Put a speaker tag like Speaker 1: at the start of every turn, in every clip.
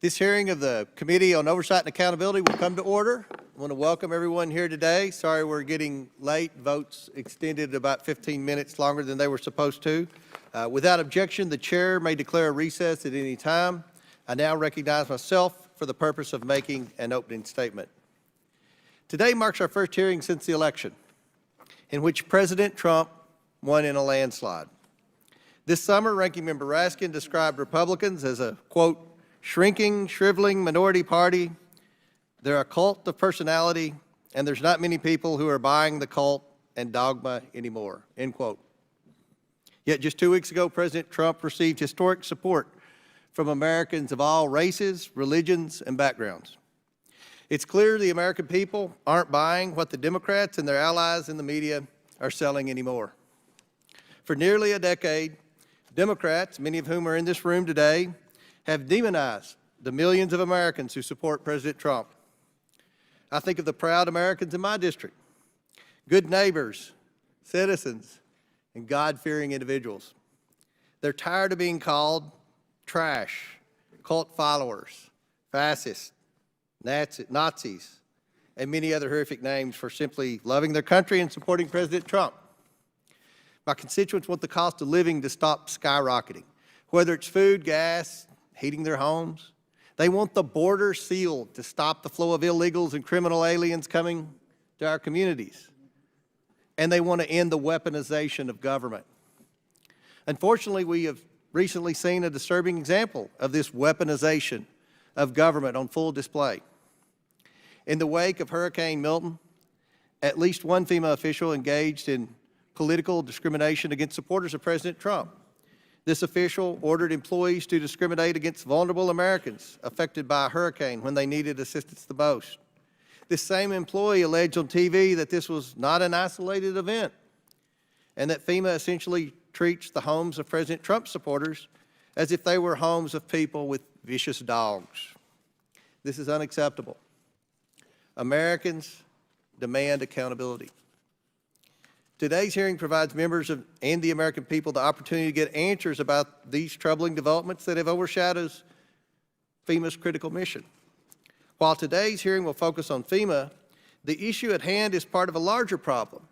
Speaker 1: This hearing of the Committee on Oversight and Accountability will come to order. I want to welcome everyone here today. Sorry we're getting late. Votes extended about 15 minutes longer than they were supposed to. Without objection, the chair may declare a recess at any time. I now recognize myself for the purpose of making an opening statement. Today marks our first hearing since the election, in which President Trump won in a landslide. This summer, Ranking Member Raskin described Republicans as a, quote, shrinking, shriveling minority party. They're a cult of personality, and there's not many people who are buying the cult and dogma anymore, end quote. Yet just 2 weeks ago, President Trump received historic support from Americans of all races, religions, and backgrounds. It's clear the American people aren't buying what the Democrats and their allies in the media are selling anymore. For nearly a decade, Democrats, many of whom are in this room today, have demonized the millions of Americans who support President Trump. I think of the proud Americans in my district, good neighbors, citizens, and God-fearing individuals. They're tired of being called trash, cult followers, fascists, Nazis, and many other horrific names for simply loving their country and supporting President Trump. My constituents want the cost of living to stop skyrocketing, whether it's food, gas, heating their homes. They want the border sealed to stop the flow of illegals and criminal aliens coming to our communities. And they want to end the weaponization of government. Unfortunately, we have recently seen a disturbing example of this weaponization of government on full display. In the wake of Hurricane Milton, at least one FEMA official engaged in political discrimination against supporters of President Trump. This official ordered employees to discriminate against vulnerable Americans affected by a hurricane when they needed assistance the most. This same employee alleged on TV that this was not an isolated event and that FEMA essentially treats the homes of President Trump supporters as if they were homes of people with vicious dogs. This is unacceptable. Americans demand accountability. Today's hearing provides members and the American people the opportunity to get answers about these troubling developments that have overshadowed FEMA's critical mission. While today's hearing will focus on FEMA, the issue at hand is part of a larger problem: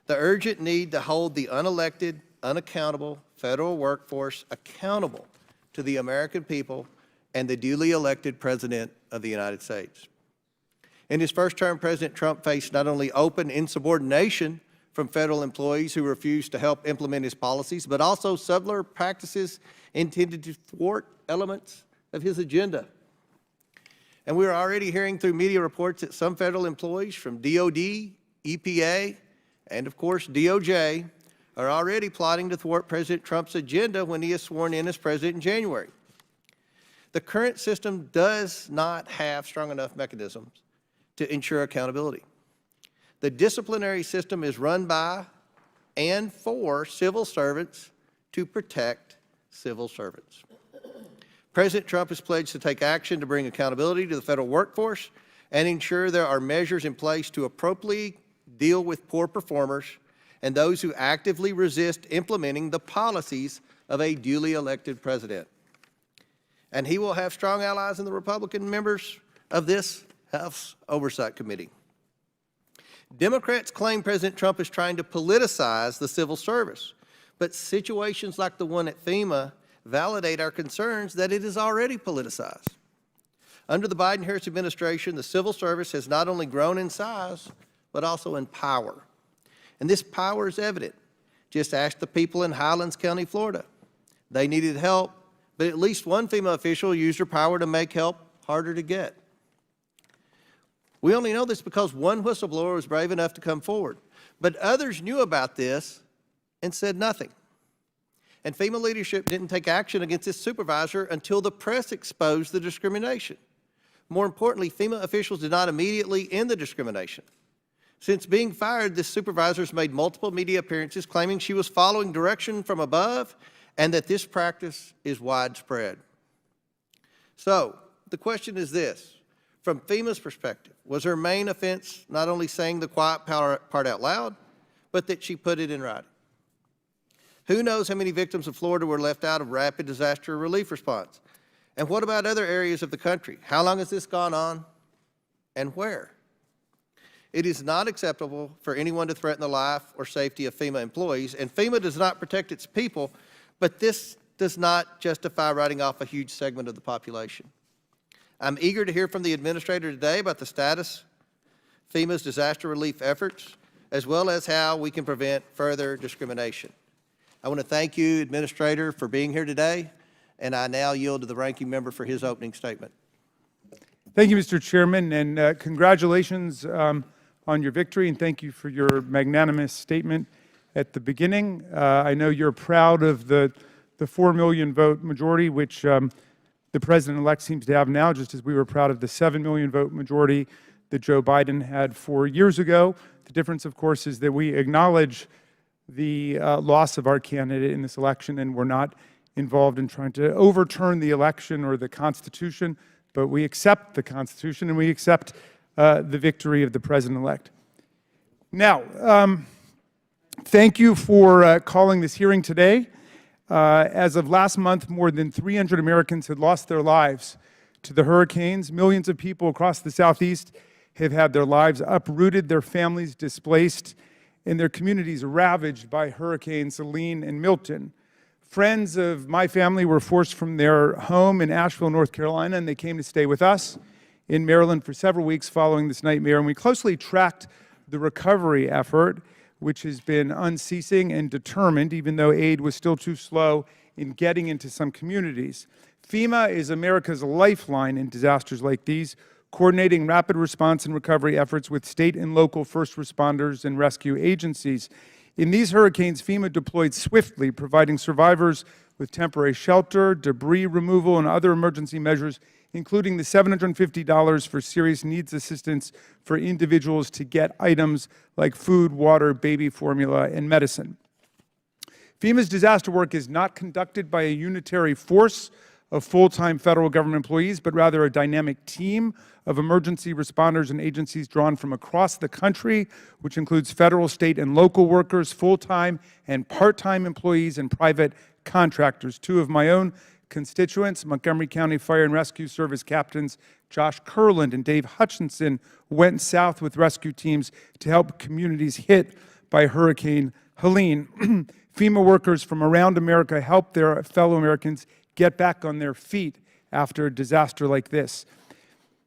Speaker 1: the urgent need to hold the unelected, unaccountable federal workforce accountable to the American people and the duly elected President of the United States. In his first term, President Trump faced not only open insubordination from federal employees who refused to help implement his policies, but also subtler practices intended to thwart elements of his agenda. And we're already hearing through media reports that some federal employees from DOD, EPA, and of course DOJ are already plotting to thwart President Trump's agenda when he is sworn in as president in January. The current system does not have strong enough mechanisms to ensure accountability. The disciplinary system is run by and for civil servants to protect civil servants. President Trump has pledged to take action to bring accountability to the federal workforce and ensure there are measures in place to appropriately deal with poor performers and those who actively resist implementing the policies of a duly elected president. And he will have strong allies in the Republican members of this House Oversight Committee. Democrats claim President Trump is trying to politicize the civil service, but situations like the one at FEMA validate our concerns that it is already politicized. Under the Biden-Harris administration, the civil service has not only grown in size, but also in power. And this power is evident. Just ask the people in Highlands County, Florida. They needed help, but at least one FEMA official used her power to make help harder to get. We only know this because one whistleblower was brave enough to come forward, but others knew about this and said nothing. And FEMA leadership didn't take action against this supervisor until the press exposed the discrimination. More importantly, FEMA officials did not immediately end the discrimination. Since being fired, this supervisor has made multiple media appearances claiming she was following direction from above and that this practice is widespread. So, the question is this: from FEMA's perspective, was her main offense not only saying the quiet part out loud, but that she put it in writing? Who knows how many victims of Florida were left out of rapid disaster relief response? And what about other areas of the country? How long has this gone on and where? It is not acceptable for anyone to threaten the life or safety of FEMA employees, and FEMA does not protect its people, but this does not justify writing off a huge segment of the population. I'm eager to hear from the administrator today about the status of FEMA's disaster relief efforts, as well as how we can prevent further discrimination. I want to thank you, Administrator, for being here today, and I now yield to the ranking member for his opening statement.
Speaker 2: Thank you, Mr. Chairman, and congratulations on your victory, and thank you for your magnanimous statement at the beginning. I know you're proud of the 4 million vote majority, which the President-elect seems to have now, just as we were proud of the 7 million vote majority that Joe Biden had 4 years ago. The difference, of course, is that we acknowledge the loss of our candidate in this election, and we're not involved in trying to overturn the election or the Constitution, but we accept the Constitution and we accept the victory of the President-elect. Now, thank you for calling this hearing today. As of last month, more than 300 Americans had lost their lives to the hurricanes. Millions of people across the Southeast have had their lives uprooted, their families displaced, and their communities ravaged by Hurricanes Helene and Milton. Friends of my family were forced from their home in Asheville, North Carolina, and they came to stay with us in Maryland for several weeks following this nightmare, and we closely tracked the recovery effort, which has been unceasing and determined, even though aid was still too slow in getting into some communities. FEMA is America's lifeline in disasters like these, coordinating rapid response and recovery efforts with state and local first responders and rescue agencies. In these hurricanes, FEMA deployed swiftly, providing survivors with temporary shelter, debris removal, and other emergency measures, including the $750 for serious needs assistance for individuals to get items like food, water, baby formula, and medicine. FEMA's disaster work is not conducted by a unitary force of full-time federal government employees, but rather a dynamic team of emergency responders and agencies drawn from across the country, which includes federal, state, and local workers, full-time and part-time employees, and private contractors. Two of my own constituents, Montgomery County Fire and Rescue Service Captains Josh Kurland and Dave Hutchinson, went south with rescue teams to help communities hit by Hurricane Helene. FEMA workers from around America help their fellow Americans get back on their feet after a disaster like this.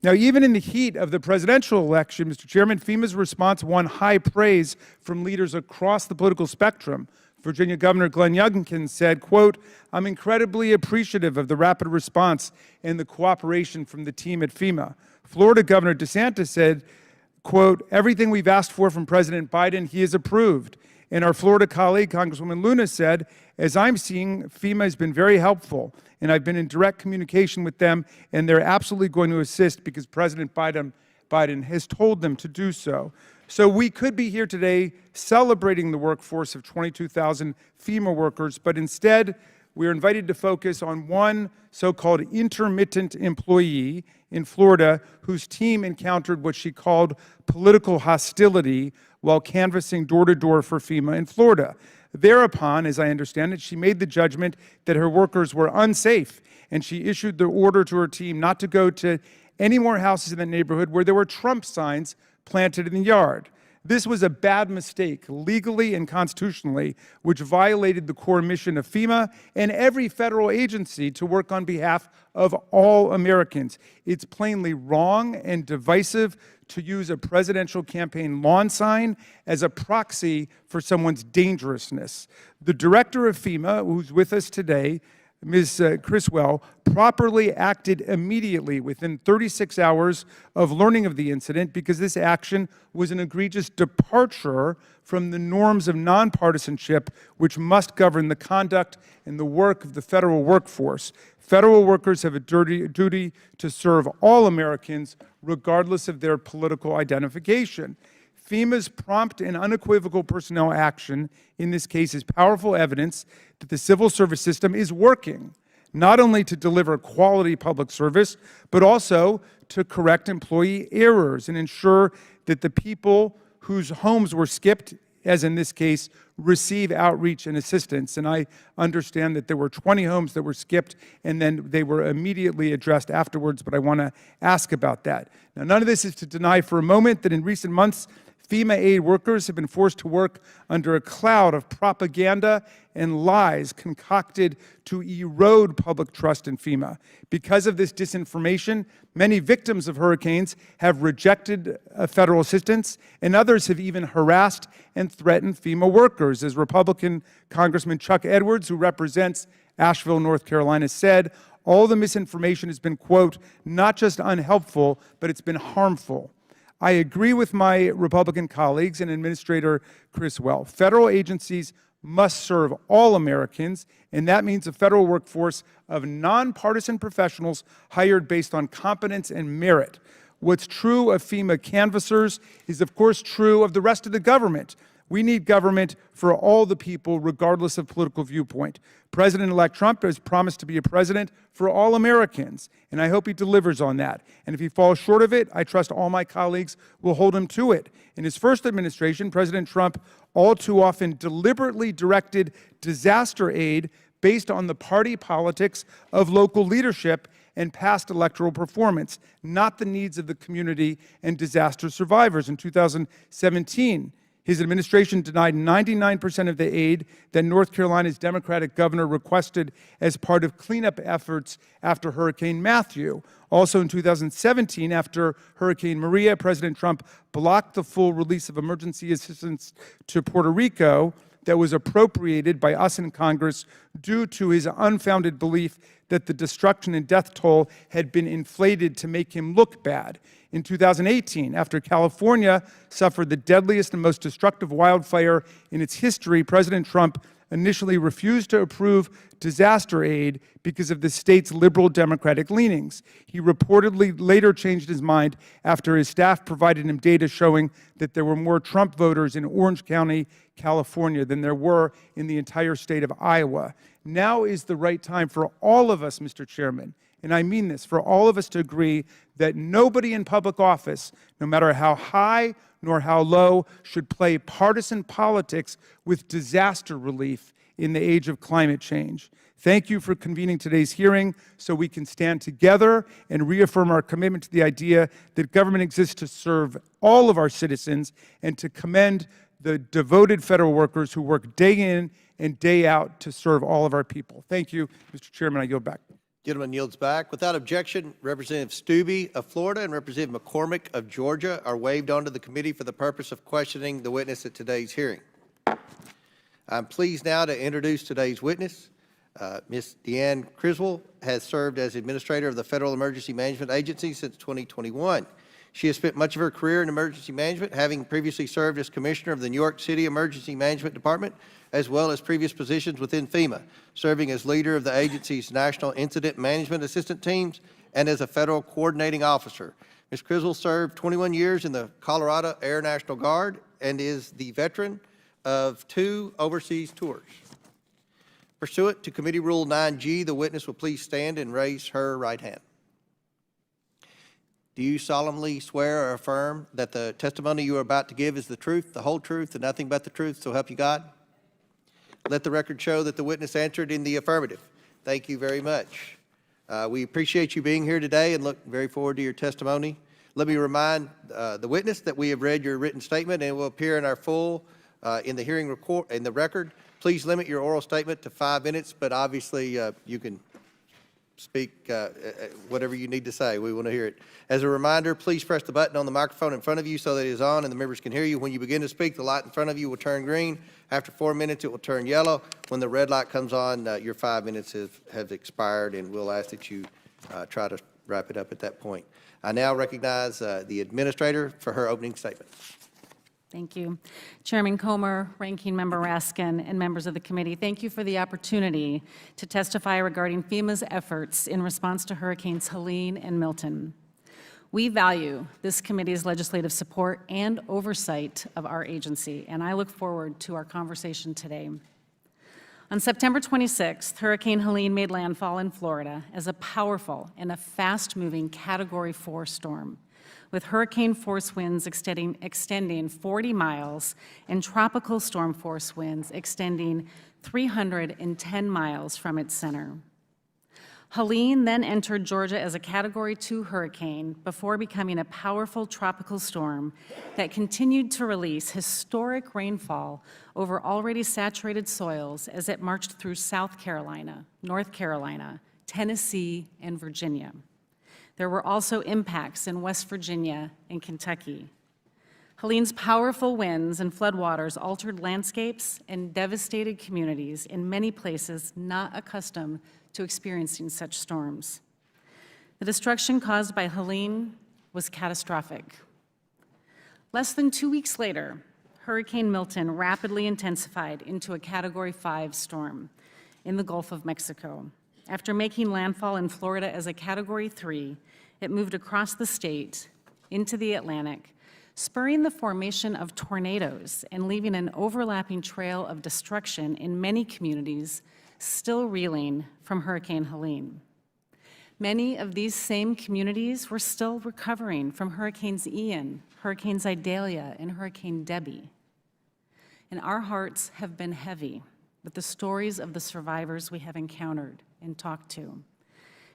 Speaker 2: Now, even in the heat of the presidential election, Mr. Chairman, FEMA's response won high praise from leaders across the political spectrum. Virginia Governor Glenn Youngkin said, quote, "I'm incredibly appreciative of the rapid response and the cooperation from the team at FEMA." Florida Governor DeSantis said, quote, "Everything we've asked for from President Biden, he has approved." And our Florida colleague, Congresswoman Luna, said, "As I'm seeing, FEMA has been very helpful, and I've been in direct communication with them, and they're absolutely going to assist because President Biden has told them to do so." So we could be here today celebrating the workforce of 22,000 FEMA workers, but instead we are invited to focus on one so-called intermittent employee in Florida whose team encountered what she called political hostility while canvassing door-to-door for FEMA in Florida. Thereupon, as I understand it, she made the judgment that her workers were unsafe, and she issued the order to her team not to go to any more houses in the neighborhood where there were Trump signs planted in the yard. This was a bad mistake, legally and constitutionally, which violated the core mission of FEMA and every federal agency to work on behalf of all Americans. It's plainly wrong and divisive to use a presidential campaign lawn sign as a proxy for someone's dangerousness. The director of FEMA, who's with us today, Ms. Criswell, properly acted immediately within 36 hours of learning of the incident because this action was an egregious departure from the norms of nonpartisanship which must govern the conduct and the work of the federal workforce. Federal workers have a duty to serve all Americans regardless of their political identification. FEMA's prompt and unequivocal personnel action in this case is powerful evidence that the civil service system is working, not only to deliver quality public service, but also to correct employee errors and ensure that the people whose homes were skipped as in this case, receive outreach and assistance. And I understand that there were 20 homes that were skipped and then they were immediately addressed afterwards, but I want to ask about that. Now, none of this is to deny for a moment that in recent months, FEMA aid workers have been forced to work under a cloud of propaganda and lies concocted to erode public trust in FEMA. Because of this disinformation, many victims of hurricanes have rejected federal assistance, and others have even harassed and threatened FEMA workers. As Republican Congressman Chuck Edwards, who represents Asheville, North Carolina, said, all the misinformation has been, quote, not just unhelpful, but it's been harmful. I agree with my Republican colleagues and Administrator Criswell. Federal agencies must serve all Americans, and that means a federal workforce of nonpartisan professionals hired based on competence and merit. What's true of FEMA canvassers is, of course, true of the rest of the government. We need government for all the people, regardless of political viewpoint. President-elect Trump has promised to be a president for all Americans, and I hope he delivers on that. And if he falls short of it, I trust all my colleagues will hold him to it. In his first administration, President Trump all too often deliberately directed disaster aid based on the party politics of local leadership and past electoral performance, not the needs of the community and disaster survivors. In 2017, his administration denied 99% of the aid that North Carolina's Democratic governor requested as part of cleanup efforts after Hurricane Matthew. Also in 2017, after Hurricane Maria, President Trump blocked the full release of emergency assistance to Puerto Rico that was appropriated by us in Congress due to his unfounded belief that the destruction and death toll had been inflated to make him look bad. In 2018, after California suffered the deadliest and most destructive wildfire in its history, President Trump initially refused to approve disaster aid because of the state's liberal Democratic leanings. He reportedly later changed his mind after his staff provided him data showing that there were more Trump voters in Orange County, California, than there were in the entire state of Iowa. Now is the right time for all of us, Mr. Chairman, and I mean this, for all of us to agree that nobody in public office, no matter how high nor how low, should play partisan politics with disaster relief in the age of climate change. Thank you for convening today's hearing so we can stand together and reaffirm our commitment to the idea that government exists to serve all of our citizens and to commend the devoted federal workers who work day in and day out to serve all of our people. Thank you, Mr. Chairman. I yield back.
Speaker 1: Gentleman yields back. Without objection, Representative Stubbe of Florida and Representative McCormick of Georgia are waived onto the committee for the purpose of questioning the witness at today's hearing. I'm pleased now to introduce today's witness. Ms. Deanne Criswell has served as Administrator of the Federal Emergency Management Agency since 2021. She has spent much of her career in emergency management, having previously served as Commissioner of the New York City Emergency Management Department, as well as previous positions within FEMA, serving as leader of the agency's National Incident Management Assistant Teams and as a Federal Coordinating Officer. Ms. Criswell served 21 years in the Colorado Air National Guard and is the veteran of 2 overseas tours. Pursuant to Committee Rule 9G, the witness will please stand and raise her right hand. Do you solemnly swear or affirm that the testimony you are about to give is the truth, the whole truth, and nothing but the truth, so help you God? Let the record show that the witness answered in the affirmative. Thank you very much. We appreciate you being here today and look very forward to your testimony. Let me remind the witness that we have read your written statement and it will appear in our full in the hearing record. Please limit your oral statement to 5 minutes, but obviously you can speak whatever you need to say. We want to hear it. As a reminder, please press the button on the microphone in front of you so that it is on and the members can hear you. When you begin to speak, the light in front of you will turn green. After 4 minutes, it will turn yellow. When the red light comes on, your 5 minutes have expired, and we'll ask that you try to wrap it up at that point. I now recognize the Administrator for her opening statement.
Speaker 3: Thank you. Chairman Comer, Ranking Member Raskin, and members of the committee, thank you for the opportunity to testify regarding FEMA's efforts in response to Hurricanes Helene and Milton. We value this committee's legislative support and oversight of our agency, and I look forward to our conversation today. On September 26th, Hurricane Helene made landfall in Florida as a powerful and a fast-moving Category 4 storm. with hurricane force winds extending 40 miles and tropical storm force winds extending 310 miles from its center. Helene then entered Georgia as a Category 2 hurricane before becoming a powerful tropical storm that continued to release historic rainfall over already saturated soils as it marched through South Carolina, North Carolina, Tennessee, and Virginia. There were also impacts in West Virginia and Kentucky. Helene's powerful winds and floodwaters altered landscapes and devastated communities in many places not accustomed to experiencing such storms. The destruction caused by Helene was catastrophic. Less than 2 weeks later, Hurricane Milton rapidly intensified into a Category 5 storm in the Gulf of Mexico. After making landfall in Florida as a Category 3, it moved across the state into the Atlantic, spurring the formation of tornadoes and leaving an overlapping trail of destruction in many communities still reeling from Hurricane Helene. Many of these same communities were still recovering from Hurricanes Ian, Hurricanes Idalia, and Hurricane Debbie. And our hearts have been heavy with the stories of the survivors we have encountered and talked to.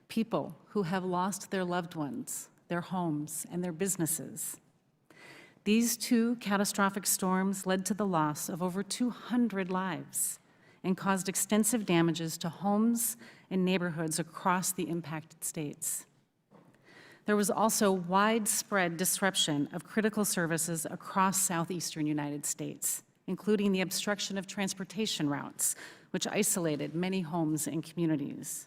Speaker 3: People who have lost their loved ones, their homes, and their businesses. These two catastrophic storms led to the loss of over 200 lives and caused extensive damages to homes and neighborhoods across the impacted states. There was also widespread disruption of critical services across southeastern United States, including the obstruction of transportation routes, which isolated many homes and communities.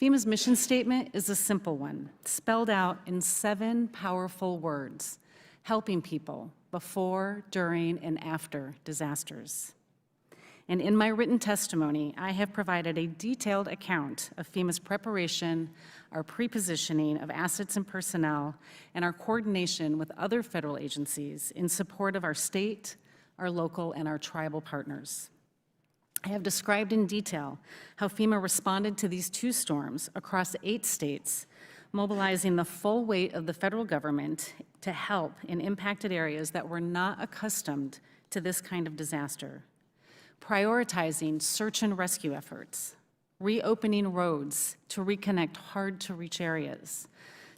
Speaker 3: FEMA's mission statement is a simple one, spelled out in 7 powerful words, helping people before, during, and after disasters. And in my written testimony, I have provided a detailed account of FEMA's preparation, our pre-positioning of assets and personnel, and our coordination with other federal agencies in support of our state, our local, and our tribal partners. I have described in detail how FEMA responded to these 2 storms across 8 states, mobilizing the full weight of the federal government to help in impacted areas that were not accustomed to this kind of disaster. Prioritizing search and rescue efforts, reopening roads to reconnect hard-to-reach areas,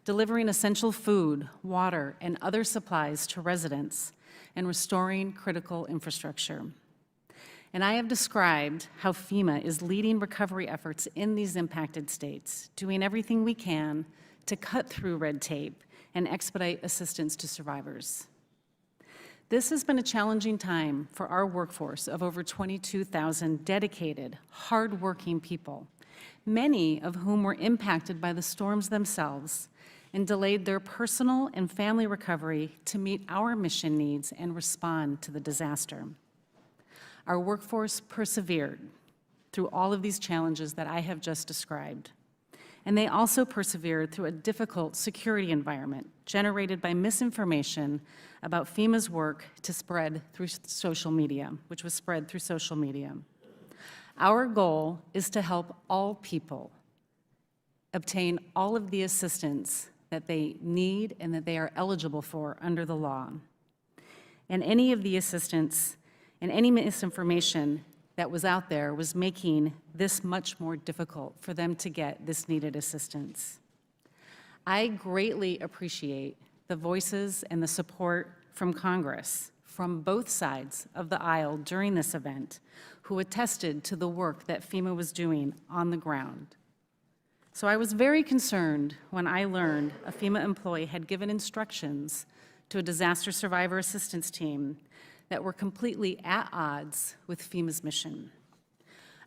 Speaker 3: delivering essential food, water, and other supplies to residents, and restoring critical infrastructure. And I have described how FEMA is leading recovery efforts in these impacted states, doing everything we can to cut through red tape and expedite assistance to survivors. This has been a challenging time for our workforce of over 22,000 dedicated, hardworking people, many of whom were impacted by the storms themselves and delayed their personal and family recovery to meet our mission needs and respond to the disaster. Our workforce persevered through all of these challenges that I have just described. And they also persevered through a difficult security environment generated by misinformation about FEMA's work to spread through social media, which was spread through social media. Our goal is to help all people obtain all of the assistance that they need and that they are eligible for under the law. And any of the assistance and any misinformation that was out there was making this much more difficult for them to get this needed assistance. I greatly appreciate the voices and the support from Congress, from both sides of the aisle during this event, who attested to the work that FEMA was doing on the ground. So I was very concerned when I learned a FEMA employee had given instructions to a disaster survivor assistance team that were completely at odds with FEMA's mission.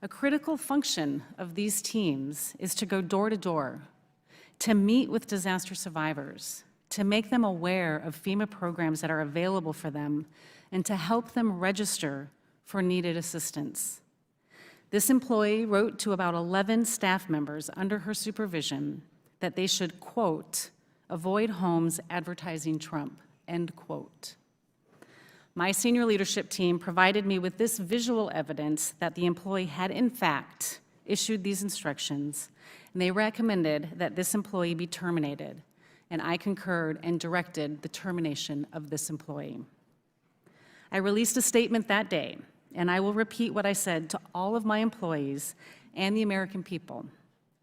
Speaker 3: A critical function of these teams is to go door to door, to meet with disaster survivors, to make them aware of FEMA programs that are available for them, and to help them register for needed assistance. This employee wrote to about 11 staff members under her supervision that they should, quote, avoid homes advertising Trump, end quote. My senior leadership team provided me with this visual evidence that the employee had, in fact, issued these instructions, and they recommended that this employee be terminated and I concurred and directed the termination of this employee. I released a statement that day, and I will repeat what I said to all of my employees and the American people.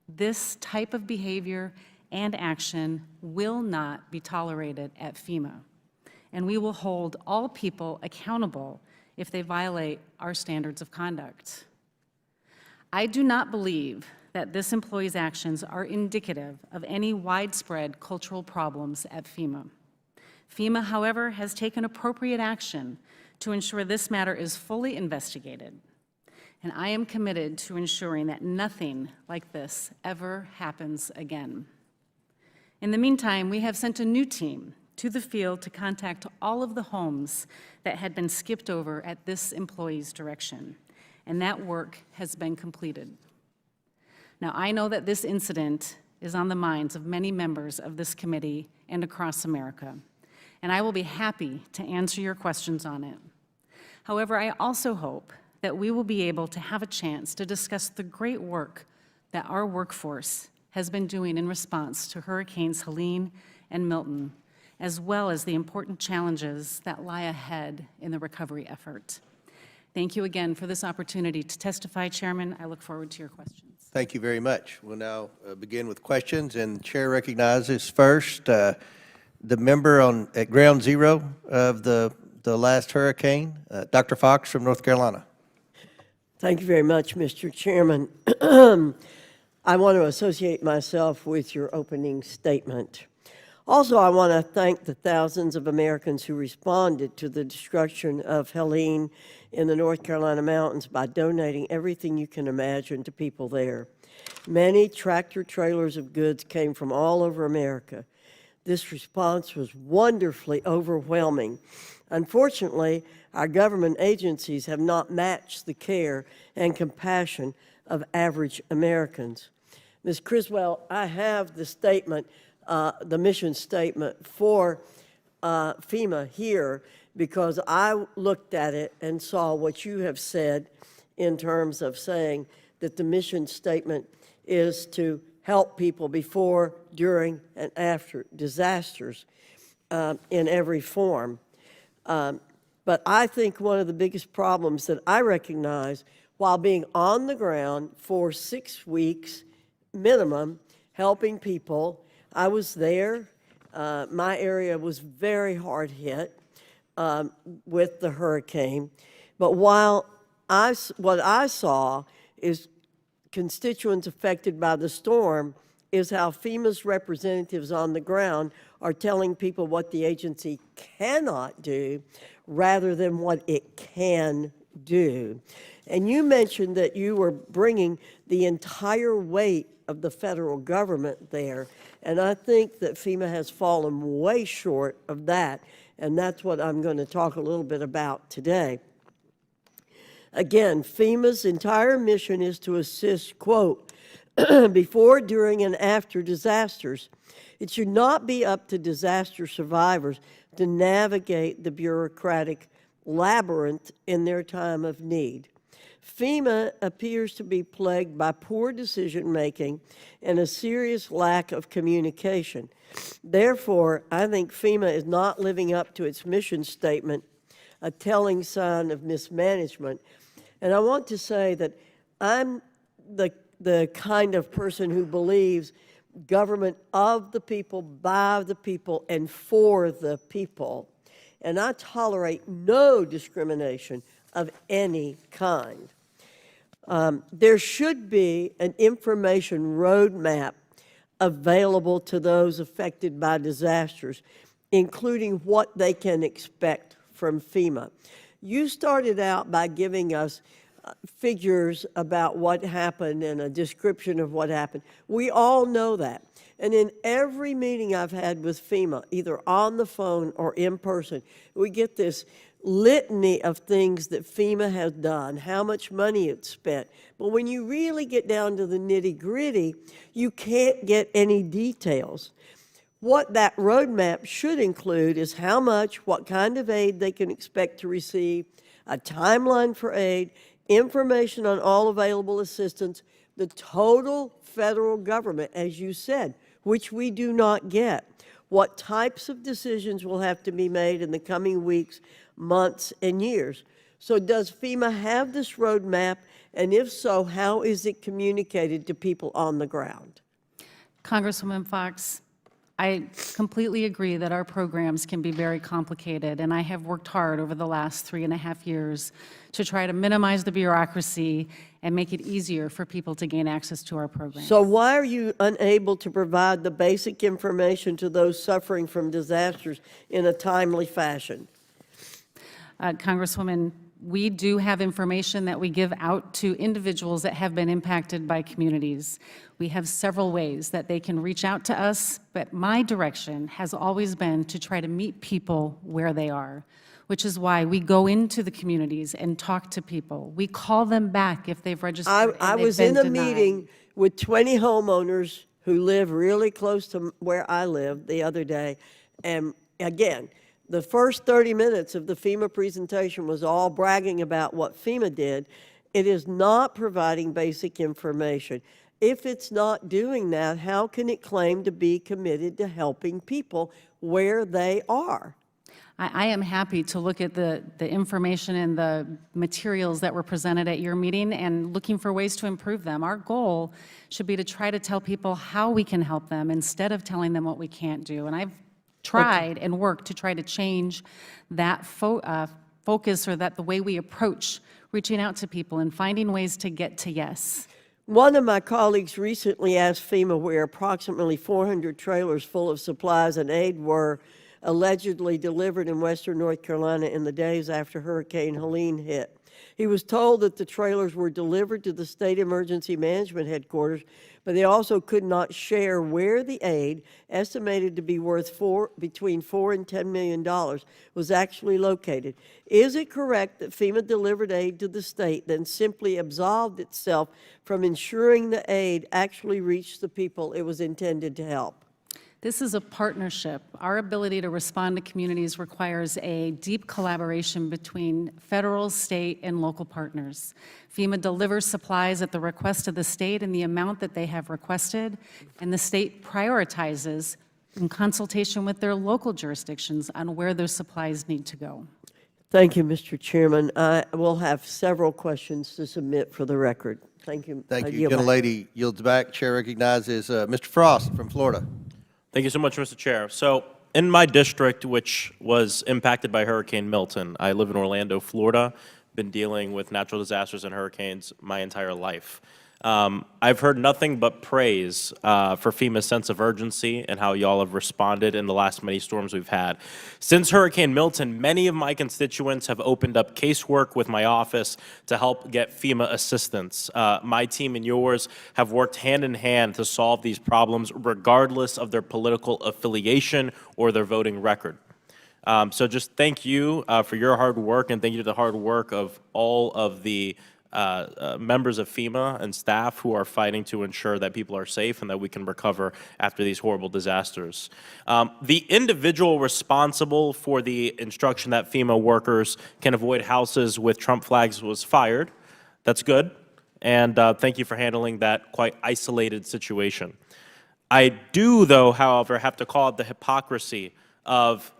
Speaker 3: This type of behavior and action will not be tolerated at FEMA, and we will hold all people accountable if they violate our standards of conduct. I do not believe that this employee's actions are indicative of any widespread cultural problems at FEMA. FEMA, however, has taken appropriate action to ensure this matter is fully investigated, and I am committed to ensuring that nothing like this ever happens again. In the meantime, we have sent a new team to the field to contact all of the homes that had been skipped over at this employee's direction, and that work has been completed. Now, I know that this incident is on the minds of many members of this committee and across America, and I will be happy to answer your questions on it. However, I also hope that we will be able to have a chance to discuss the great work that our workforce has been doing in response to Hurricanes Helene and Milton, as well as the important challenges that lie ahead in the recovery effort. Thank you again for this opportunity to testify, Chairman. I look forward to your questions.
Speaker 1: Thank you very much. We'll now begin with questions, and the chair recognizes first the member at ground zero of the last hurricane, Dr. Fox from North Carolina.
Speaker 4: Thank you very much, Mr. Chairman. I want to associate myself with your opening statement. Also, I want to thank the thousands of Americans who responded to the destruction of Helene in the North Carolina mountains by donating everything you can imagine to people there. Many tractor trailers of goods came from all over America. This response was wonderfully overwhelming. Unfortunately, our government agencies have not matched the care and compassion of average Americans. Ms. Criswell, I have the statement, the mission statement for FEMA here, because I looked at it and saw what you have said in terms of saying that the mission statement is to help people before, during, and after disasters in every form. But I think one of the biggest problems that I recognize while being on the ground for 6 weeks minimum, helping people, I was there. My area was very hard hit with the hurricane. But what I saw is constituents affected by the storm is how FEMA's representatives on the ground are telling people what the agency cannot do rather than what it can do. And you mentioned that you were bringing the entire weight of the federal government there, and I think that FEMA has fallen way short of that, and that's what I'm going to talk a little bit about today. Again, FEMA's entire mission is to assist, quote, before, during, and after disasters. It should not be up to disaster survivors to navigate the bureaucratic labyrinth in their time of need. FEMA appears to be plagued by poor decision-making and a serious lack of communication. Therefore, I think FEMA is not living up to its mission statement, a telling sign of mismanagement. And I want to say that I'm the kind of person who believes government of the people, by the people, and for the people. And I tolerate no discrimination of any kind. There should be an information roadmap available to those affected by disasters, including what they can expect from FEMA. You started out by giving us figures about what happened and a description of what happened. We all know that. And in every meeting I've had with FEMA, either on the phone or in person, we get this litany of things that FEMA has done, how much money it's spent. But when you really get down to the nitty-gritty, you can't get any details. What that roadmap should include is how much, what kind of aid they can expect to receive, a timeline for aid, information on all available assistance, the total federal government, as you said, which we do not get. what types of decisions will have to be made in the coming weeks, months, and years. So does FEMA have this roadmap, and if so, how is it communicated to people on the ground?
Speaker 3: Congresswoman Fox, I completely agree that our programs can be very complicated, and I have worked hard over the last 3.5 years to try to minimize the bureaucracy and make it easier for people to gain access to our programs.
Speaker 4: So why are you unable to provide the basic information to those suffering from disasters in a timely fashion?
Speaker 3: Congresswoman, we do have information that we give out to individuals that have been impacted by communities. We have several ways that they can reach out to us, but my direction has always been to try to meet people where they are, which is why we go into the communities and talk to people. We call them back if they've registered and
Speaker 4: I
Speaker 3: they've
Speaker 4: was
Speaker 3: been
Speaker 4: in a
Speaker 3: denied.
Speaker 4: meeting with 20 homeowners who live really close to where I live the other day, and again, the first 30 minutes of the FEMA presentation was all bragging about what FEMA did. It is not providing basic information. If it's not doing that, how can it claim to be committed to helping people where they are?
Speaker 3: I am happy to look at the information and the materials that were presented at your meeting and looking for ways to improve them. Our goal should be to try to tell people how we can help them instead of telling them what we can't do. And I've tried and worked to try to change that focus, or that the way we approach reaching out to people and finding ways to get to yes.
Speaker 4: One of my colleagues recently asked FEMA where approximately 400 trailers full of supplies and aid were allegedly delivered in western North Carolina in the days after Hurricane Helene hit. He was told that the trailers were delivered to the State Emergency Management Headquarters, but they also could not share where the aid, estimated to be worth between $4 and $10 million, was actually located. Is it correct that FEMA delivered aid to the state, then simply absolved itself from ensuring the aid actually reached the people it was intended to help?
Speaker 3: This is a partnership. Our ability to respond to communities requires a deep collaboration between federal, state, and local partners. FEMA delivers supplies at the request of the state in the amount that they have requested, and the state prioritizes in consultation with their local jurisdictions on where those supplies need to go.
Speaker 4: Thank you, Mr. Chairman. I will have several questions to submit for the record. Thank you.
Speaker 1: Thank
Speaker 4: I
Speaker 1: you.
Speaker 4: yield back.
Speaker 1: Gentlelady yields back. Chair recognizes Mr. Frost from Florida.
Speaker 5: Thank you so much, Mr. Chair. So in my district, which was impacted by Hurricane Milton, I live in Orlando, Florida, been dealing with natural disasters and hurricanes my entire life. I've heard nothing but praise for FEMA's sense of urgency and how y'all have responded in the last many storms we've had. Since Hurricane Milton, many of my constituents have opened up casework with my office to help get FEMA assistance. My team and yours have worked hand in hand to solve these problems regardless of their political affiliation or their voting record. So just thank you for your hard work, and thank you to the hard work of all of the members of FEMA and staff who are fighting to ensure that people are safe and that we can recover after these horrible disasters. The individual responsible for the instruction that FEMA workers can avoid houses with Trump flags was fired. That's good. And thank you for handling that quite isolated situation. I do, though, however, have to call out the hypocrisy of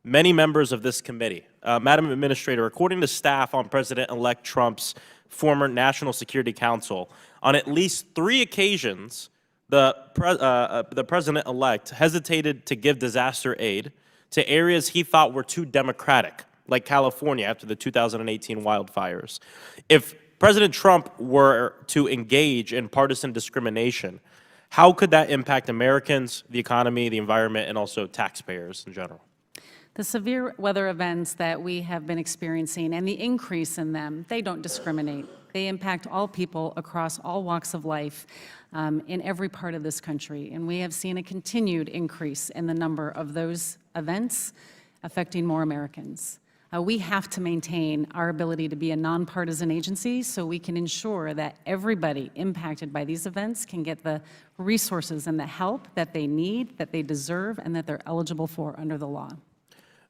Speaker 5: many members of this committee. Madam Administrator, according to staff on President-elect Trump's former National Security Council, on at least 3 occasions, the President-elect hesitated to give disaster aid to areas he thought were too democratic, like California after the 2018 wildfires. If President Trump were to engage in partisan discrimination, how could that impact Americans, the economy, the environment, and also taxpayers in general?
Speaker 3: The severe weather events that we have been experiencing and the increase in them, they don't discriminate. They impact all people across all walks of life in every part of this country. And we have seen a continued increase in the number of those events affecting more Americans. We have to maintain our ability to be a nonpartisan agency so we can ensure that everybody impacted by these events can get the resources and the help that they need, that they deserve, and that they're eligible for under the law.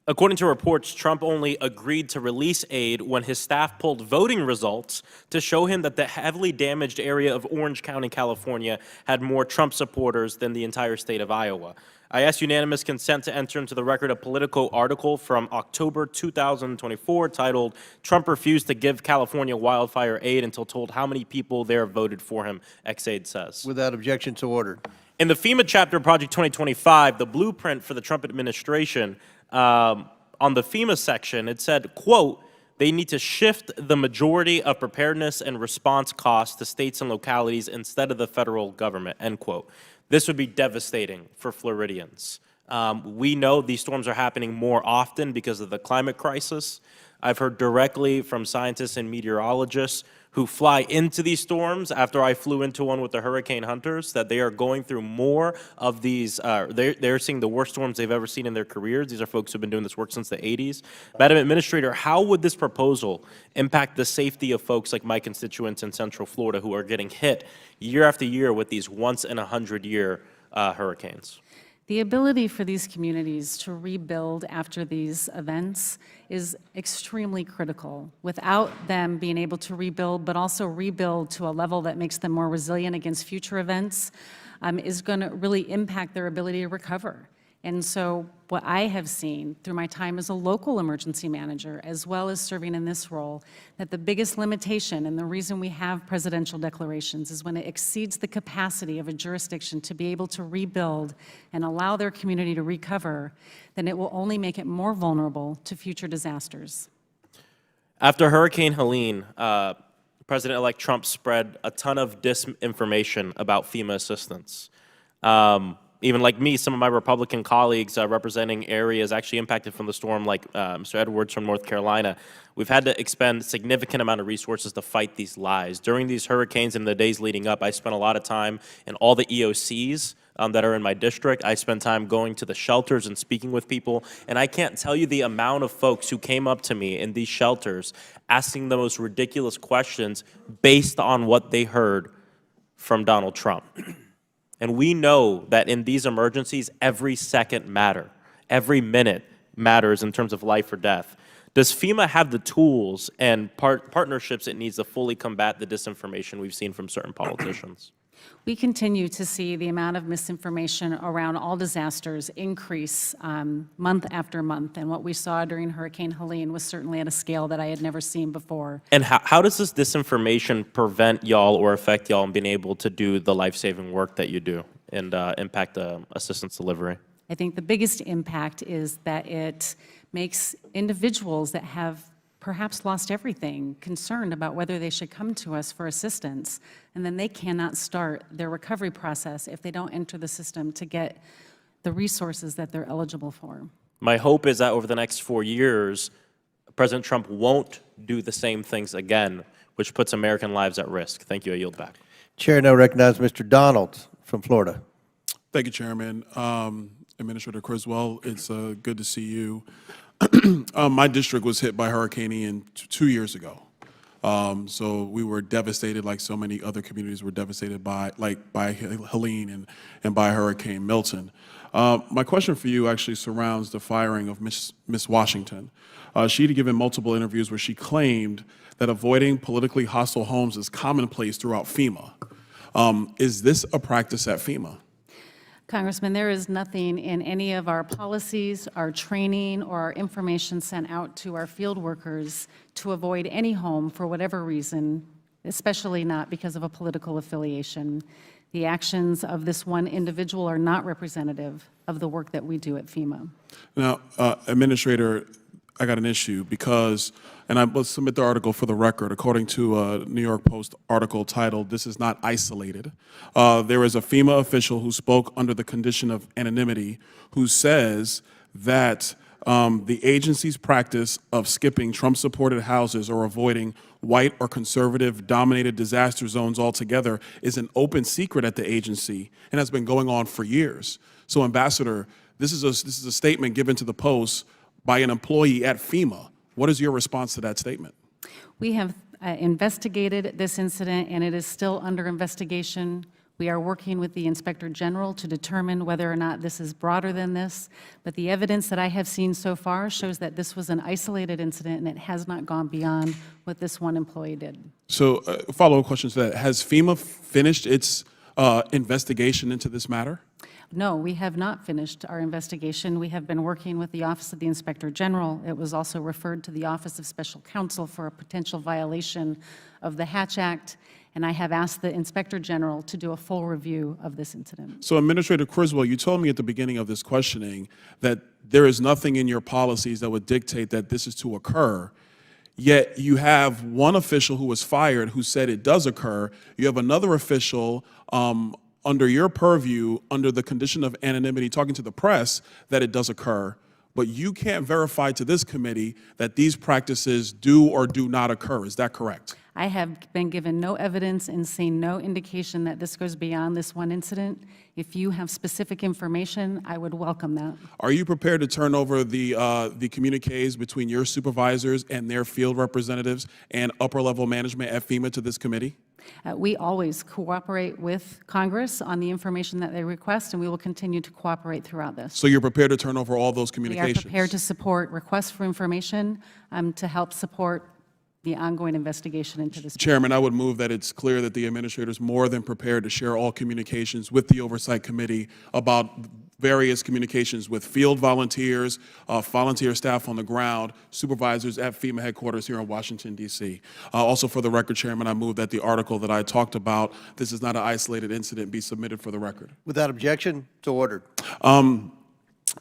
Speaker 5: According to reports, Trump only agreed to release aid when his staff pulled voting results to show him that the heavily damaged area of Orange County, California, had more Trump supporters than the entire state of Iowa. I ask unanimous consent to enter into the record a Politico article from October 2024 titled, "Trump Refused to Give California Wildfire Aid Until Told How Many People There Voted For Him," XAID says.
Speaker 1: Without objection, so ordered.
Speaker 5: In the FEMA chapter of Project 2025, the blueprint for the Trump administration, on the FEMA section, it said, quote, "They need to shift the majority of preparedness and response costs to states and localities instead of the federal government," end quote. This would be devastating for Floridians. We know these storms are happening more often because of the climate crisis. I've heard directly from scientists and meteorologists who fly into these storms after I flew into one with the hurricane hunters, that they are going through more of these, they're seeing the worst storms they've ever seen in their careers. These are folks who've been doing this work since the 80s. Madam Administrator, how would this proposal impact the safety of folks like my constituents in Central Florida who are getting hit year after year with these once-in-a-100-year hurricanes?
Speaker 3: The ability for these communities to rebuild after these events is extremely critical. Without them being able to rebuild, but also rebuild to a level that makes them more resilient against future events, is going to really impact their ability to recover. And so what I have seen through my time as a local emergency manager, as well as serving in this role, that the biggest limitation and the reason we have presidential declarations is when it exceeds the capacity of a jurisdiction to be able to rebuild and allow their community to recover, then it will only make it more vulnerable to future disasters.
Speaker 5: After Hurricane Helene, President-elect Trump spread a ton of disinformation about FEMA assistance. Even like me, some of my Republican colleagues representing areas actually impacted from the storm, like Mr. Edwards from North Carolina, we've had to expend a significant amount of resources to fight these lies. During these hurricanes and the days leading up, I spent a lot of time in all the EOCs that are in my district. I spent time going to the shelters and speaking with people, and I can't tell you the amount of folks who came up to me in these shelters asking the most ridiculous questions based on what they heard from Donald Trump. And we know that in these emergencies, every second matters. Every minute matters in terms of life or death. Does FEMA have the tools and partnerships it needs to fully combat the disinformation we've seen from certain politicians?
Speaker 3: We continue to see the amount of misinformation around all disasters increase month after month. And what we saw during Hurricane Helene was certainly at a scale that I had never seen before.
Speaker 5: And how does this disinformation prevent y'all or affect y'all in being able to do the life-saving work that you do and impact assistance delivery?
Speaker 3: I think the biggest impact is that it makes individuals that have perhaps lost everything concerned about whether they should come to us for assistance, and then they cannot start their recovery process if they don't enter the system to get the resources that they're eligible for.
Speaker 5: My hope is that over the next 4 years, President Trump won't do the same things again, which puts American lives at risk. Thank you. I yield back.
Speaker 1: Chair now recognizes Mr. Donald from Florida.
Speaker 6: Thank you, Chairman. Administrator Criswell, it's good to see you. My district was hit by Hurricane Ian 2 years ago. So we were devastated, like so many other communities were devastated by Helene and by Hurricane Milton. My question for you actually surrounds the firing of Miss Washington. She'd given multiple interviews where she claimed that avoiding politically hostile homes is commonplace throughout FEMA. Is this a practice at FEMA?
Speaker 3: Congressman, there is nothing in any of our policies, our training, or our information sent out to our field workers to avoid any home for whatever reason, especially not because of a political affiliation. The actions of this one individual are not representative of the work that we do at FEMA.
Speaker 6: Now, Administrator, I got an issue because, and I will submit the article for the record, according to a New York Post article titled, "This is not isolated." There is a FEMA official who spoke under the condition of anonymity who says that the agency's practice of skipping Trump-supported houses or avoiding white or conservative-dominated disaster zones altogether is an open secret at the agency and has been going on for years. So, Ambassador, this is a statement given to the Post by an employee at FEMA. What is your response to that statement?
Speaker 3: We have investigated this incident, and it is still under investigation. We are working with the Inspector General to determine whether or not this is broader than this, but the evidence that I have seen so far shows that this was an isolated incident and it has not gone beyond what this one employee did.
Speaker 6: So, follow-up question to that. Has FEMA finished its investigation into this matter?
Speaker 3: No, we have not finished our investigation. We have been working with the Office of the Inspector General. It was also referred to the Office of Special Counsel for a potential violation of the Hatch Act, and I have asked the Inspector General to do a full review of this incident.
Speaker 6: So, Administrator Criswell, you told me at the beginning of this questioning that there is nothing in your policies that would dictate that this is to occur. Yet you have one official who was fired who said it does occur. You have another official under your purview, under the condition of anonymity, talking to the press that it does occur. But you can't verify to this committee that these practices do or do not occur. Is that correct?
Speaker 3: I have been given no evidence and seen no indication that this goes beyond this one incident. If you have specific information, I would welcome that.
Speaker 6: Are you prepared to turn over the communiques between your supervisors and their field representatives and upper-level management at FEMA to this committee?
Speaker 3: We always cooperate with Congress on the information that they request, and we will continue to cooperate throughout this.
Speaker 6: So you're prepared to turn over all those
Speaker 3: We
Speaker 6: communications?
Speaker 3: are prepared to support requests for information to help support the ongoing investigation into this.
Speaker 6: Chairman, I would move that it's clear that the administrator is more than prepared to share all communications with the Oversight Committee about various communications with field volunteers, volunteer staff on the ground, supervisors at FEMA headquarters here in Washington, D.C. Also, for the record, Chairman, I move that the article that I talked about, this is not an isolated incident, be submitted for the record.
Speaker 1: Without objection, so ordered.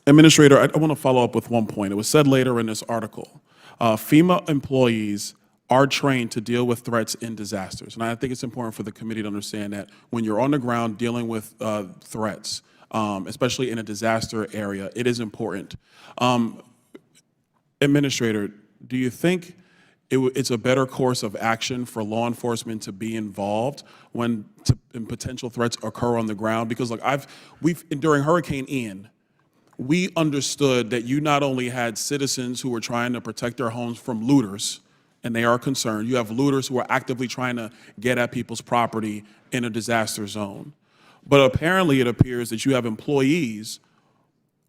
Speaker 6: Administrator, I want to follow up with one point. It was said later in this article, FEMA employees are trained to deal with threats in disasters. And I think it's important for the committee to understand that when you're on the ground dealing with threats, especially in a disaster area, it is important. Administrator, do you think it's a better course of action for law enforcement to be involved when potential threats occur on the ground? Because look, during Hurricane Ian, we understood that you not only had citizens who were trying to protect their homes from looters, and they are concerned. You have looters who are actively trying to get at people's property in a disaster zone. But apparently it appears that you have employees,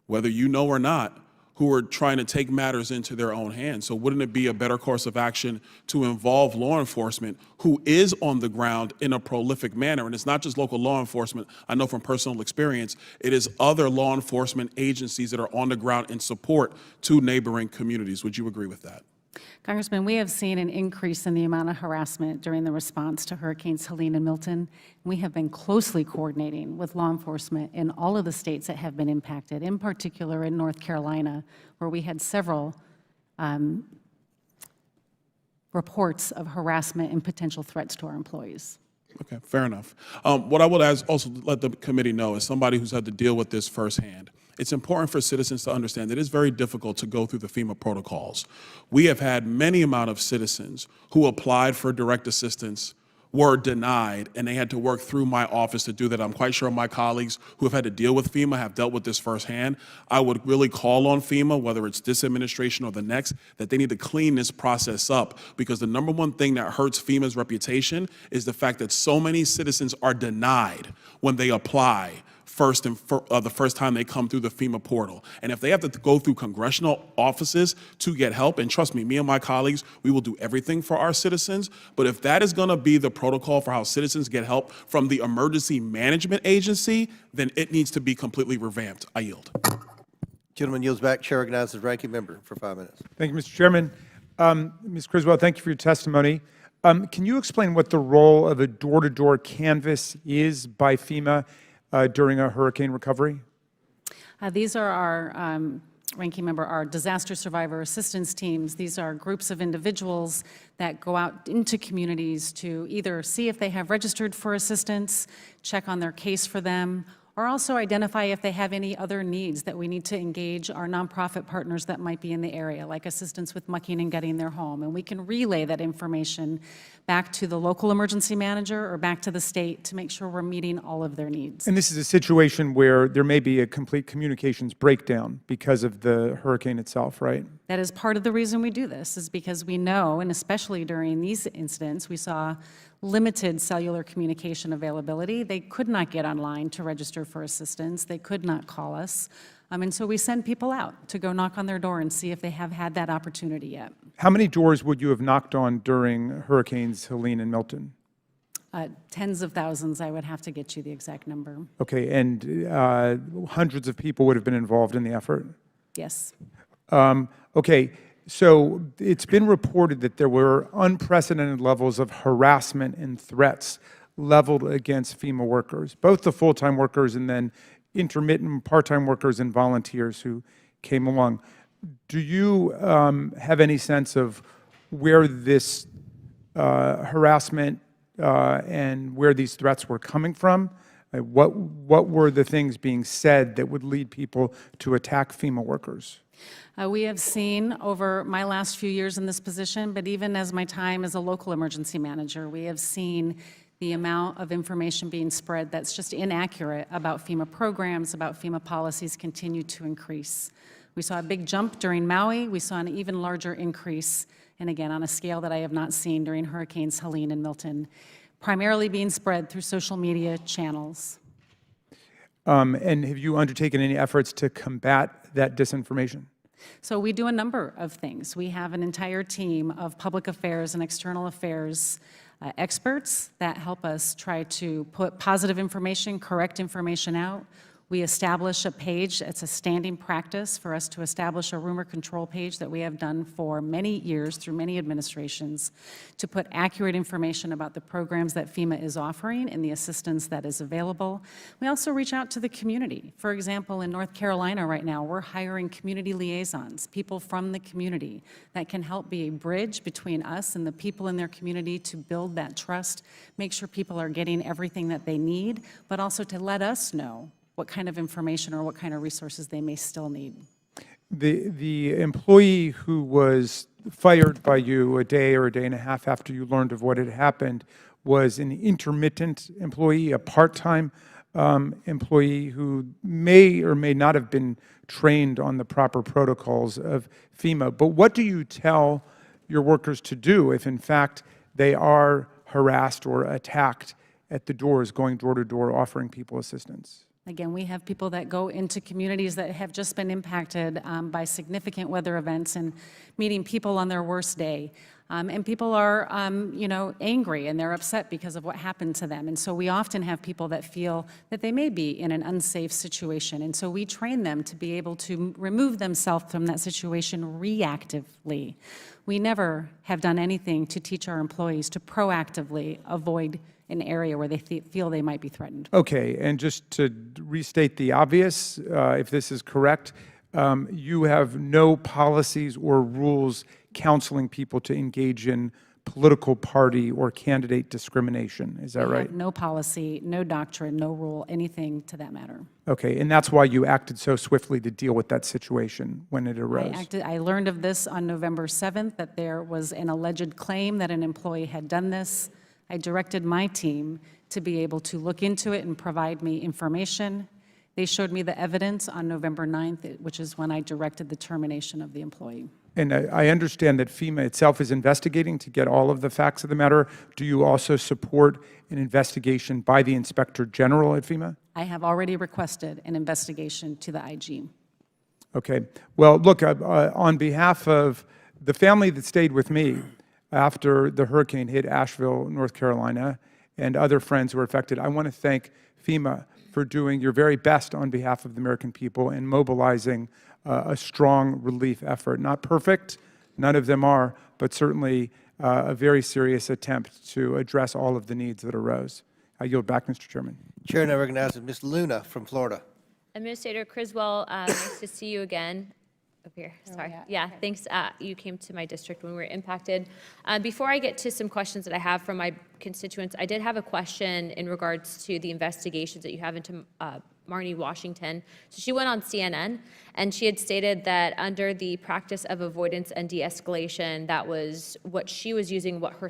Speaker 6: whether you know or not, who are trying to take matters into their own hands. So wouldn't it be a better course of action to involve law enforcement who is on the ground in a prolific manner? And it's not just local law enforcement. I know from personal experience, it is other law enforcement agencies that are on the ground in support to neighboring communities. Would you agree with that?
Speaker 3: Congressman, we have seen an increase in the amount of harassment during the response to Hurricanes Helene and Milton. We have been closely coordinating with law enforcement in all of the states that have been impacted, in particular in North Carolina, where we had several reports of harassment and potential threats to our employees.
Speaker 6: Okay, fair enough. What I would also let the committee know, as somebody who's had to deal with this firsthand, it's important for citizens to understand that it's very difficult to go through the FEMA protocols. We have had many amount of citizens who applied for direct assistance, were denied, and they had to work through my office to do that. I'm quite sure my colleagues who have had to deal with FEMA have dealt with this firsthand. I would really call on FEMA, whether it's this administration or the next, that they need to clean this process up, because the number one thing that hurts FEMA's reputation is the fact that so many citizens are denied when they apply the first time they come through the FEMA portal. And if they have to go through congressional offices to get help, and trust me and my colleagues, we will do everything for our citizens, but if that is gonna be the protocol for how citizens get help from the Emergency Management Agency, then it needs to be completely revamped. I yield.
Speaker 1: Gentleman yields back. Chair recognizes ranking member for 5 minutes.
Speaker 2: Thank you, Mr. Chairman. Ms. Criswell, thank you for your testimony. Can you explain what the role of a door-to-door canvass is by FEMA during a hurricane recovery?
Speaker 3: These are our, ranking member, our disaster survivor assistance teams. These are groups of individuals that go out into communities to either see if they have registered for assistance, check on their case for them, or also identify if they have any other needs that we need to engage our nonprofit partners that might be in the area, like assistance with mucking and gutting their home. And we can relay that information back to the local emergency manager or back to the state to make sure we're meeting all of their needs.
Speaker 2: And this is a situation where there may be a complete communications breakdown because of the hurricane itself, right?
Speaker 3: That is part of the reason we do this, is because we know, and especially during these incidents, we saw limited cellular communication availability. They could not get online to register for assistance. They could not call us. And so we send people out to go knock on their door and see if they have had that opportunity yet.
Speaker 2: How many doors would you have knocked on during Hurricanes Helene and Milton?
Speaker 3: Tens of thousands, I would have to get you the exact number.
Speaker 2: Okay, and hundreds of people would have been involved in the effort?
Speaker 3: Yes.
Speaker 2: Okay, so it's been reported that there were unprecedented levels of harassment and threats leveled against FEMA workers, both the full-time workers and then intermittent part-time workers and volunteers who came along. Do you have any sense of where this harassment and where these threats were coming from? What were the things being said that would lead people to attack FEMA workers?
Speaker 3: We have seen over my last few years in this position, but even as my time as a local emergency manager, we have seen the amount of information being spread that's just inaccurate about FEMA programs, about FEMA policies continue to increase. We saw a big jump during Maui. We saw an even larger increase, and again, on a scale that I have not seen during Hurricanes Helene and Milton, primarily being spread through social media channels.
Speaker 2: And have you undertaken any efforts to combat that disinformation?
Speaker 3: So we do a number of things. We have an entire team of public affairs and external affairs experts that help us try to put positive information, correct information out. We establish a page. It's a standing practice for us to establish a rumor control page that we have done for many years through many administrations to put accurate information about the programs that FEMA is offering and the assistance that is available. We also reach out to the community. For example, in North Carolina right now, we're hiring community liaisons, people from the community that can help be a bridge between us and the people in their community to build that trust, make sure people are getting everything that they need, but also to let us know what kind of information or what kind of resources they may still need.
Speaker 2: The employee who was fired by you a day or a day and a half after you learned of what had happened was an intermittent employee, a part-time employee who may or may not have been trained on the proper protocols of FEMA. But what do you tell your workers to do if, in fact, they are harassed or attacked at the doors, going door to door, offering people assistance?
Speaker 3: Again, we have people that go into communities that have just been impacted by significant weather events and meeting people on their worst day. And people are, angry and they're upset because of what happened to them. And so we often have people that feel that they may be in an unsafe situation. And so we train them to be able to remove themselves from that situation reactively. We never have done anything to teach our employees to proactively avoid an area where they feel they might be threatened.
Speaker 2: Okay, and just to restate the obvious, if this is correct, you have no policies or rules counseling people to engage in political party or candidate discrimination. Is that right?
Speaker 3: No policy, no doctrine, no rule, anything to that matter.
Speaker 2: Okay, and that's why you acted so swiftly to deal with that situation when it arose.
Speaker 3: I learned of this on November 7th, that there was an alleged claim that an employee had done this. I directed my team to be able to look into it and provide me information. They showed me the evidence on November 9th, which is when I directed the termination of the employee.
Speaker 2: And I understand that FEMA itself is investigating to get all of the facts of the matter. Do you also support an investigation by the Inspector General at FEMA?
Speaker 3: I have already requested an investigation to the IG.
Speaker 2: Okay. Well, look, on behalf of the family that stayed with me after the hurricane hit Asheville, North Carolina, and other friends who were affected, I want to thank FEMA for doing your very best on behalf of the American people and mobilizing a strong relief effort. Not perfect, none of them are, but certainly a very serious attempt to address all of the needs that arose. I yield back, Mr. Chairman.
Speaker 1: Chair now recognizes Ms. Luna from Florida.
Speaker 7: Administrator Criswell, nice to see you again. Up here, sorry. Yeah, thanks. You came to my district when we were impacted. Before I get to some questions that I have from my constituents, I did have a question in regards to the investigations that you have into Marnie Washington. So she went on CNN, and she had stated that under the practice of avoidance and de-escalation, that was what she was using, what her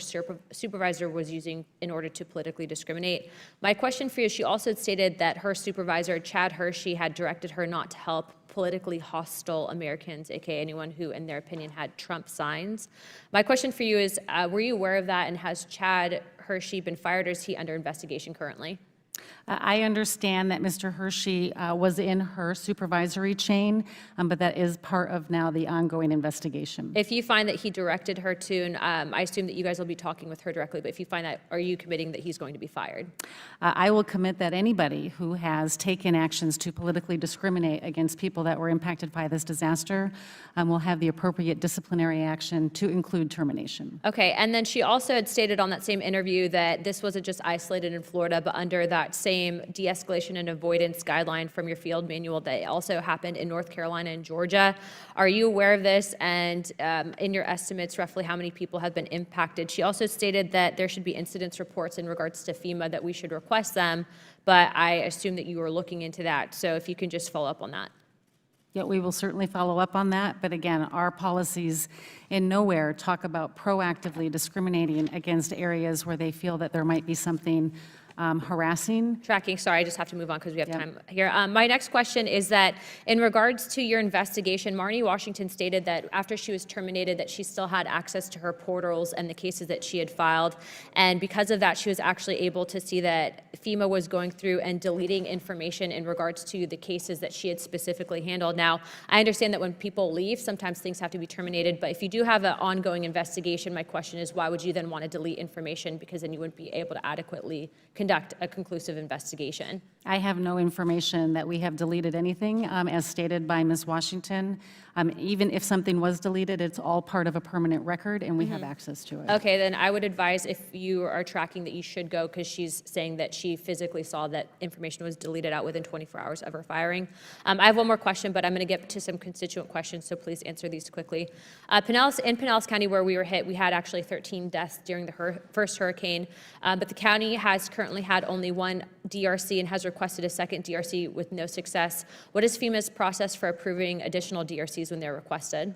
Speaker 7: supervisor was using in order to politically discriminate. My question for you, she also stated that her supervisor, Chad Hershey, had directed her not to help politically hostile Americans, aka anyone who, in their opinion, had Trump signs. My question for you is, were you aware of that, and has Chad Hershey been fired, or is he under investigation currently?
Speaker 3: I understand that Mr. Hershey was in her supervisory chain, but that is part of now the ongoing investigation.
Speaker 7: If you find that he directed her to, and I assume that you guys will be talking with her directly, but if you find that, are you committing that he's going to be fired?
Speaker 3: I will commit that anybody who has taken actions to politically discriminate against people that were impacted by this disaster will have the appropriate disciplinary action to include termination.
Speaker 7: Okay, and then she also had stated on that same interview that this wasn't just isolated in Florida, but under that same de-escalation and avoidance guideline from your field manual that also happened in North Carolina and Georgia. Are you aware of this? And in your estimates, roughly how many people have been impacted? She also stated that there should be incidents reports in regards to FEMA, that we should request them, but I assume that you are looking into that. So if you can just follow up on that.
Speaker 3: Yeah, we will certainly follow up on that, but again, our policies in nowhere talk about proactively discriminating against areas where they feel that there might be something harassing.
Speaker 7: Tracking, sorry, I just have to move on because we have time here. My next question is that in regards to your investigation, Marnie Washington stated that after she was terminated that she still had access to her portals and the cases that she had filed. And because of that, she was actually able to see that FEMA was going through and deleting information in regards to the cases that she had specifically handled. Now, I understand that when people leave, sometimes things have to be terminated, but if you do have an ongoing investigation, my question is, why would you then want to delete information? Because then you wouldn't be able to adequately conduct a conclusive investigation.
Speaker 3: I have no information that we have deleted anything, as stated by Ms. Washington. Even if something was deleted, it's all part of a permanent record, and we have access to it.
Speaker 7: Okay, then I would advise, if you are tracking, that you should go, because she's saying that she physically saw that information was deleted out within 24 hours of her firing. I have one more question, but I'm going to get to some constituent questions, so please answer these quickly. In Pinellas County, where we were hit, we had actually 13 deaths during the first hurricane, but the county has currently had only one DRC and has requested a second DRC with no success. What is FEMA's process for approving additional DRCs when they're requested?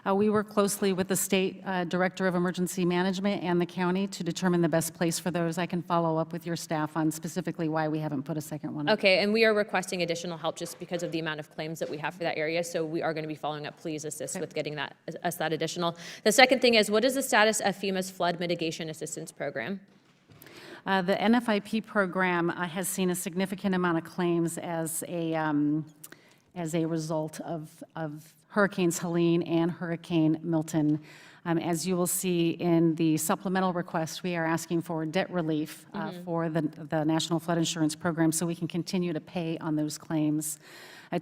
Speaker 3: We work closely with the State Director of Emergency Management and the county to determine the best place for those. I can follow up with your staff on specifically why we haven't put a second one up.
Speaker 7: Okay, and we are requesting additional help just because of the amount of claims that we have for that area, so we are going to be following up. Please assist with getting that additional. The second thing is, what is the status of FEMA's Flood Mitigation Assistance Program?
Speaker 3: The NFIP program has seen a significant amount of claims as a result of Hurricanes Helene and Hurricane Milton. As you will see in the supplemental request, we are asking for debt relief for the National Flood Insurance Program so we can continue to pay on those claims.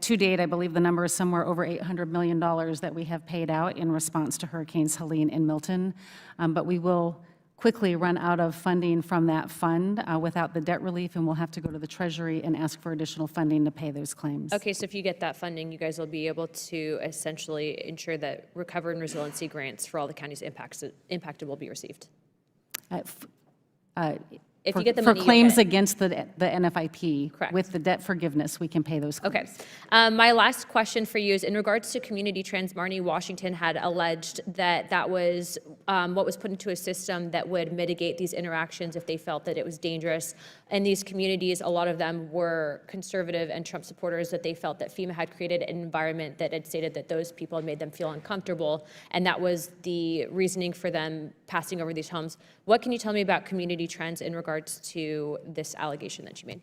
Speaker 3: To date, I believe the number is somewhere over $800 million that we have paid out in response to Hurricanes Helene and Milton, but we will quickly run out of funding from that fund without the debt relief, and we'll have to go to the Treasury and ask for additional funding to pay those claims.
Speaker 7: Okay, so if you get that funding, you guys will be able to essentially ensure that recovery and resiliency grants for all the counties impacted will be received. If you get the money,
Speaker 3: for claims
Speaker 7: okay.
Speaker 3: against the NFIP,
Speaker 7: Correct.
Speaker 3: with the debt forgiveness, we can pay those claims.
Speaker 7: Okay. My last question for you is in regards to community trends. Marnie Washington had alleged that that was what was put into a system that would mitigate these interactions if they felt that it was dangerous. And these communities, a lot of them were conservative and Trump supporters, that they felt that FEMA had created an environment that had stated that those people had made them feel uncomfortable, and that was the reasoning for them passing over these homes. What can you tell me about community trends in regards to this allegation that you made?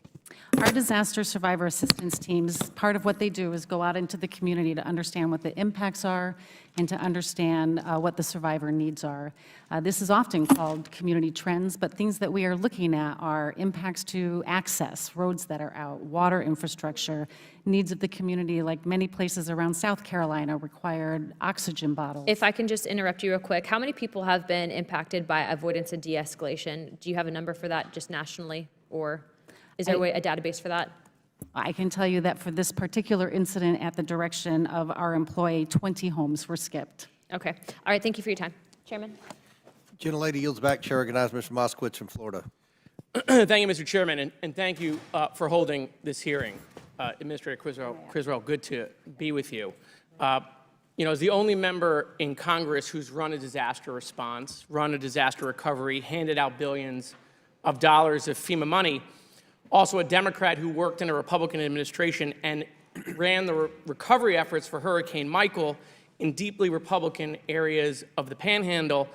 Speaker 3: Our disaster survivor assistance teams, part of what they do is go out into the community to understand what the impacts are and to understand what the survivor needs are. This is often called community trends, but things that we are looking at are impacts to access, roads that are out, water infrastructure, needs of the community, like many places around South Carolina required oxygen bottles.
Speaker 7: If I can just interrupt you real quick, how many people have been impacted by avoidance and de-escalation? Do you have a number for that just nationally, or is there a database for that?
Speaker 3: I can tell you that for this particular incident at the direction of our employee, 20 homes were skipped.
Speaker 7: Okay. All right, thank you for your time. Chairman?
Speaker 1: Gentlelady yields back. Chair recognizes Mr. Moskowitz from Florida.
Speaker 8: Thank you, Mr. Chairman, and thank you for holding this hearing. Administrator Criswell, good to be with you. You know, as the only member in Congress who's run a disaster response, run a disaster recovery, handed out billions of dollars of FEMA money, also a Democrat who worked in a Republican administration and ran the recovery efforts for Hurricane Michael in deeply Republican areas of the Panhandle,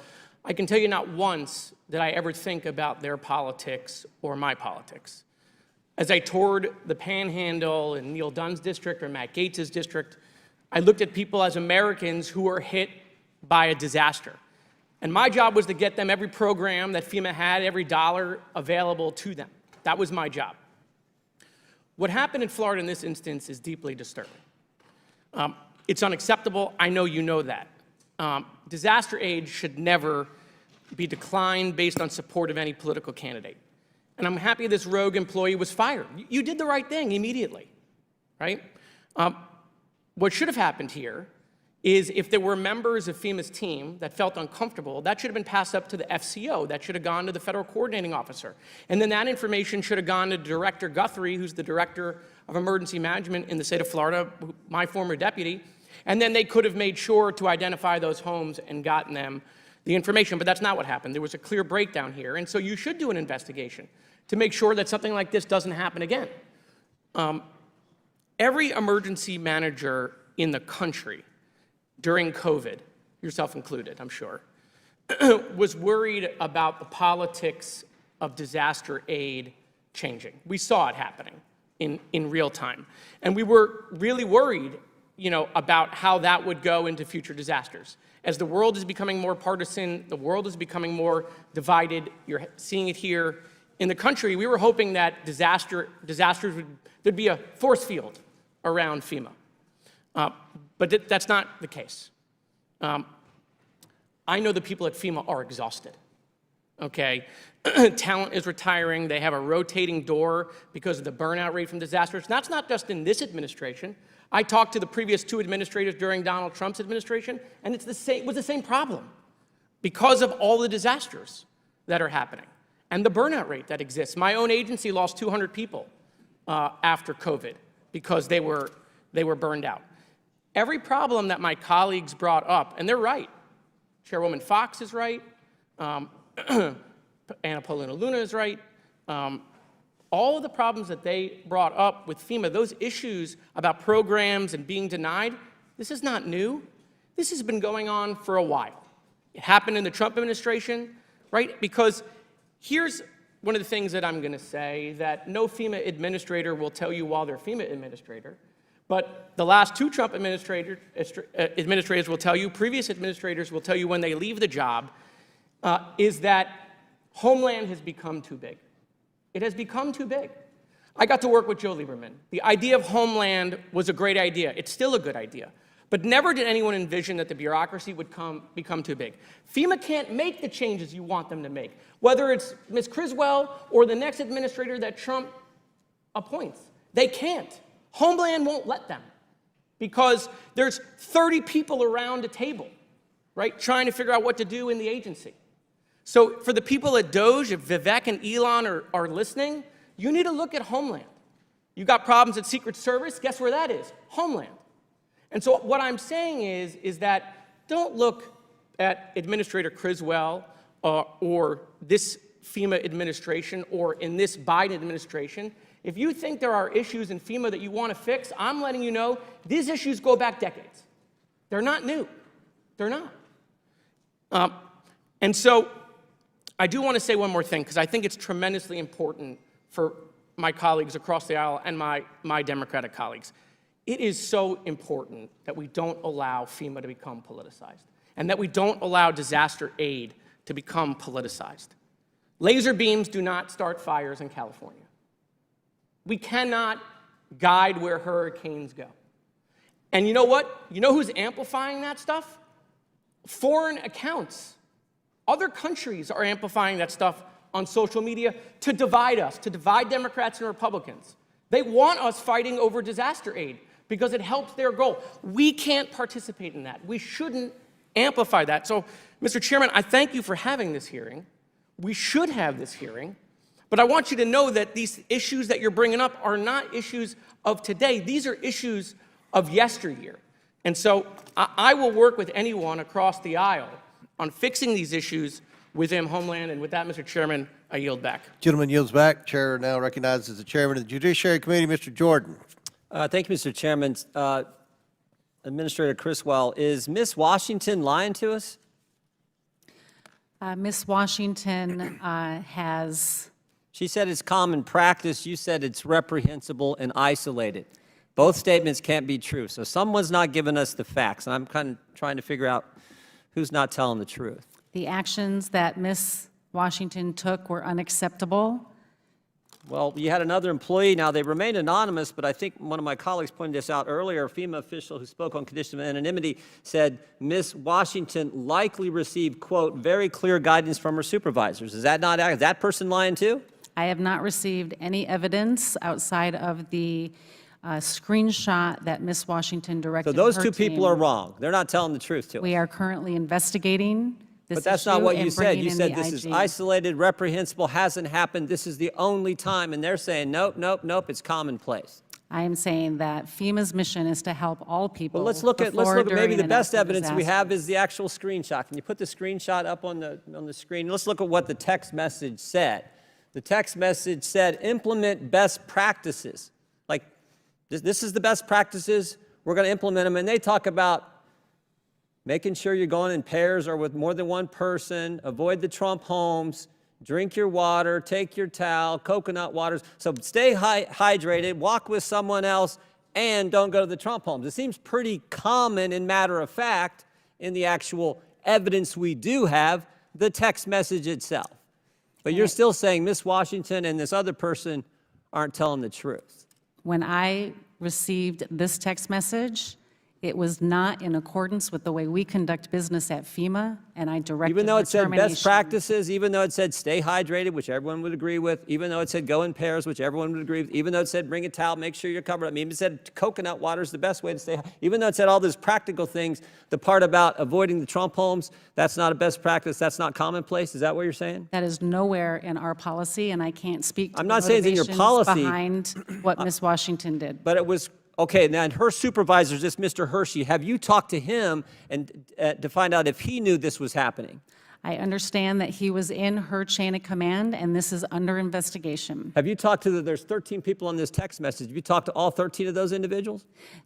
Speaker 8: I can tell you not once did I ever think about their politics or my politics. As I toured the Panhandle in Neil Dunn's district or Matt Gaetz's district, I looked at people as Americans who were hit by a disaster. And my job was to get them every program that FEMA had, every dollar available to them. That was my job. What happened in Florida in this instance is deeply disturbing. It's unacceptable. I know you know that. Disaster aid should never be declined based on support of any political candidate. And I'm happy this rogue employee was fired. You did the right thing immediately, right? What should have happened here is if there were members of FEMA's team that felt uncomfortable, that should have been passed up to the FCO. That should have gone to the federal coordinating officer. And then that information should have gone to Director Guthrie, who's the Director of Emergency Management in the state of Florida, my former deputy. And then they could have made sure to identify those homes and gotten them the information. But that's not what happened. There was a clear breakdown here. And so you should do an investigation to make sure that something like this doesn't happen again. Every emergency manager in the country during COVID, yourself included, I'm sure, was worried about the politics of disaster aid changing. We saw it happening in real time. And we were really worried, about how that would go into future disasters. As the world is becoming more partisan, the world is becoming more divided, you're seeing it here in the country, we were hoping that disasters there'd be a force field around FEMA. But that's not the case. I know the people at FEMA are exhausted, okay? Talent is retiring. They have a rotating door because of the burnout rate from disasters. That's not just in this administration. I talked to the previous 2 administrators during Donald Trump's administration, and it was the same problem because of all the disasters that are happening and the burnout rate that exists. My own agency lost 200 people after COVID because they were burned out. Every problem that my colleagues brought up, and they're right, Chairwoman Fox is right, Anna Paulina Luna is right, all of the problems that they brought up with FEMA, those issues about programs and being denied, this is not new. This has been going on for a while. It happened in the Trump administration, right? Because here's one of the things that I'm going to say that no FEMA administrator will tell you while they're FEMA administrator, but the last 2 Trump administrators will tell you, previous administrators will tell you when they leave the job, is that Homeland has become too big. It has become too big. I got to work with Joe Lieberman. The idea of Homeland was a great idea. It's still a good idea. But never did anyone envision that the bureaucracy would become too big. FEMA can't make the changes you want them to make, whether it's Ms. Criswell or the next administrator that Trump appoints. They can't. Homeland won't let them because there's 30 people around a table, right, trying to figure out what to do in the agency. So for the people at DOJ, if Vivek and Elon are listening, you need to look at Homeland. You got problems at Secret Service, guess where that is? Homeland. And so what I'm saying is that don't look at Administrator Criswell or this FEMA administration or in this Biden administration. If you think there are issues in FEMA that you want to fix, I'm letting you know these issues go back decades. They're not new. They're not. And so I do want to say one more thing because I think it's tremendously important for my colleagues across the aisle and my Democratic colleagues. It is so important that we don't allow FEMA to become politicized and that we don't allow disaster aid to become politicized. Laser beams do not start fires in California. We cannot guide where hurricanes go. And you know what? You know who's amplifying that stuff? Foreign accounts. Other countries are amplifying that stuff on social media to divide us, to divide Democrats and Republicans. They want us fighting over disaster aid because it helps their goal. We can't participate in that. We shouldn't amplify that. So, Mr. Chairman, I thank you for having this hearing. We should have this hearing. But I want you to know that these issues that you're bringing up are not issues of today. These are issues of yesteryear. And so I will work with anyone across the aisle on fixing these issues within Homeland. And with that, Mr. Chairman, I yield back.
Speaker 1: Gentleman yields back. Chair now recognizes the chairman of the Judiciary Committee, Mr. Jordan.
Speaker 9: Thank you, Mr. Chairman. Administrator Criswell, is Ms. Washington lying to us?
Speaker 3: Ms. Washington has,
Speaker 9: She said it's common practice. You said it's reprehensible and isolated. Both statements can't be true. So someone's not giving us the facts. And I'm kind of trying to figure out who's not telling the truth.
Speaker 3: the actions that Ms. Washington took were unacceptable.
Speaker 9: Well, you had another employee. Now, they remain anonymous, but I think one of my colleagues pointed this out earlier. A FEMA official who spoke on condition of anonymity said Ms. Washington likely received, quote, very clear guidance from her supervisors. Is that not, is that person lying too?
Speaker 3: I have not received any evidence outside of the screenshot that Ms. Washington directed
Speaker 9: So those
Speaker 3: her
Speaker 9: two people
Speaker 3: team.
Speaker 9: are wrong. They're not telling the truth to us.
Speaker 3: We are currently investigating this
Speaker 9: But that's not
Speaker 3: issue
Speaker 9: what you
Speaker 3: and
Speaker 9: said.
Speaker 3: bringing
Speaker 9: You
Speaker 3: in
Speaker 9: said
Speaker 3: the
Speaker 9: this is
Speaker 3: IG.
Speaker 9: isolated, reprehensible, hasn't happened. This is the only time. And they're saying, nope, nope, nope, it's commonplace.
Speaker 3: I am saying that FEMA's mission is to help all people.
Speaker 9: Well, let's look at
Speaker 3: before,
Speaker 9: maybe
Speaker 3: during,
Speaker 9: the
Speaker 3: and
Speaker 9: best
Speaker 3: after
Speaker 9: evidence we
Speaker 3: disaster.
Speaker 9: have is the actual screenshot. Can you put the screenshot up on the screen? Let's look at what the text message said. The text message said, implement best practices. Like, this is the best practices. We're going to implement them. And they talk about making sure you're going in pairs or with more than one person, avoid the Trump homes, drink your water, take your towel, coconut waters. So stay hydrated, walk with someone else, and don't go to the Trump homes. It seems pretty common and matter of fact in the actual evidence we do have, the text message itself. But you're still saying Miss Washington and this other person aren't telling the truth.
Speaker 3: When I received this text message, it was not in accordance with the way we conduct business at FEMA, and I directed
Speaker 9: Even though
Speaker 3: the
Speaker 9: it said best
Speaker 3: termination.
Speaker 9: practices, even though it said stay hydrated, which everyone would agree with, even though it said go in pairs, which everyone would agree with, even though it said bring a towel, make sure you're covered. I mean, it said coconut water is the best way to stay, even though it said all those practical things, the part about avoiding the Trump homes, that's not a best practice, that's not commonplace. Is that what you're saying?
Speaker 3: That is nowhere in our policy, and I can't speak to
Speaker 9: I'm
Speaker 3: the
Speaker 9: not saying it's in your
Speaker 3: motivations
Speaker 9: policy.
Speaker 3: behind what Ms. Washington did.
Speaker 9: But it was, okay, now her supervisor, this Mr. Hershey, have you talked to him and to find out if he knew this was happening?
Speaker 3: I understand that he was in her chain of command, and this is under investigation.
Speaker 9: Have you talked to there's 13 people on this text message. Have you talked to all 13 of those individuals?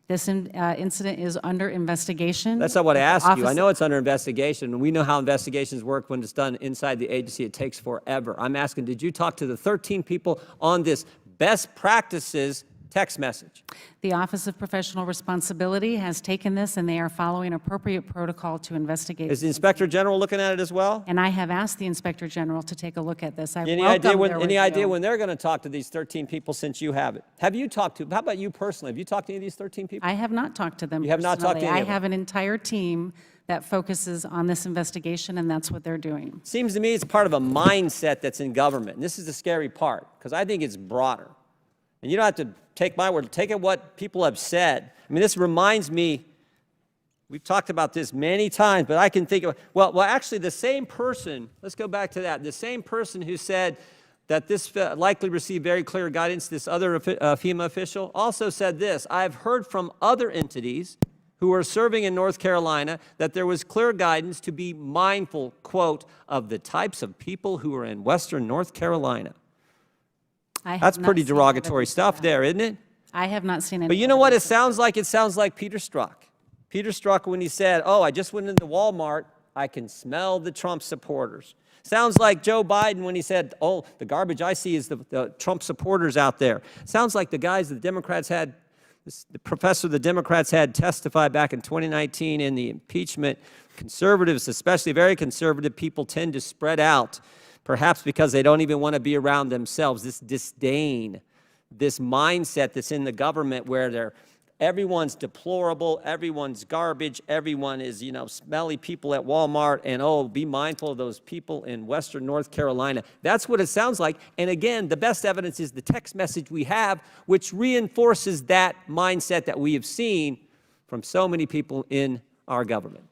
Speaker 3: This incident is under investigation.
Speaker 9: That's not what I asked you. I
Speaker 3: Office-
Speaker 9: know it's under investigation, and we know how investigations work when it's done inside the agency. It takes forever. I'm asking, did you talk to the 13 people on this best practices text message?
Speaker 3: The Office of Professional Responsibility has taken this, and they are following appropriate protocol to investigate.
Speaker 9: Is the Inspector General looking at it as well?
Speaker 3: And I have asked the Inspector General to take a look at this. I
Speaker 9: Any
Speaker 3: welcome
Speaker 9: idea when,
Speaker 3: their
Speaker 9: any idea
Speaker 3: review.
Speaker 9: when they're going to talk to these 13 people since you have it? Have you talked to, how about you personally? Have you talked to any of these 13 people?
Speaker 3: I have not talked to them
Speaker 9: You have not talked to
Speaker 3: personally.
Speaker 9: any
Speaker 3: I
Speaker 9: of them?
Speaker 3: have an entire team that focuses on this investigation, and that's what they're doing.
Speaker 9: Seems to me it's part of a mindset that's in government. And this is the scary part, because I think it's broader. And you don't have to take my word, take it what people have said. I mean, this reminds me, we've talked about this many times, but I can think of, well, actually the same person, let's go back to that, the same person who said that this likely received very clear guidance, this other FEMA official, also said this: I've heard from other entities who are serving in North Carolina that there was clear guidance to be mindful, quote, of the types of people who are in Western North Carolina.
Speaker 3: I have
Speaker 9: That's
Speaker 3: not
Speaker 9: pretty
Speaker 3: seen
Speaker 9: derogatory
Speaker 3: evidence of
Speaker 9: stuff
Speaker 3: that.
Speaker 9: there, isn't it?
Speaker 3: I have not seen any.
Speaker 9: But you know what it
Speaker 3: evidence of
Speaker 9: sounds like? It sounds like Peter Strzok. Peter Strzok, when he said, oh, I just went into Walmart, I can smell the Trump supporters. Sounds like Joe Biden when he said, oh, the garbage I see is the Trump supporters out there. Sounds like the guys the Democrats had, the professor the Democrats had testify back in 2019 in the impeachment. Conservatives, especially very conservative people, tend to spread out, perhaps because they don't even want to be around themselves. This disdain, this mindset that's in the government where everyone's deplorable, everyone's garbage, everyone is, smelly people at Walmart, and oh, be mindful of those people in Western North Carolina. That's what it sounds like. And again, the best evidence is the text message we have, which reinforces that mindset that we have seen from so many people in our government.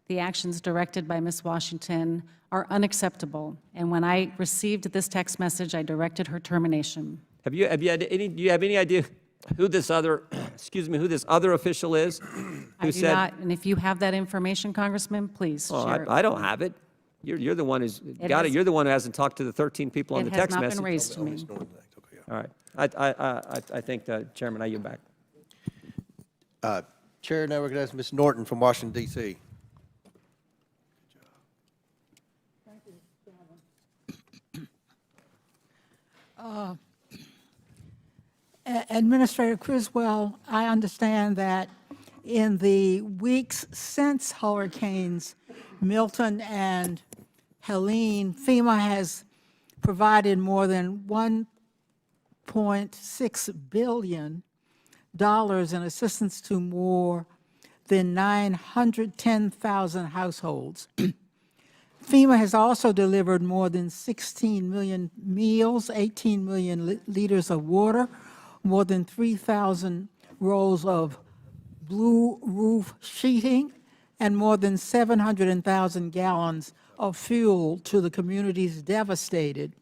Speaker 3: The actions directed by Ms. Washington are unacceptable, and when I received this text message, I directed her termination.
Speaker 9: Do you have any idea who this other, who this other official is?
Speaker 3: I
Speaker 9: Who
Speaker 3: do
Speaker 9: said,
Speaker 3: not, and if you have that information, Congressman, please
Speaker 9: well,
Speaker 3: share it.
Speaker 9: I don't have it. You're the one who's got it.
Speaker 3: has-
Speaker 9: You're the one who hasn't talked to the 13 people on the
Speaker 3: It has
Speaker 9: text
Speaker 3: not
Speaker 9: message.
Speaker 3: been raised to me.
Speaker 9: All right. I think, Chairman, I yield back.
Speaker 1: Chair now recognizes Ms. Norton from Washington, D.C.
Speaker 10: Administrator Criswell, I understand that in the weeks since Hurricanes Milton and Helene, FEMA has provided more than $1.6 billion in assistance to more than 910,000 households. FEMA has also delivered more than 16 million meals, 18 million liters of water, more than 3,000 rolls of blue roof sheeting, and more than 700,000 gallons of fuel to the communities devastated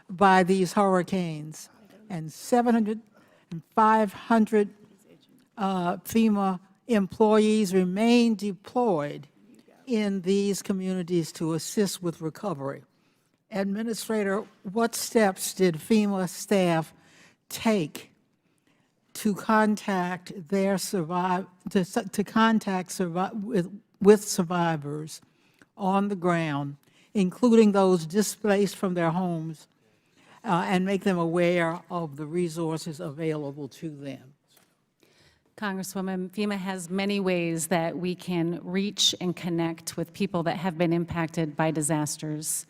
Speaker 10: by these hurricanes. And 700 and 500 FEMA employees remain deployed in these communities to assist with recovery. Administrator, what steps did FEMA staff take to contact their with survivors on the ground, including those displaced from their homes, and make them aware of the resources available to them?
Speaker 3: Congresswoman, FEMA has many ways that we can reach and connect with people that have been impacted by disasters.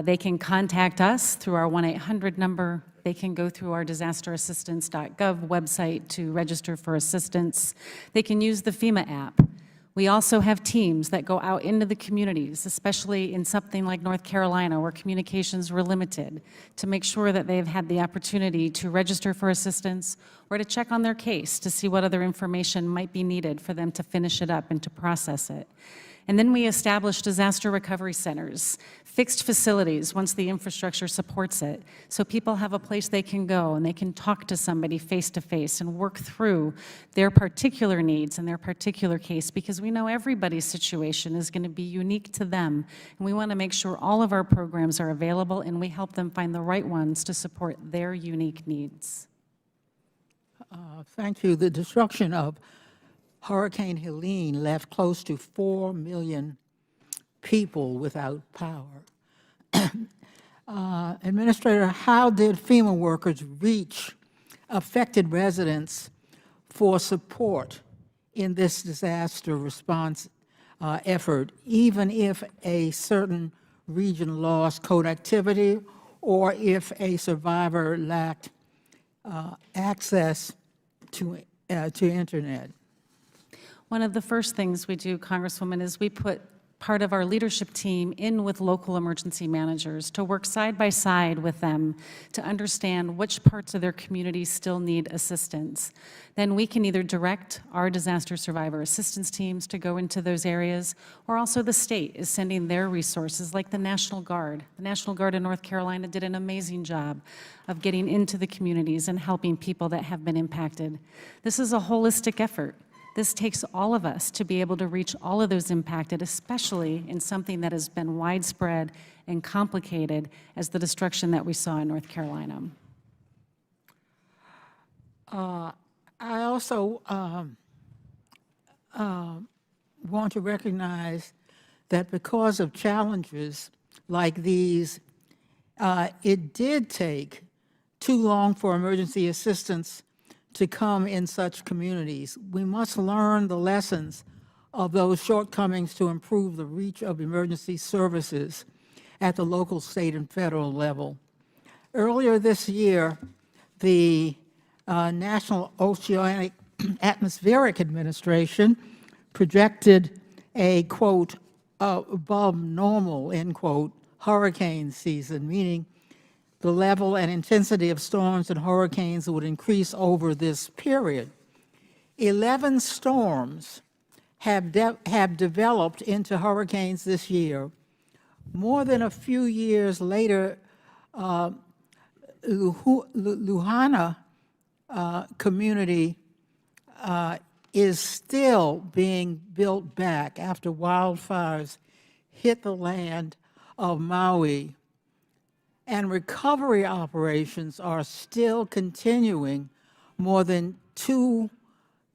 Speaker 3: They can contact us through our 1-800 number. They can go through our disasterassistance.gov website to register for assistance. They can use the FEMA app. We also have teams that go out into the communities, especially in something like North Carolina where communications were limited, to make sure that they've had the opportunity to register for assistance or to check on their case to see what other information might be needed for them to finish it up and to process it. And then we establish disaster recovery centers, fixed facilities once the infrastructure supports it, so people have a place they can go and they can talk to somebody face to face and work through their particular needs and their particular case, because we know everybody's situation is going to be unique to them. And we want to make sure all of our programs are available and we help them find the right ones to support their unique needs.
Speaker 10: Thank you. The destruction of Hurricane Helene left close to 4 million people without power. Administrator, how did FEMA workers reach affected residents for support in this disaster response effort, even if a certain region lost connectivity or if a survivor lacked access to internet?
Speaker 3: One of the first things we do, Congresswoman, is we put part of our leadership team in with local emergency managers to work side by side with them to understand which parts of their community still need assistance. Then we can either direct our disaster survivor assistance teams to go into those areas, or also the state is sending their resources, like the National Guard. The National Guard in North Carolina did an amazing job of getting into the communities and helping people that have been impacted. This is a holistic effort. This takes all of us to be able to reach all of those impacted, especially in something that has been widespread and complicated as the destruction that we saw in North Carolina.
Speaker 10: I also want to recognize that because of challenges like these, it did take too long for emergency assistance to come in such communities. We must learn the lessons of those shortcomings to improve the reach of emergency services at the local, state, and federal level. Earlier this year, the National Oceanic Atmospheric Administration projected a, quote, above normal, end quote, hurricane season, meaning the level and intensity of storms and hurricanes would increase over this period. 11 storms have developed into hurricanes this year. More than a few years later, Luhana community is still being built back after wildfires hit the land of Maui. And recovery operations are still continuing more than 2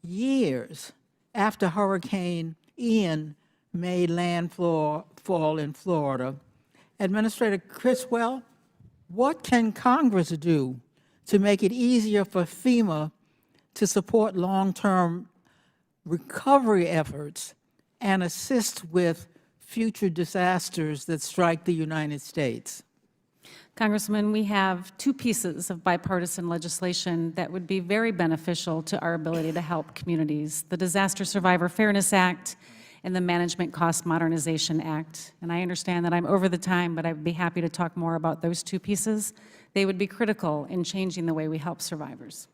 Speaker 10: years after Hurricane Ian made landfall in Florida. Administrator Criswell, what can Congress do to make it easier for FEMA to support long-term recovery efforts and assist with future disasters that strike the United States?
Speaker 3: Congressman, we have two pieces of bipartisan legislation that would be very beneficial to our ability to help communities: the Disaster Survivor Fairness Act and the Management Cost Modernization Act. And I understand that I'm over the time, but I'd be happy to talk more about those two pieces. They would be critical in changing the way we help survivors.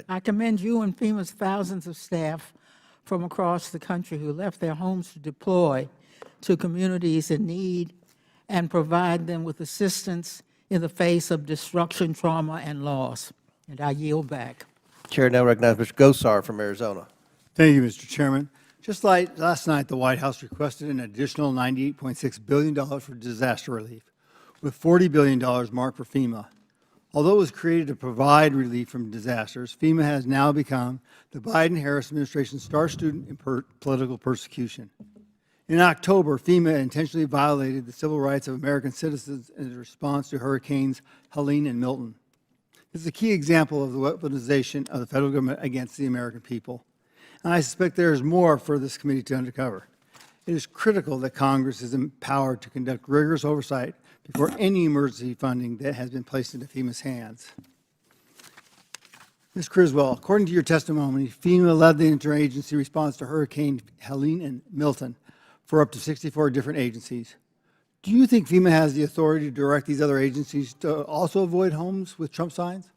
Speaker 10: I commend you and FEMA's thousands of staff from across the country who left their homes to deploy to communities in need and provide them with assistance in the face of destruction, trauma, and loss. And I yield back.
Speaker 1: Chair now recognizes Mr. Gosar from Arizona.
Speaker 11: Thank you, Mr. Chairman. Just like last night, the White House requested an additional $98.6 billion for disaster relief, with $40 billion marked for FEMA. Although it was created to provide relief from disasters, FEMA has now become the Biden-Harris administration's star student in political persecution. In October, FEMA intentionally violated the civil rights of American citizens in response to Hurricanes Helene and Milton. This is a key example of the weaponization of the federal government against the American people. And I suspect there is more for this committee to uncover. It is critical that Congress is empowered to conduct rigorous oversight before any emergency funding that has been placed into FEMA's hands. Ms. Criswell, according to your testimony, FEMA led the interagency response to Hurricane Helene and Milton for up to 64 different agencies. Do you think FEMA has the authority to direct these other agencies to also avoid homes with Trump signs?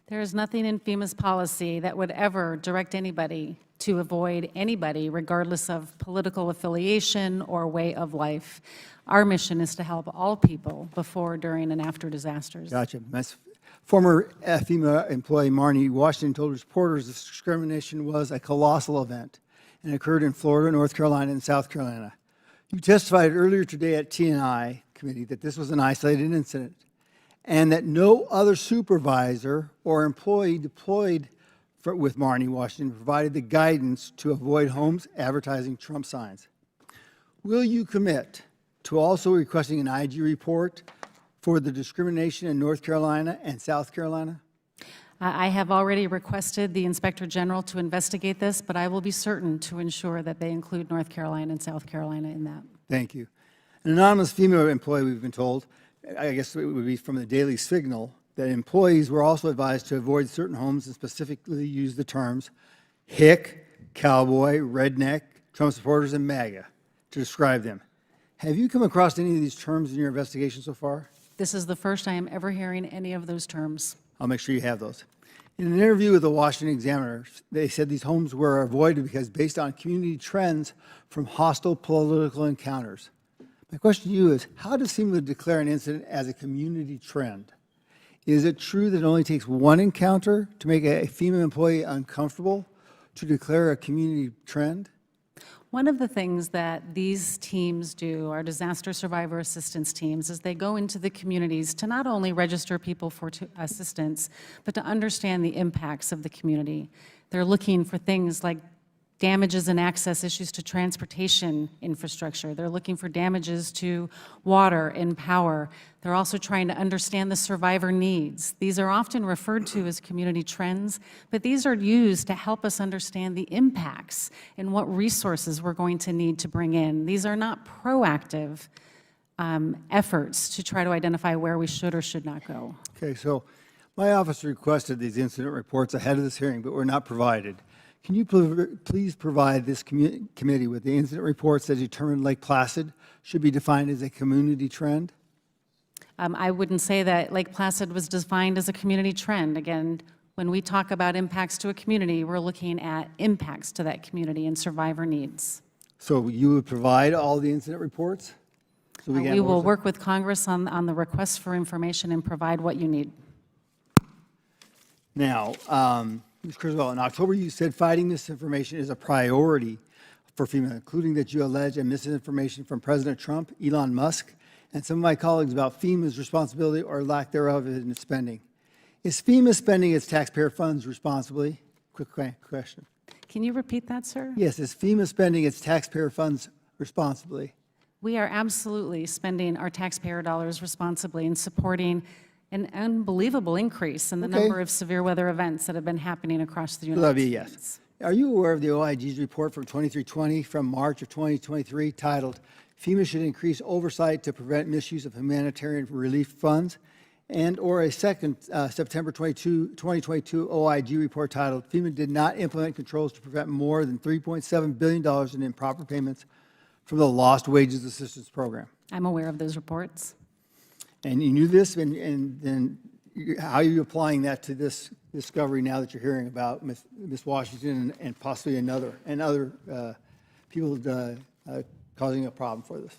Speaker 3: There is nothing in FEMA's policy that would ever direct anybody to avoid anybody, regardless of political affiliation or way of life. Our mission is to help all people before, during, and after disasters.
Speaker 11: Gotcha. Former FEMA employee Marnie Washington told reporters this discrimination was a colossal event and occurred in Florida, North Carolina, and South Carolina. You testified earlier today at T&I committee that this was an isolated incident and that no other supervisor or employee deployed with Marnie Washington provided the guidance to avoid homes advertising Trump signs. Will you commit to also requesting an IG report for the discrimination in North Carolina and South Carolina?
Speaker 3: I have already requested the Inspector General to investigate this, but I will be certain to ensure that they include North Carolina and South Carolina in that.
Speaker 11: Thank you. An anonymous female employee, we've been told, I guess it would be from the Daily Signal, that employees were also advised to avoid certain homes and specifically use the terms hick, cowboy, redneck, Trump supporters, and MAGA to describe them. Have you come across any of these terms in your investigation so far?
Speaker 3: This is the first I am ever hearing any of those terms.
Speaker 11: I'll make sure you have those. In an interview with the Washington Examiner, they said these homes were avoided because based on community trends from hostile political encounters. My question to you is, how does FEMA declare an incident as a community trend? Is it true that it only takes one encounter to make a FEMA employee uncomfortable to declare a community trend?
Speaker 3: One of the things that these teams do, our disaster survivor assistance teams, is they go into the communities to not only register people for assistance, but to understand the impacts of the community. They're looking for things like damages and access issues to transportation infrastructure. They're looking for damages to water and power. They're also trying to understand the survivor needs. These are often referred to as community trends, but these are used to help us understand the impacts and what resources we're going to need to bring in. These are not proactive efforts to try to identify where we should or should not go.
Speaker 11: Okay, so my office requested these incident reports ahead of this hearing, but were not provided. Can you please provide this committee with the incident reports that determined Lake Placid should be defined as a community trend?
Speaker 3: I wouldn't say that Lake Placid was defined as a community trend. Again, when we talk about impacts to a community, we're looking at impacts to that community and survivor needs.
Speaker 11: So you would provide all the incident reports? So
Speaker 3: We will work with Congress on the request for information and provide what you need.
Speaker 11: Now, Ms. Criswell, in October you said fighting misinformation is a priority for FEMA, including that you allege misinformation from President Trump, Elon Musk, and some of my colleagues about FEMA's responsibility or lack thereof in spending. Is FEMA spending its taxpayer funds responsibly? Quick question.
Speaker 3: Can you repeat that, sir?
Speaker 11: Yes, is FEMA spending its taxpayer funds responsibly?
Speaker 3: We are absolutely spending our taxpayer dollars responsibly and supporting an unbelievable increase in the
Speaker 11: Okay.
Speaker 3: number of severe weather events that have been happening across the
Speaker 11: So that'd
Speaker 3: United
Speaker 11: be a
Speaker 3: States.
Speaker 11: yes. Are you aware of the OIG's report from 2320 from March of 2023 titled FEMA should increase oversight to prevent misuse of humanitarian relief funds, and or a second September 2022 OIG report titled FEMA did not implement controls to prevent more than $3.7 billion in improper payments from the Lost Wages Assistance Program?
Speaker 3: I'm aware of those reports.
Speaker 11: And you knew this, and then how are you applying that to this discovery now that you're hearing about Miss Washington and possibly other people causing a problem for this?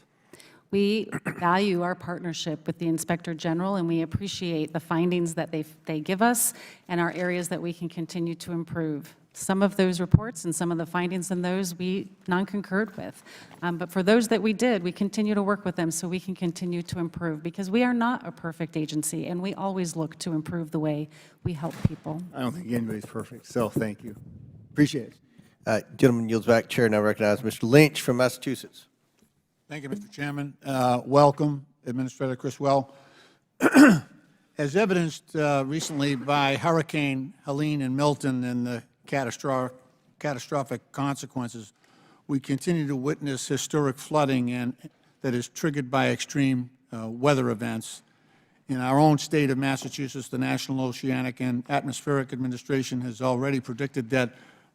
Speaker 3: We value our partnership with the Inspector General, and we appreciate the findings that they give us and our areas that we can continue to improve. Some of those reports and some of the findings in those we non-concurred with. But for those that we did, we continue to work with them so we can continue to improve, because we are not a perfect agency, and we always look to improve the way we help people.
Speaker 11: I don't think anybody's perfect, so thank you. Appreciate it.
Speaker 1: Gentleman yields back. Chair now recognizes Mr. Lynch from Massachusetts.
Speaker 12: Thank you, Mr. Chairman. Welcome, Administrator Criswell. As evidenced recently by Hurricane Helene and Milton and the catastrophic consequences, we continue to witness historic flooding that is triggered by extreme weather events. In our own state of Massachusetts, the National Oceanic and Atmospheric Administration has already predicted that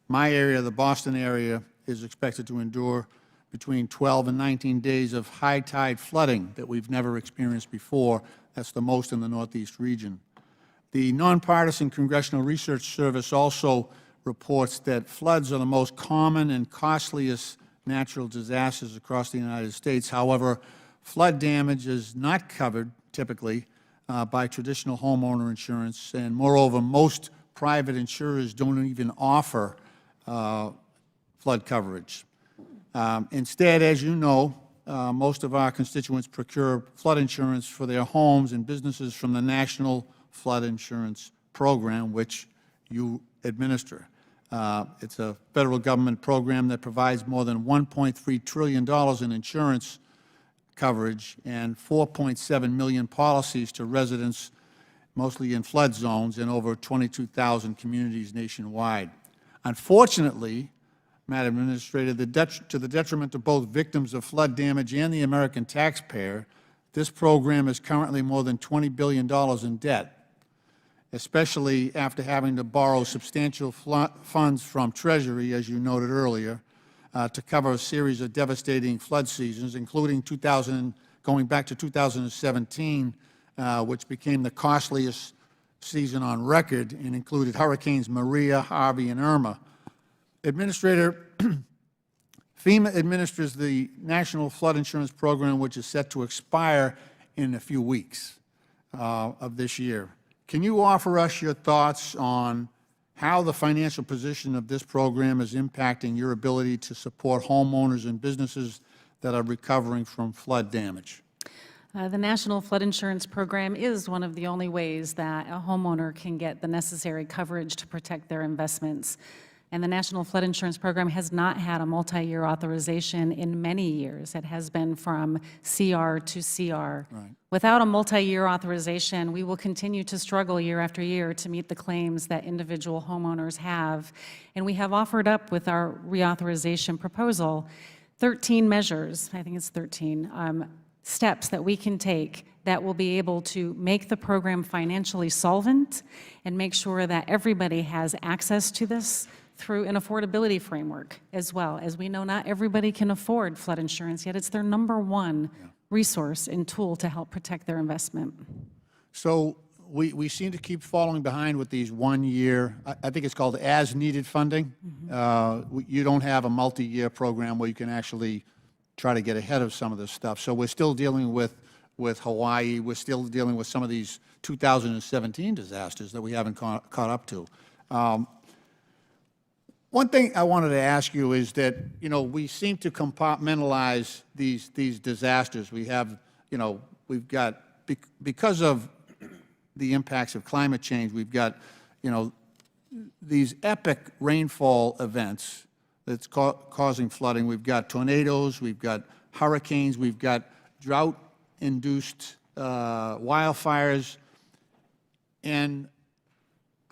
Speaker 12: my area, the Boston area, is expected to endure between 12 and 19 days of high tide flooding that we've never experienced before. That's the most in the Northeast region. The Nonpartisan Congressional Research Service also reports that floods are the most common and costliest natural disasters across the United States. However, flood damage is not covered typically by traditional homeowner insurance, and moreover, most private insurers don't even offer flood coverage. Instead, as you know, most of our constituents procure flood insurance for their homes and businesses from the National Flood Insurance Program, which you administer. It's a federal government program that provides more than $1.3 trillion in insurance coverage and 4.7 million policies to residents, mostly in flood zones, in over 22,000 communities nationwide. Unfortunately, Madam Administrator, to the detriment of both victims of flood damage and the American taxpayer, this program is currently more than $20 billion in debt, especially after having to borrow substantial funds from Treasury, as you noted earlier, to cover a series of devastating flood seasons, including going back to 2017, which became the costliest season on record and included Hurricanes Maria, Harvey, and Irma. Administrator, FEMA administers the National Flood Insurance Program, which is set to expire in a few weeks of this year. Can you offer us your thoughts on how the financial position of this program is impacting your ability to support homeowners and businesses that are recovering from flood damage?
Speaker 3: The National Flood Insurance Program is one of the only ways that a homeowner can get the necessary coverage to protect their investments. And the National Flood Insurance Program has not had a multi-year authorization in many years. It has been from CR to CR.
Speaker 12: Right.
Speaker 3: Without a multi-year authorization, we will continue to struggle year after year to meet the claims that individual homeowners have. And we have offered up with our reauthorization proposal 13 measures, I think it's 13, steps that we can take that will be able to make the program financially solvent and make sure that everybody has access to this through an affordability framework as well. As we know, not everybody can afford flood insurance, yet it's their #1 resource and tool to help protect their investment.
Speaker 12: So we seem to keep falling behind with these 1-year, I think it's called as-needed funding. You don't have a multi-year program where you can actually try to get ahead of some of this stuff. So we're still dealing with Hawaii. We're still dealing with some of these 2017 disasters that we haven't caught up to. One thing I wanted to ask you is that, we seem to compartmentalize these disasters. We have, we've got, because of the impacts of climate change, we've got, these epic rainfall events that's causing flooding. We've got tornadoes, we've got hurricanes, we've got drought-induced wildfires. and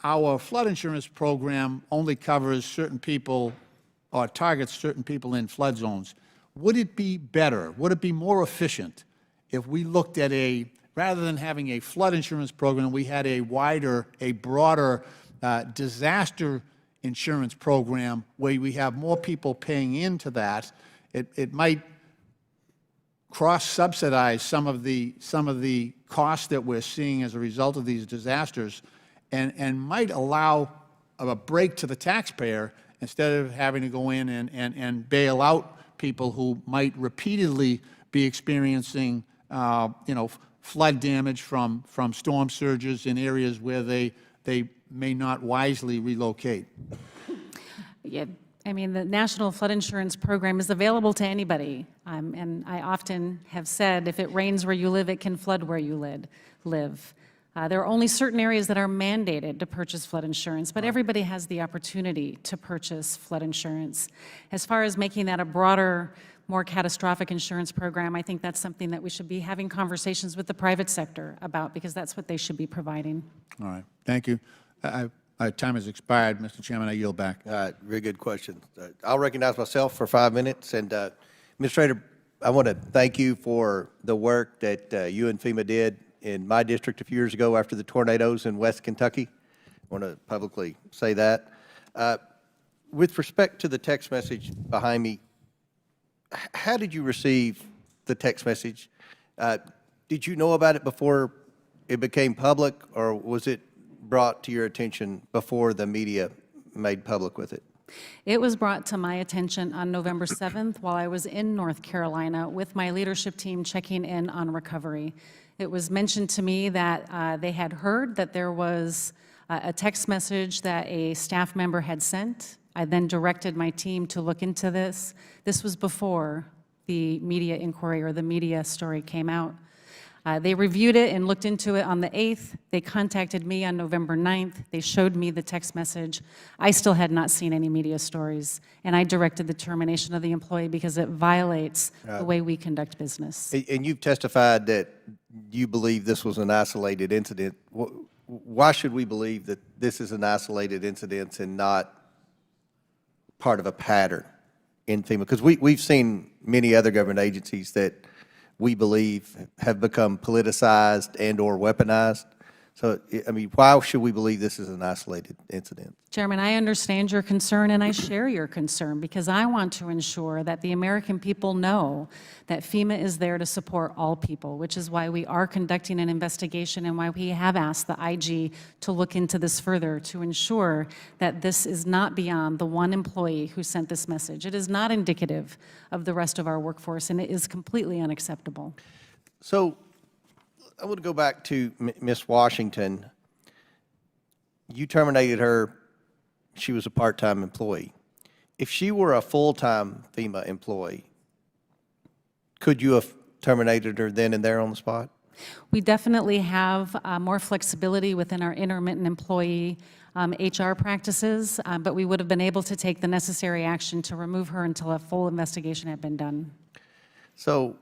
Speaker 12: our flood insurance program only covers certain people or targets certain people in flood zones. Would it be better, would it be more efficient if we looked at rather than having a flood insurance program, we had a broader disaster insurance program where we have more people paying into that? It might cross-subsidize some of the costs that we're seeing as a result of these disasters, and might allow a break to the taxpayer instead of having to go in and bail out people who might repeatedly be experiencing, flood damage from storm surges in areas where they may not wisely relocate.
Speaker 3: Yeah, I mean, the National Flood Insurance Program is available to anybody. And I often have said, if it rains where you live, it can flood where you live. There are only certain areas that are mandated to purchase flood insurance, but everybody has the opportunity to purchase flood insurance. As far as making that a broader, more catastrophic insurance program, I think that's something that we should be having conversations with the private sector about, because that's what they should be providing.
Speaker 12: All right, thank you. Our time has expired, Mr. Chairman. I yield back.
Speaker 1: Very good question. I'll recognize myself for 5 minutes. And Administrator, I want to thank you for the work that you and FEMA did in my district a few years ago after the tornadoes in West Kentucky. I want to publicly say that. With respect to the text message behind me, how did you receive the text message? Did you know about it before it became public, or was it brought to your attention before the media made public with it?
Speaker 3: It was brought to my attention on November 7th while I was in North Carolina with my leadership team checking in on recovery. It was mentioned to me that they had heard that there was a text message that a staff member had sent. I then directed my team to look into this. This was before the media inquiry or the media story came out. They reviewed it and looked into it on the 8th. They contacted me on November 9th. They showed me the text message. I still had not seen any media stories, and I directed the termination of the employee because it violates the way we conduct business.
Speaker 1: And you've testified that you believe this was an isolated incident. Why should we believe that this is an isolated incident and not part of a pattern in FEMA? Because we've seen many other government agencies that we believe have become politicized and or weaponized. So, I mean, why should we believe this is an isolated incident?
Speaker 3: Chairman, I understand your concern, and I share your concern, because I want to ensure that the American people know that FEMA is there to support all people, which is why we are conducting an investigation and why we have asked the IG to look into this further to ensure that this is not beyond the one employee who sent this message. It is not indicative of the rest of our workforce, and it is completely unacceptable.
Speaker 1: So I want to go back to Ms. Washington. You terminated her. She was a part-time employee. If she were a full-time FEMA employee, could you have terminated her then and there on the spot?
Speaker 3: We definitely have more flexibility within our intermittent employee HR practices, but we would have been able to take the necessary action to remove her until a full investigation had been done.
Speaker 1: So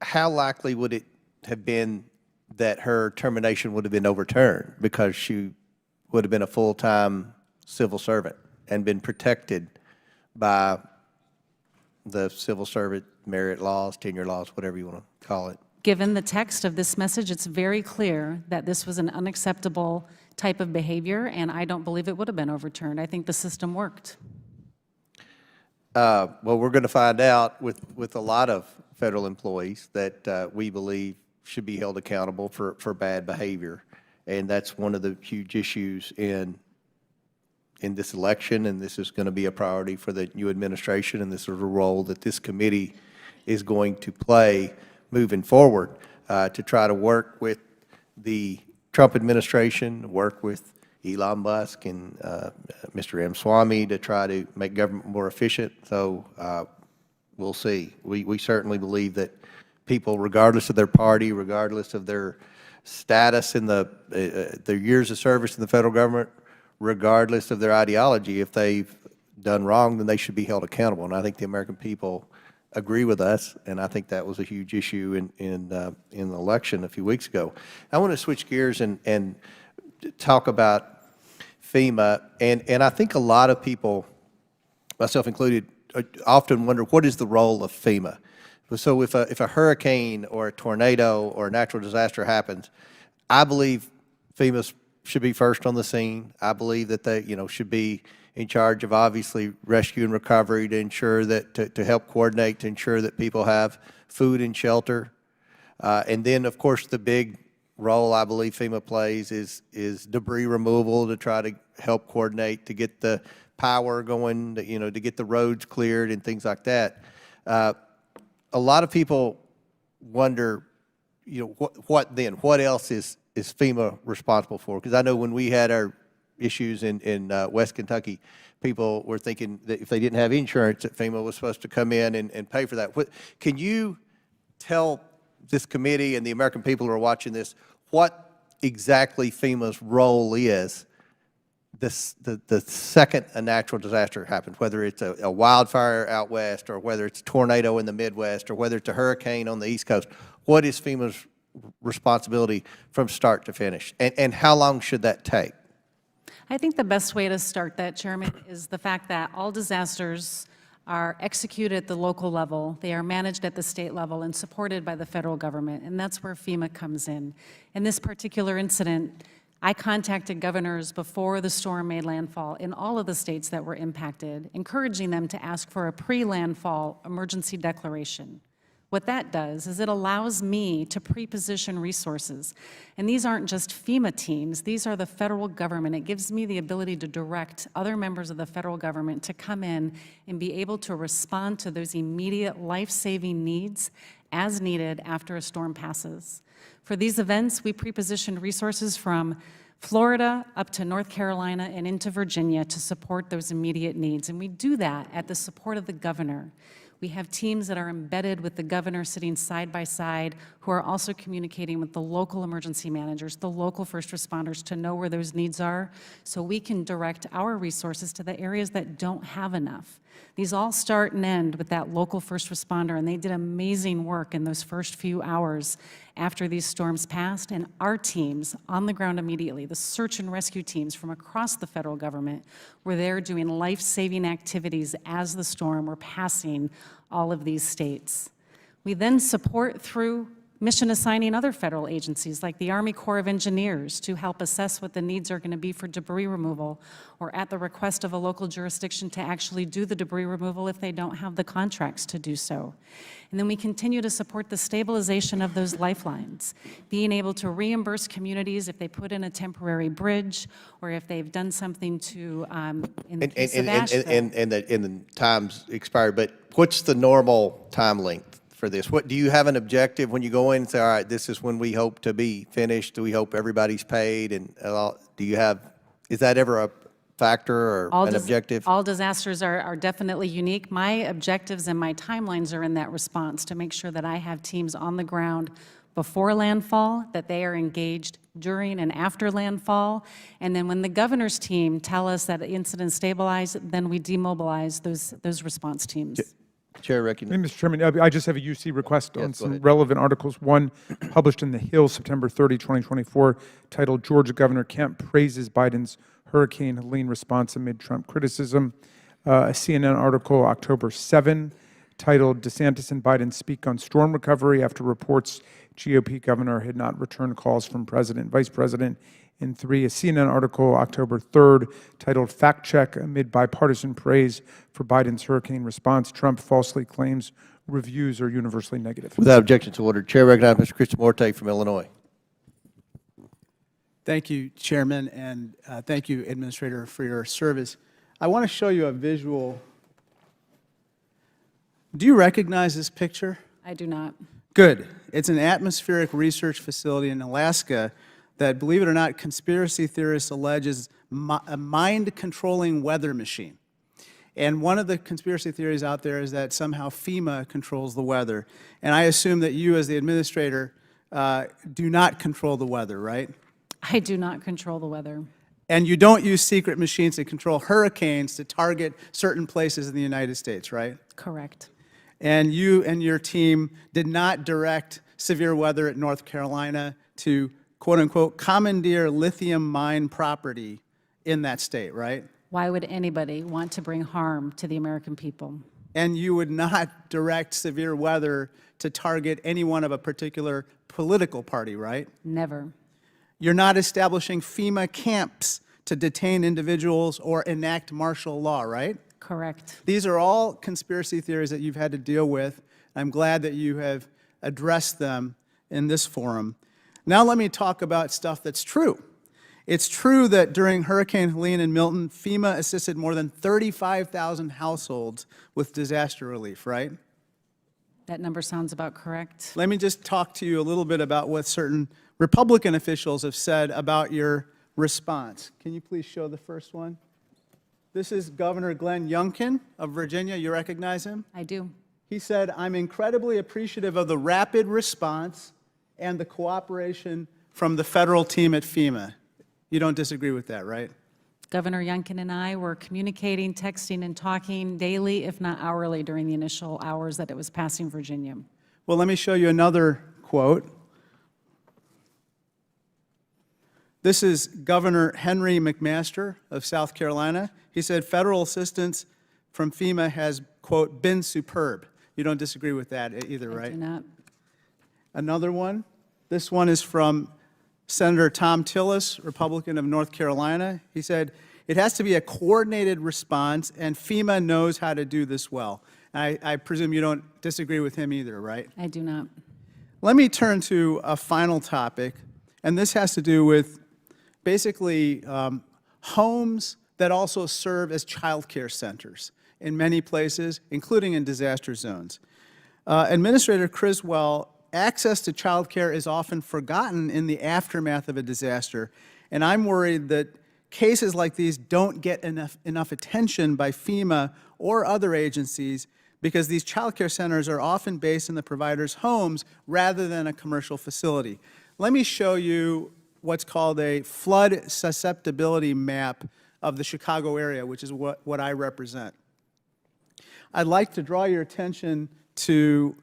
Speaker 1: how likely would it have been that her termination would have been overturned because she would have been a full-time civil servant and been protected by the civil servant merit laws, tenure laws, whatever you want to call it?
Speaker 3: Given the text of this message, it's very clear that this was an unacceptable type of behavior, and I don't believe it would have been overturned. I think the system worked.
Speaker 1: Well, we're going to find out with a lot of federal employees that we believe should be held accountable for bad behavior. And that's one of the huge issues in this election, and this is going to be a priority for the new administration, and this is a role that this committee is going to play moving forward to try to work with the Trump administration, work with Elon Musk and Mr. M. Swamy to try to make government more efficient. So we'll see. We certainly believe that people, regardless of their party, regardless of their status in their years of service in the federal government, regardless of their ideology, if they've done wrong, then they should be held accountable. And I think the American people agree with us, and I think that was a huge issue in the election a few weeks ago. I want to switch gears and talk about FEMA, and I think a lot of people, myself included, often wonder what is the role of FEMA. So if a hurricane or a tornado or a natural disaster happens, I believe FEMA should be first on the scene. I believe that they, should be in charge of obviously rescue and recovery to ensure that, to help coordinate, to ensure that people have food and shelter. And then, of course, the big role I believe FEMA plays is debris removal to try to help coordinate, to get the power going, to get the roads cleared and things like that. A lot of people wonder, what then? What else is FEMA responsible for? Because I know when we had our issues in West Kentucky, people were thinking that if they didn't have insurance, that FEMA was supposed to come in and pay for that. Can you tell this committee and the American people who are watching this what exactly FEMA's role is the second a natural disaster happens, whether it's a wildfire out west or whether it's a tornado in the Midwest or whether it's a hurricane on the East Coast? What is FEMA's responsibility from start to finish, and how long should that take?
Speaker 3: I think the best way to start that, Chairman, is the fact that all disasters are executed at the local level, they are managed at the state level and supported by the federal government, and that's where FEMA comes in. In this particular incident, I contacted governors before the storm made landfall in all of the states that were impacted, encouraging them to ask for a pre-landfall emergency declaration. What that does is it allows me to pre-position resources. And these aren't just FEMA teams, these are the federal government. It gives me the ability to direct other members of the federal government to come in and be able to respond to those immediate life-saving needs as needed after a storm passes. For these events, we pre-positioned resources from Florida up to North Carolina and into Virginia to support those immediate needs. And we do that at the support of the governor. We have teams that are embedded with the governor sitting side by side who are also communicating with the local emergency managers, the local first responders to know where those needs are so we can direct our resources to the areas that don't have enough. These all start and end with that local first responder, and they did amazing work in those first few hours after these storms passed, and our teams on the ground immediately, the search and rescue teams from across the federal government, were there doing life-saving activities as the storm were passing all of these states. We then support through mission assigning other federal agencies like the Army Corps of Engineers to help assess what the needs are going to be for debris removal, or at the request of a local jurisdiction to actually do the debris removal if they don't have the contracts to do so. And then we continue to support the stabilization of those lifelines, being able to reimburse communities if they put in a temporary bridge or if they've done something to, in the case of Asheville.
Speaker 1: And the time's expired, but what's the normal time length for this? What do you have an objective when you go in and say, all right, this is when we hope to be finished? Do we hope everybody's paid? And do you have, is that ever a factor or an objective?
Speaker 3: All disasters are definitely unique. My objectives and my timelines are in that response to make sure that I have teams on the ground before landfall, that they are engaged during and after landfall, and then when the governor's team tell us that the incident stabilized, then we demobilize those response teams.
Speaker 1: Chair recognizes.
Speaker 2: Mr. Chairman, I just have a UC request on
Speaker 1: go
Speaker 2: some
Speaker 1: ahead.
Speaker 2: relevant articles. One published in The Hill, September 30, 2024, titled Georgia Governor Kemp Praises Biden's Hurricane Helene Response Amid Trump Criticism. A CNN article, October 7, titled DeSantis and Biden Speak on Storm Recovery After Reports GOP Governor Had Not Returned Calls from President, Vice President. And 3, a CNN article, October 3rd, titled Fact Check Amid Bipartisan Praise for Biden's Hurricane Response, Trump Falsely Claims Reviews Are Universally Negative.
Speaker 1: Without objection to order, Chair recognizes Mr. Krishnamurti from Illinois.
Speaker 13: Thank you, Chairman, and thank you, Administrator, for your service. I want to show you a visual. Do you recognize this picture?
Speaker 3: I do not.
Speaker 13: Good. It's an atmospheric research facility in Alaska that, believe it or not, conspiracy theorists allege is a mind-controlling weather machine. And one of the conspiracy theories out there is that somehow FEMA controls the weather. And I assume that you, as the administrator, do not control the weather, right?
Speaker 3: I do not control the weather.
Speaker 13: And you don't use secret machines to control hurricanes to target certain places in the United States, right?
Speaker 3: Correct.
Speaker 13: and you and your team did not direct severe weather at North Carolina to, quote unquote, commandeer lithium mine property in that state, right?
Speaker 3: Why would anybody want to bring harm to the American people?
Speaker 13: And you would not direct severe weather to target anyone of a particular political party, right?
Speaker 3: Never.
Speaker 13: You're not establishing FEMA camps to detain individuals or enact martial law, right?
Speaker 3: Correct.
Speaker 13: These are all conspiracy theories that you've had to deal with. I'm glad that you have addressed them in this forum. Now let me talk about stuff that's true. It's true that during Hurricane Helene and Milton, FEMA assisted more than 35,000 households with disaster relief, right?
Speaker 3: That number sounds about correct.
Speaker 13: Let me just talk to you a little bit about what certain Republican officials have said about your response. Can you please show the first one? This is Governor Glenn Youngkin of Virginia. You recognize him?
Speaker 3: I do.
Speaker 13: He said, "I'm incredibly appreciative of the rapid response and the cooperation from the federal team at FEMA." You don't disagree with that, right?
Speaker 3: Governor Youngkin and I were communicating, texting, and talking daily, if not hourly, during the initial hours that it was passing Virginia.
Speaker 13: Well, let me show you another quote. This is Governor Henry McMaster of South Carolina. He said, "Federal assistance from FEMA has, quote, been superb." You don't disagree with that either, right?
Speaker 3: I do not.
Speaker 13: Another one. This one is from Senator Tom Tillis, Republican of North Carolina. He said, "It has to be a coordinated response, and FEMA knows how to do this well." I presume you don't disagree with him either, right?
Speaker 3: I do not.
Speaker 13: Let me turn to a final topic, and this has to do with basically homes that also serve as child care centers in many places, including in disaster zones. Administrator Criswell, access to child care is often forgotten in the aftermath of a disaster, and I'm worried that cases like these don't get enough attention by FEMA or other agencies because these child care centers are often based in the provider's homes rather than a commercial facility. Let me show you what's called a flood susceptibility map of the Chicago area, which is what I represent. I'd like to draw your attention to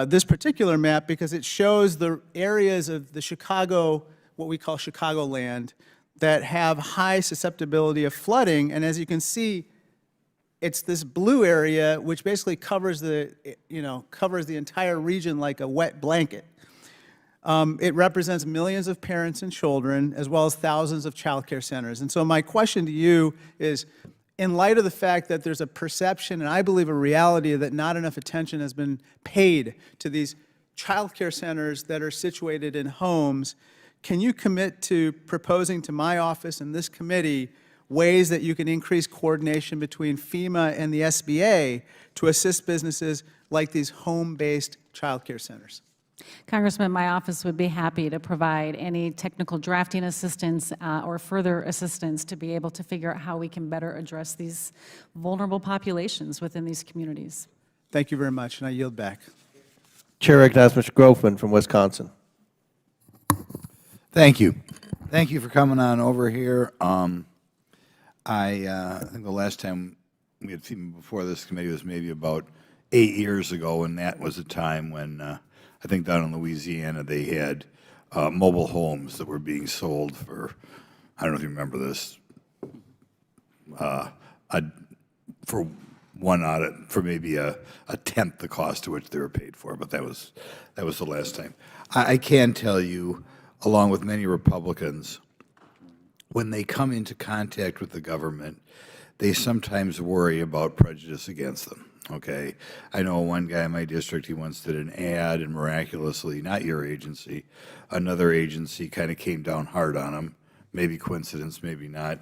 Speaker 13: this particular map because it shows the areas of the Chicago, what we call Chicagoland, that have high susceptibility of flooding. And as you can see, it's this blue area which basically covers the entire region like a wet blanket. It represents millions of parents and children, as well as thousands of child care centers. And so my question to you is, in light of the fact that there's a perception, and I believe a reality, that not enough attention has been paid to these child care centers that are situated in homes, can you commit to proposing to my office and this committee ways that you can increase coordination between FEMA and the SBA to assist businesses like these home-based child care centers?
Speaker 3: Congressman, my office would be happy to provide any technical drafting assistance or further assistance to be able to figure out how we can better address these vulnerable populations within these communities.
Speaker 13: Thank you very much, and I yield back.
Speaker 1: Chair recognizes Mr. Grofman from Wisconsin.
Speaker 14: Thank you. Thank you for coming on over here. I think the last time we had FEMA before this committee was maybe about 8 years ago, and that was a time when I think down in Louisiana they had mobile homes that were being sold for, I don't know if you remember this, for maybe a tenth the cost to which they were paid for, but that was the last time. I can tell you, along with many Republicans, when they come into contact with the government, they sometimes worry about prejudice against them. Okay, I know one guy in my district, he once did an ad, and miraculously, not your agency, another agency kind of came down hard on him. Maybe coincidence, maybe not.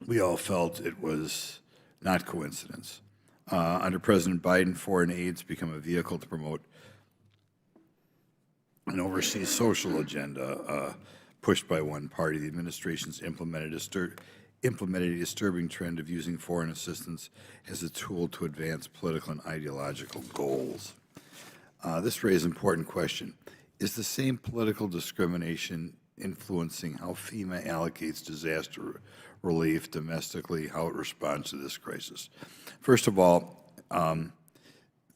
Speaker 14: We all felt it was not coincidence. Under President Biden, foreign aid's become a vehicle to promote an overseas social agenda pushed by one party. The administration's implemented a disturbing trend of using foreign assistance as a tool to advance political and ideological goals. This raises an important question. Is the same political discrimination influencing how FEMA allocates disaster relief domestically, how it responds to this crisis? First of all,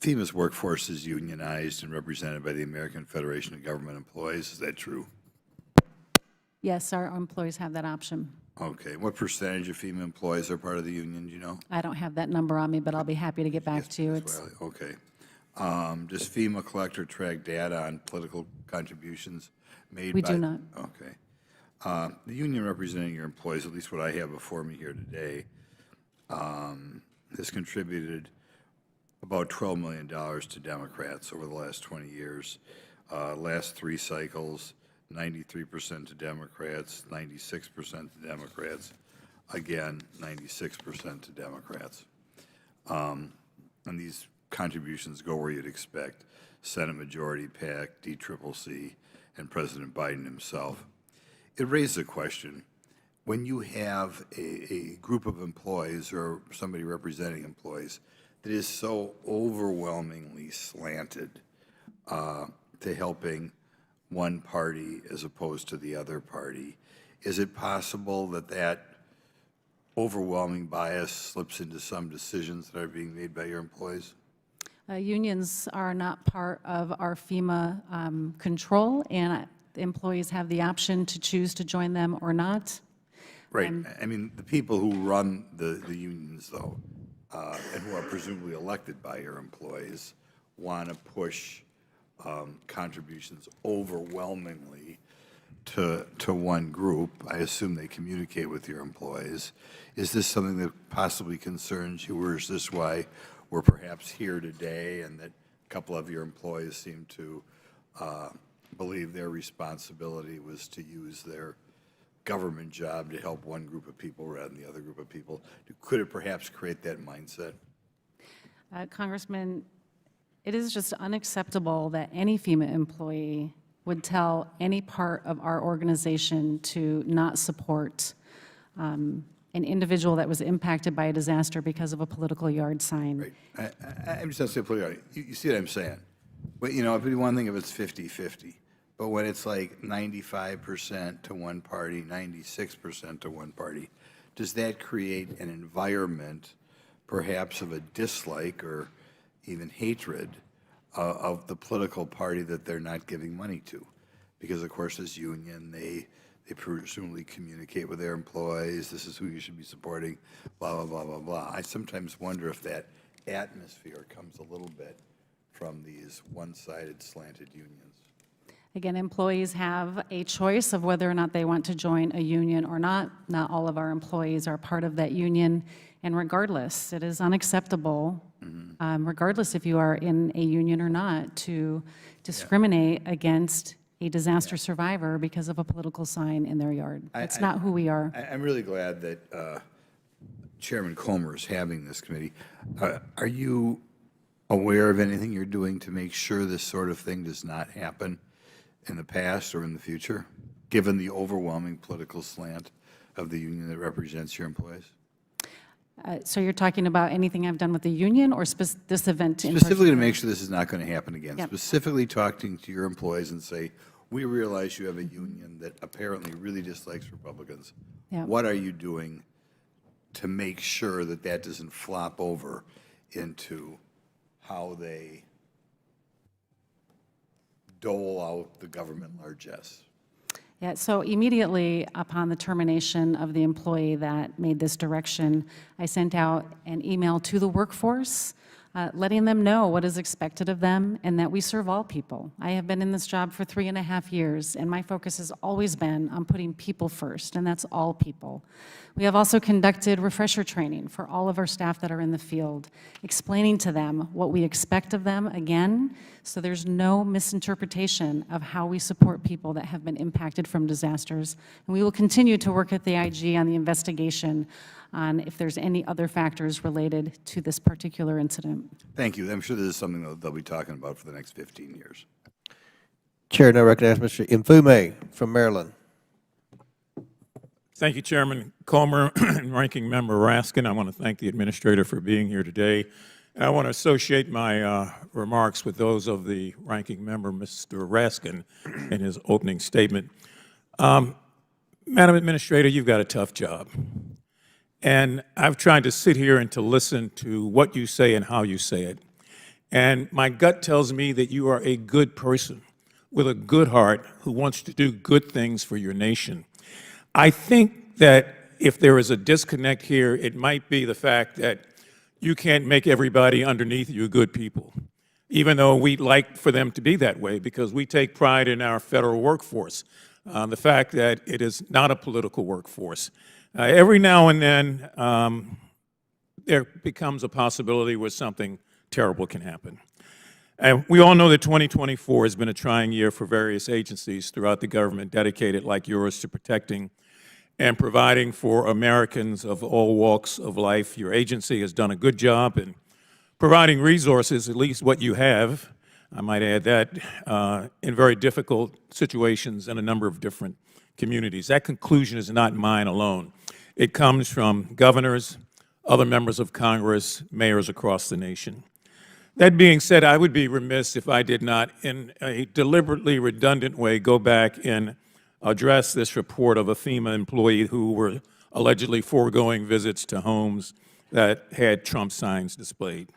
Speaker 14: FEMA's workforce is unionized and represented by the American Federation of Government Employees. Is that true?
Speaker 3: Yes, our employees have that option.
Speaker 14: Okay. What percentage of FEMA employees are part of the union, do you know?
Speaker 3: I don't have that number on me, but I'll be happy to get back to you. It's,
Speaker 14: Well, okay. Does FEMA collect or track data on political contributions made by?
Speaker 3: We do not.
Speaker 14: Okay. The union representing your employees, at least what I have before me here today, has contributed about $12 million to Democrats over the last 20 years. Last 3 cycles, 93% to Democrats, 96% to Democrats, again, 96% to Democrats. And these contributions go where you'd expect: Senate Majority PAC, DCCC, and President Biden himself. It raises a question. When you have a group of employees or somebody representing employees that is so overwhelmingly slanted to helping one party as opposed to the other party, is it possible that that overwhelming bias slips into some decisions that are being made by your employees?
Speaker 3: unions are not part of our FEMA control, and employees have the option to choose to join them or not.
Speaker 14: Right. I mean, the people who run the unions, though, and who are presumably elected by your employees, want to push contributions overwhelmingly to one group. I assume they communicate with your employees. Is this something that possibly concerns you, or is this why we're perhaps here today, and that a couple of your employees seem to believe their responsibility was to use their government job to help one group of people rather than the other group of people? Could it perhaps create that mindset?
Speaker 3: Congressman, it is just unacceptable that any FEMA employee would tell any part of our organization to not support an individual that was impacted by a disaster because of a political yard sign.
Speaker 14: Right. I'm just going to say politically, you see what I'm saying? But, you know, it'd be one thing if it's 50-50. But when it's like 95% to one party, 96% to one party, does that create an environment perhaps of a dislike or even hatred of the political party that they're not giving money to? Because, of course, this union, they presumably communicate with their employees, this is who you should be supporting, blah, blah, blah, blah, blah. I sometimes wonder if that atmosphere comes a little bit from these one-sided slanted unions.
Speaker 3: Again, employees have a choice of whether or not they want to join a union or not. Not all of our employees are part of that union, and regardless, it is unacceptable, regardless if you are in a union or not, to discriminate against a disaster survivor because of a political sign in their yard. That's not who we are.
Speaker 14: I'm really glad that Chairman Comer is having this committee. Are you aware of anything you're doing to make sure this sort of thing does not happen in the past or in the future, given the overwhelming political slant of the union that represents your employees?
Speaker 3: So you're talking about anything I've done with the union or this event in
Speaker 14: Specifically to
Speaker 3: particular?
Speaker 14: make sure this is not going to happen again.
Speaker 3: Yep.
Speaker 14: Specifically talking to your employees and say, we realize you have a union that apparently really dislikes Republicans.
Speaker 3: Yep.
Speaker 14: What are you doing to make sure that that doesn't flop over into how they dole out the government largesse?
Speaker 3: Yeah, so immediately upon the termination of the employee that made this direction, I sent out an email to the workforce letting them know what is expected of them and that we serve all people. I have been in this job for 3.5 years, and my focus has always been on putting people first, and that's all people. We have also conducted refresher training for all of our staff that are in the field, explaining to them what we expect of them, again, so there's no misinterpretation of how we support people that have been impacted from disasters. And we will continue to work with the IG on the investigation on if there's any other factors related to this particular incident.
Speaker 14: Thank you. I'm sure this is something that they'll be talking about for the next 15 years.
Speaker 1: Chair now recognizes Mr. Mfume from Maryland.
Speaker 15: Thank you, Chairman Comer and Ranking Member Raskin. I want to thank the administrator for being here today. And I want to associate my remarks with those of the Ranking Member, Mr. Raskin, in his opening statement. Madam Administrator, you've got a tough job. And I've tried to sit here and to listen to what you say and how you say it. And my gut tells me that you are a good person with a good heart who wants to do good things for your nation. I think that if there is a disconnect here, it might be the fact that you can't make everybody underneath you good people, even though we'd like for them to be that way, because we take pride in our federal workforce, the fact that it is not a political workforce. Every now and then, there becomes a possibility where something terrible can happen. And we all know that 2024 has been a trying year for various agencies throughout the government dedicated like yours to protecting and providing for Americans of all walks of life. Your agency has done a good job in providing resources, at least what you have, I might add that, in very difficult situations in a number of different communities. That conclusion is not mine alone. It comes from governors, other members of Congress, mayors across the nation. That being said, I would be remiss if I did not, in a deliberately redundant way, go back and address this report of a FEMA employee who were allegedly foregoing visits to homes that had Trump signs displayed.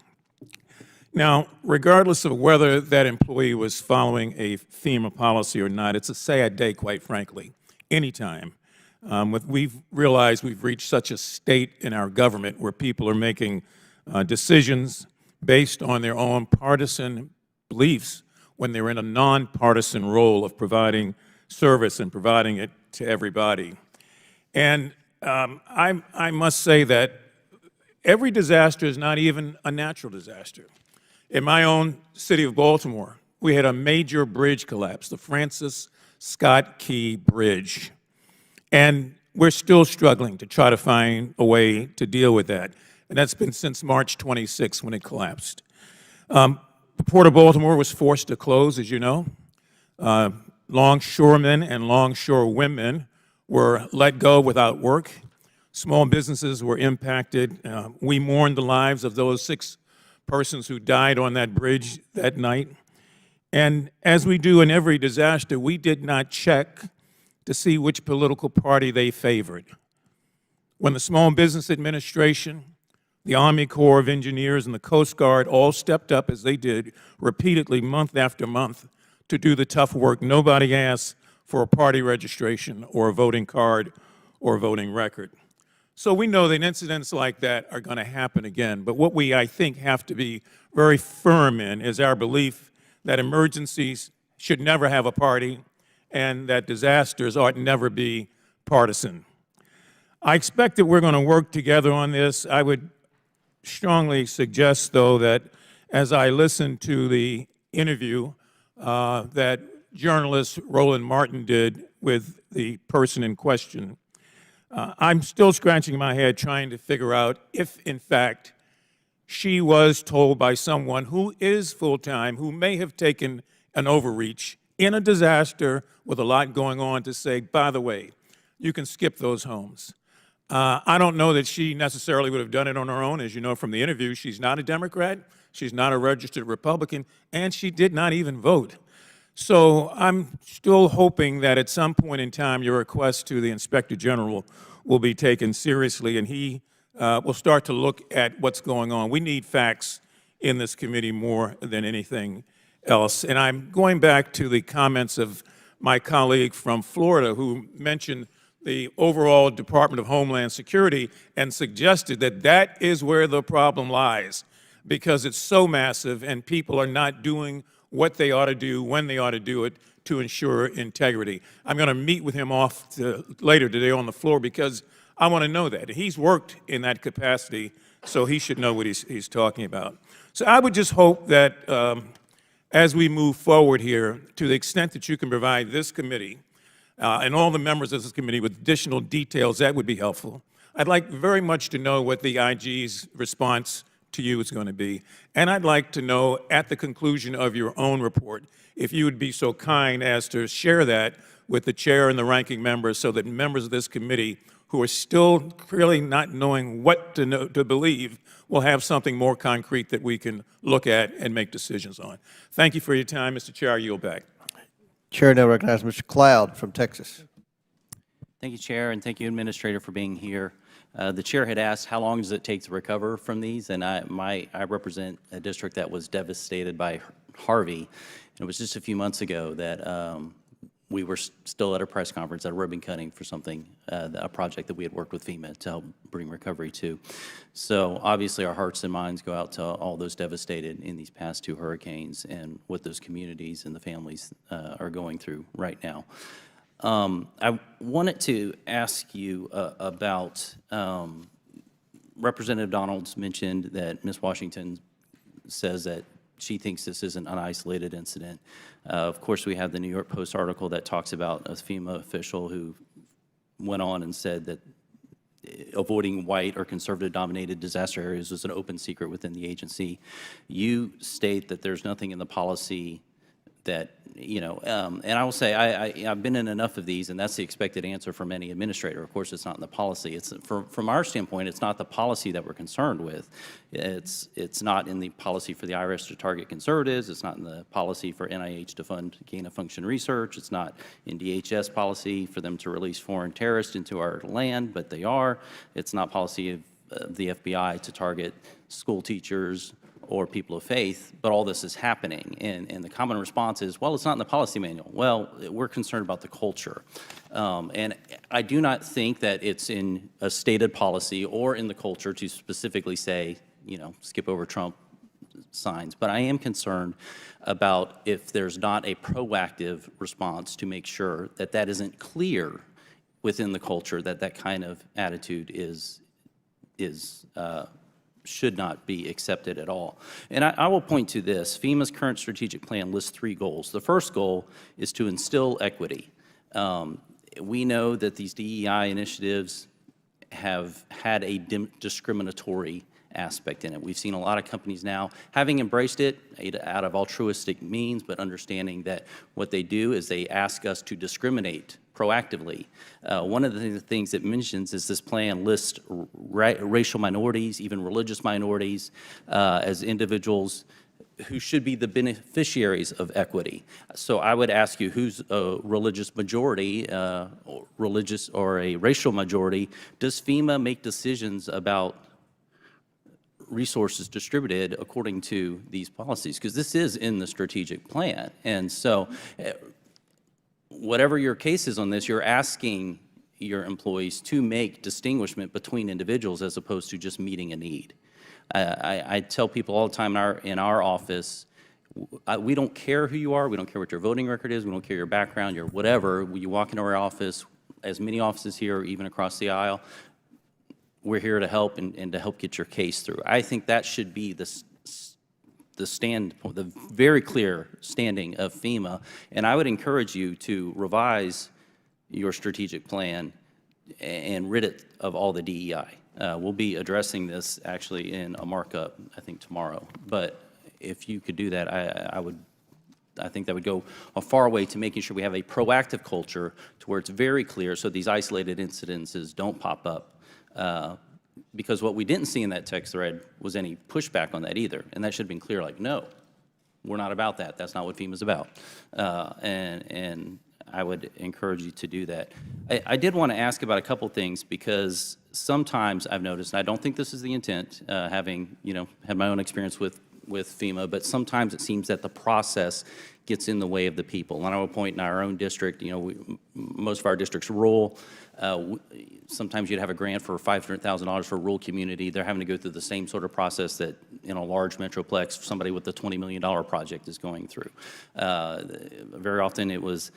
Speaker 15: Now, regardless of whether that employee was following a FEMA policy or not, it's a sad day, quite frankly, anytime. We've realized we've reached such a state in our government where people are making decisions based on their own partisan beliefs when they're in a nonpartisan role of providing service and providing it to everybody. And I must say that every disaster is not even a natural disaster. In my own city of Baltimore, we had a major bridge collapse, the Francis Scott Key Bridge. And we're still struggling to try to find a way to deal with that. And that's been since March 26 when it collapsed. The Port of Baltimore was forced to close, as you know. Longshoremen and longshorewomen were let go without work. Small businesses were impacted. We mourned the lives of those 6 persons who died on that bridge that night. And as we do in every disaster, we did not check to see which political party they favored. When the Small Business Administration, the Army Corps of Engineers, and the Coast Guard all stepped up, as they did repeatedly month after month, to do the tough work, nobody asked for a party registration or a voting card or a voting record. So we know that incidents like that are going to happen again. But what we, I think, have to be very firm in is our belief that emergencies should never have a party and that disasters ought never be partisan. I expect that we're going to work together on this. I would strongly suggest, though, that as I listen to the interview that journalist Roland Martin did with the person in question, I'm still scratching my head trying to figure out if, in fact, she was told by someone who is full-time, who may have taken an overreach in a disaster with a lot going on, to say, by the way, you can skip those homes. I don't know that she necessarily would have done it on her own. As you know from the interview, she's not a Democrat, she's not a registered Republican, and she did not even vote. So I'm still hoping that at some point in time your request to the Inspector General will be taken seriously and he will start to look at what's going on. We need facts in this committee more than anything else. And I'm going back to the comments of my colleague from Florida who mentioned the overall Department of Homeland Security and suggested that that is where the problem lies, because it's so massive and people are not doing what they ought to do, when they ought to do it, to ensure integrity. I'm going to meet with him later today on the floor because I want to know that. He's worked in that capacity, so he should know what he's talking about. So I would just hope that as we move forward here, to the extent that you can provide this committee and all the members of this committee with additional details, that would be helpful. I'd like very much to know what the IG's response to you is going to be. And I'd like to know at the conclusion of your own report, if you would be so kind as to share that with the chair and the ranking members so that members of this committee who are still really not knowing what to believe will have something more concrete that we can look at and make decisions on. Thank you for your time, Mr. Chair. I yield back.
Speaker 1: Chair now recognizes Mr. Cloud from Texas.
Speaker 16: Thank you, Chair, and thank you, Administrator, for being here. The chair had asked, how long does it take to recover from these? And I represent a district that was devastated by Harvey. And it was just a few months ago that we were still at a press conference at a ribbon cutting for something, a project that we had worked with FEMA to help bring recovery to. So obviously our hearts and minds go out to all those devastated in these past 2 hurricanes and what those communities and the families are going through right now. I wanted to ask you about, Representative Donalds mentioned that Ms. Washington says that she thinks this isn't an isolated incident. Of course, we have the New York Post article that talks about a FEMA official who went on and said that avoiding white or conservative-dominated disaster areas was an open secret within the agency. You state that there's nothing in the policy that, you know, and I will say I've been in enough of these, and that's the expected answer from any administrator. Of course, it's not in the policy. It's from our standpoint, it's not the policy that we're concerned with. It's not in the policy for the IRS to target conservatives. It's not in the policy for NIH to fund gain-of-function research. It's not in DHS policy for them to release foreign terrorists into our land, but they are. It's not policy of the FBI to target school teachers or people of faith, but all this is happening. And the common response is, well, it's not in the policy manual. Well, we're concerned about the culture. And I do not think that it's in a stated policy or in the culture to specifically say, you know, skip over Trump signs. But I am concerned about if there's not a proactive response to make sure that that isn't clear within the culture, that that kind of attitude should not be accepted at all. And I will point to this. FEMA's current strategic plan lists 3 goals. The first goal is to instill equity. We know that these DEI initiatives have had a discriminatory aspect in it. We've seen a lot of companies now having embraced it out of altruistic means, but understanding that what they do is they ask us to discriminate proactively. One of the things it mentions is this plan lists racial minorities, even religious minorities, as individuals who should be the beneficiaries of equity. So I would ask you, who's a religious majority, or a racial majority? Does FEMA make decisions about resources distributed according to these policies? Because this is in the strategic plan. And so whatever your case is on this, you're asking your employees to make distinguishment between individuals as opposed to just meeting a need. I tell people all the time in our office, we don't care who you are, we don't care what your voting record is, we don't care your background, your whatever. When you walk into our office, as many offices here, even across the aisle, we're here to help and to help get your case through. I think that should be the very clear standing of FEMA, and I would encourage you to revise your strategic plan and rid it of all the DEI. We'll be addressing this actually in a markup, I think, tomorrow. But if you could do that, I think that would go a far way to making sure we have a proactive culture to where it's very clear so these isolated incidences don't pop up. Because what we didn't see in that text thread was any pushback on that either. And that should have been clear, like, no, we're not about that. That's not what FEMA's about. And I would encourage you to do that. I did want to ask about a couple things because sometimes I've noticed, and I don't think this is the intent, having, you know, had my own experience with FEMA, but sometimes it seems that the process gets in the way of the people. And I will point in our own district, you know, most of our district's rural. Sometimes you'd have a grant for $500,000 for a rural community. They're having to go through the same sort of process that in a large metroplex, somebody with a $20 million project is going through. Very often it was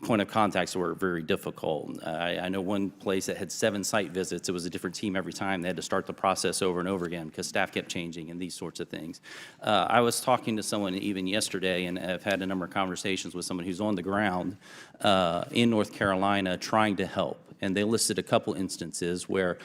Speaker 16: point of contacts were very difficult. I know one place that had 7 site visits. It was a different team every time. They had to start the process over and over again because staff kept changing and these sorts of things. I was talking to someone even yesterday, and I've had a number of conversations with someone who's on the ground in North Carolina trying to help. And they listed a couple instances where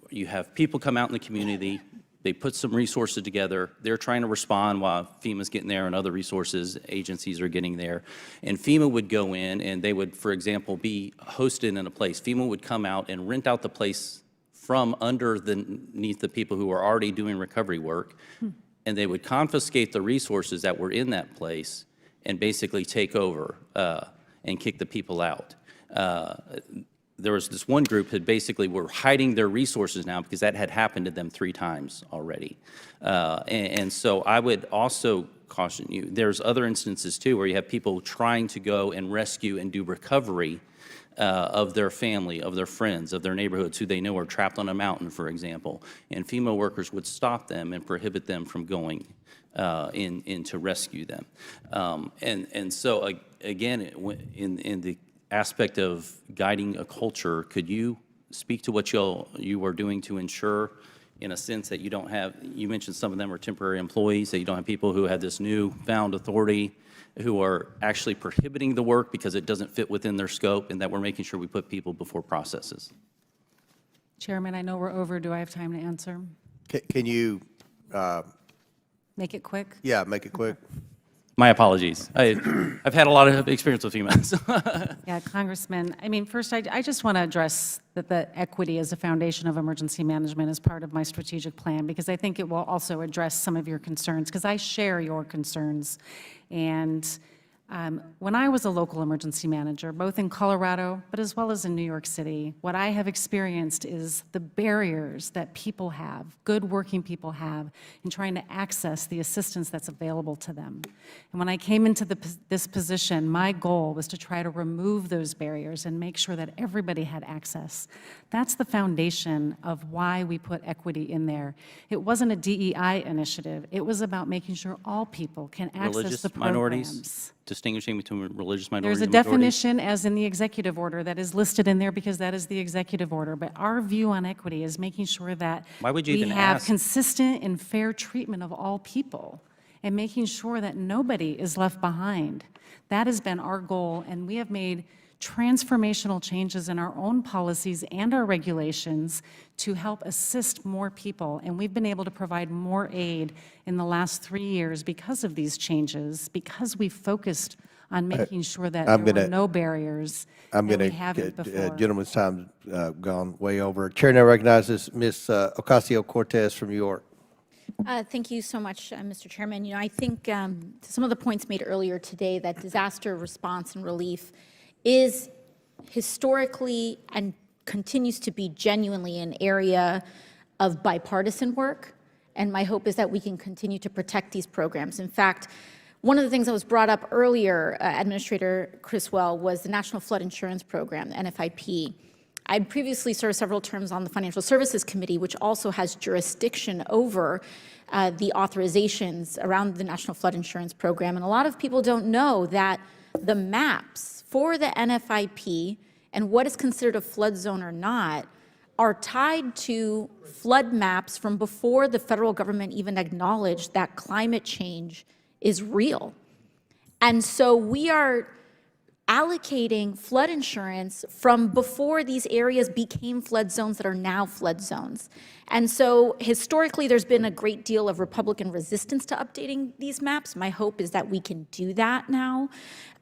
Speaker 16: you have people come out in the community, they put some resources together. They're trying to respond while FEMA's getting there and other resources agencies are getting there. And FEMA would go in and they would, for example, be hosted in a place. FEMA would come out and rent out the place from underneath the people who are already doing recovery work. And they would confiscate the resources that were in that place and basically take over and kick the people out. there was this one group that basically were hiding their resources now because that had happened to them 3 times already. And so I would also caution you, there's other instances too where you have people trying to go and rescue and do recovery of their family, of their friends, of their neighborhoods who they know are trapped on a mountain, for example. And FEMA workers would stop them and prohibit them from going in to rescue them. And so again, in the aspect of guiding a culture, could you speak to what you are doing to ensure, in a sense, that you don't have, you mentioned some of them are temporary employees, that you don't have people who have this newfound authority who are actually prohibiting the work because it doesn't fit within their scope, and that we're making sure we put people before processes?
Speaker 3: Chairman, I know we're over. Do I have time to answer?
Speaker 1: Can you,
Speaker 3: Make it quick?
Speaker 1: yeah, make it quick?
Speaker 16: My apologies. I've had a lot of experience with FEMA. So.
Speaker 3: Yeah, Congressman, I mean, first, I just want to address that the equity as a foundation of emergency management is part of my strategic plan, because I think it will also address some of your concerns, because I share your concerns. And when I was a local emergency manager, both in Colorado, but as well as in New York City, what I have experienced is the barriers that people have, good working people have, in trying to access the assistance that's available to them. And when I came into this position, my goal was to try to remove those barriers and make sure that everybody had access. That's the foundation of why we put equity in there. It wasn't a DEI initiative. It was about making sure all people can access
Speaker 16: Religious
Speaker 3: the programs.
Speaker 16: minorities, distinguishing between religious minorities
Speaker 3: There's a
Speaker 16: and majorities?
Speaker 3: definition, as in the executive order, that is listed in there because that is the executive order. But our view on equity is making sure that
Speaker 16: Why would you
Speaker 3: we
Speaker 16: even
Speaker 3: have
Speaker 16: ask?
Speaker 3: consistent and fair treatment of all people and making sure that nobody is left behind. That has been our goal, and we have made transformational changes in our own policies and our regulations to help assist more people. And we've been able to provide more aid in the last 3 years because of these changes, because we focused on making sure that there were no barriers,
Speaker 1: I'm
Speaker 3: and
Speaker 1: going
Speaker 3: we haven't
Speaker 1: to,
Speaker 3: before.
Speaker 1: gentleman's time gone way over. Chair now recognizes Ms. Ocasio-Cortez from New York.
Speaker 17: Thank you so much, Mr. Chairman. You know, I think some of the points made earlier today, that disaster response and relief is historically and continues to be genuinely an area of bipartisan work, and my hope is that we can continue to protect these programs. In fact, one of the things that was brought up earlier, Administrator Criswell, was the National Flood Insurance Program, the NFIP. I'd previously served several terms on the Financial Services Committee, which also has jurisdiction over the authorizations around the National Flood Insurance Program. And a lot of people don't know that the maps for the NFIP and what is considered a flood zone or not are tied to flood maps from before the federal government even acknowledged that climate change is real. And so we are allocating flood insurance from before these areas became flood zones that are now flood zones. And so historically, there's been a great deal of Republican resistance to updating these maps. My hope is that we can do that now.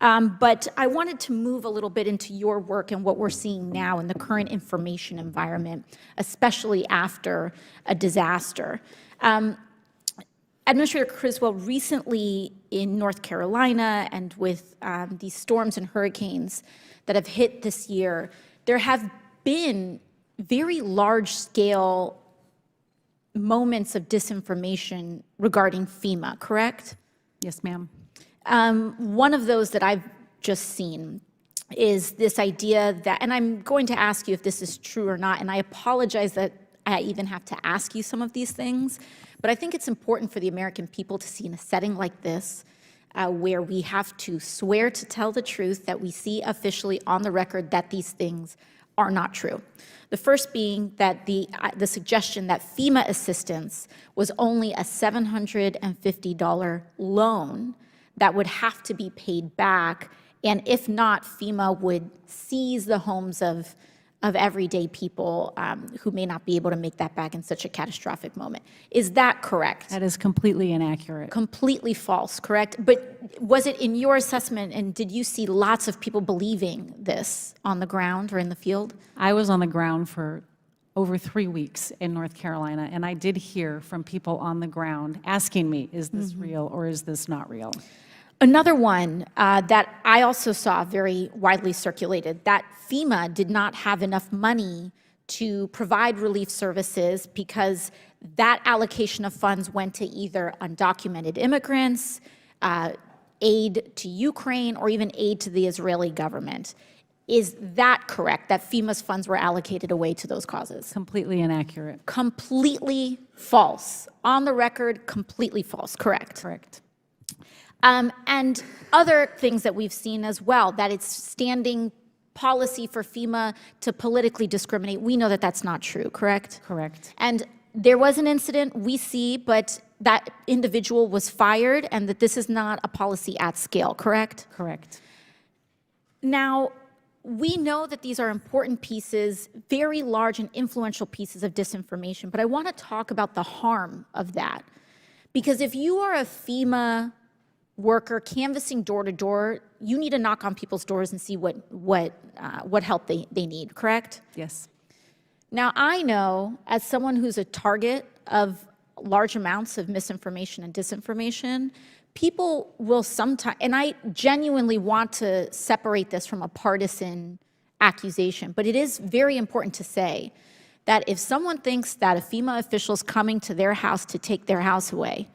Speaker 17: But I wanted to move a little bit into your work and what we're seeing now in the current information environment, especially after a disaster. Administrator Criswell, recently in North Carolina and with these storms and hurricanes that have hit this year, there have been very large-scale moments of disinformation regarding FEMA, correct?
Speaker 3: Yes, ma'am.
Speaker 17: One of those that I've just seen is this idea that, and I'm going to ask you if this is true or not, and I apologize that I even have to ask you some of these things, but I think it's important for the American people to see in a setting like this, where we have to swear to tell the truth, that we see officially on the record that these things are not true. The first being that the suggestion that FEMA assistance was only a $750 loan that would have to be paid back, and if not, FEMA would seize the homes of everyday people who may not be able to make that back in such a catastrophic moment. Is that correct?
Speaker 3: That is completely inaccurate.
Speaker 17: Completely false, correct? But was it in your assessment, and did you see lots of people believing this on the ground or in the field?
Speaker 3: I was on the ground for over 3 weeks in North Carolina, and I did hear from people on the ground asking me, is this real or is this not real?
Speaker 17: Another one that I also saw very widely circulated, that FEMA did not have enough money to provide relief services because that allocation of funds went to either undocumented immigrants, aid to Ukraine, or even aid to the Israeli government. Is that correct, that FEMA's funds were allocated away to those causes?
Speaker 3: Completely inaccurate.
Speaker 17: Completely false. On the record, completely false, correct?
Speaker 3: Correct.
Speaker 17: And other things that we've seen as well, that it's standing policy for FEMA to politically discriminate. We know that that's not true, correct?
Speaker 3: Correct.
Speaker 17: And there was an incident we see, but that individual was fired, and that this is not a policy at scale, correct?
Speaker 3: Correct.
Speaker 17: Now, we know that these are important pieces, very large and influential pieces of disinformation, but I want to talk about the harm of that. Because if you are a FEMA worker canvassing door to door, you need to knock on people's doors and see what help they need, correct?
Speaker 3: Yes.
Speaker 17: Now, I know, as someone who's a target of large amounts of misinformation and disinformation, people will sometimes, and I genuinely want to separate this from a partisan accusation, but it is very important to say that if someone thinks that a FEMA official is coming to their house to take their house away,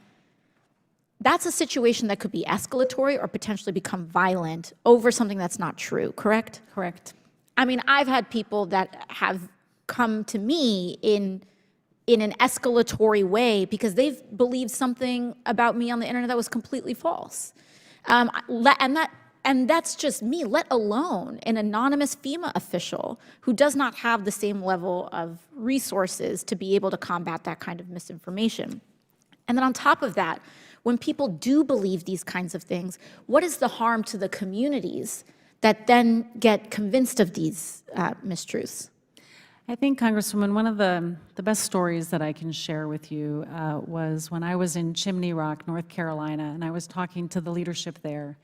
Speaker 17: that's a situation that could be escalatory or potentially become violent over something that's not true, correct?
Speaker 3: Correct.
Speaker 17: I mean, I've had people that have come to me in an escalatory way because they've believed something about me on the internet that was completely false. And that's just me, let alone an anonymous FEMA official who does not have the same level of resources to be able to combat that kind of misinformation. And then on top of that, when people do believe these kinds of things, what is the harm to the communities that then get convinced of these mistruths?
Speaker 3: I think, Congresswoman, one of the best stories that I can share with you was when I was in Chimney Rock, North Carolina, and I was talking to the leadership there.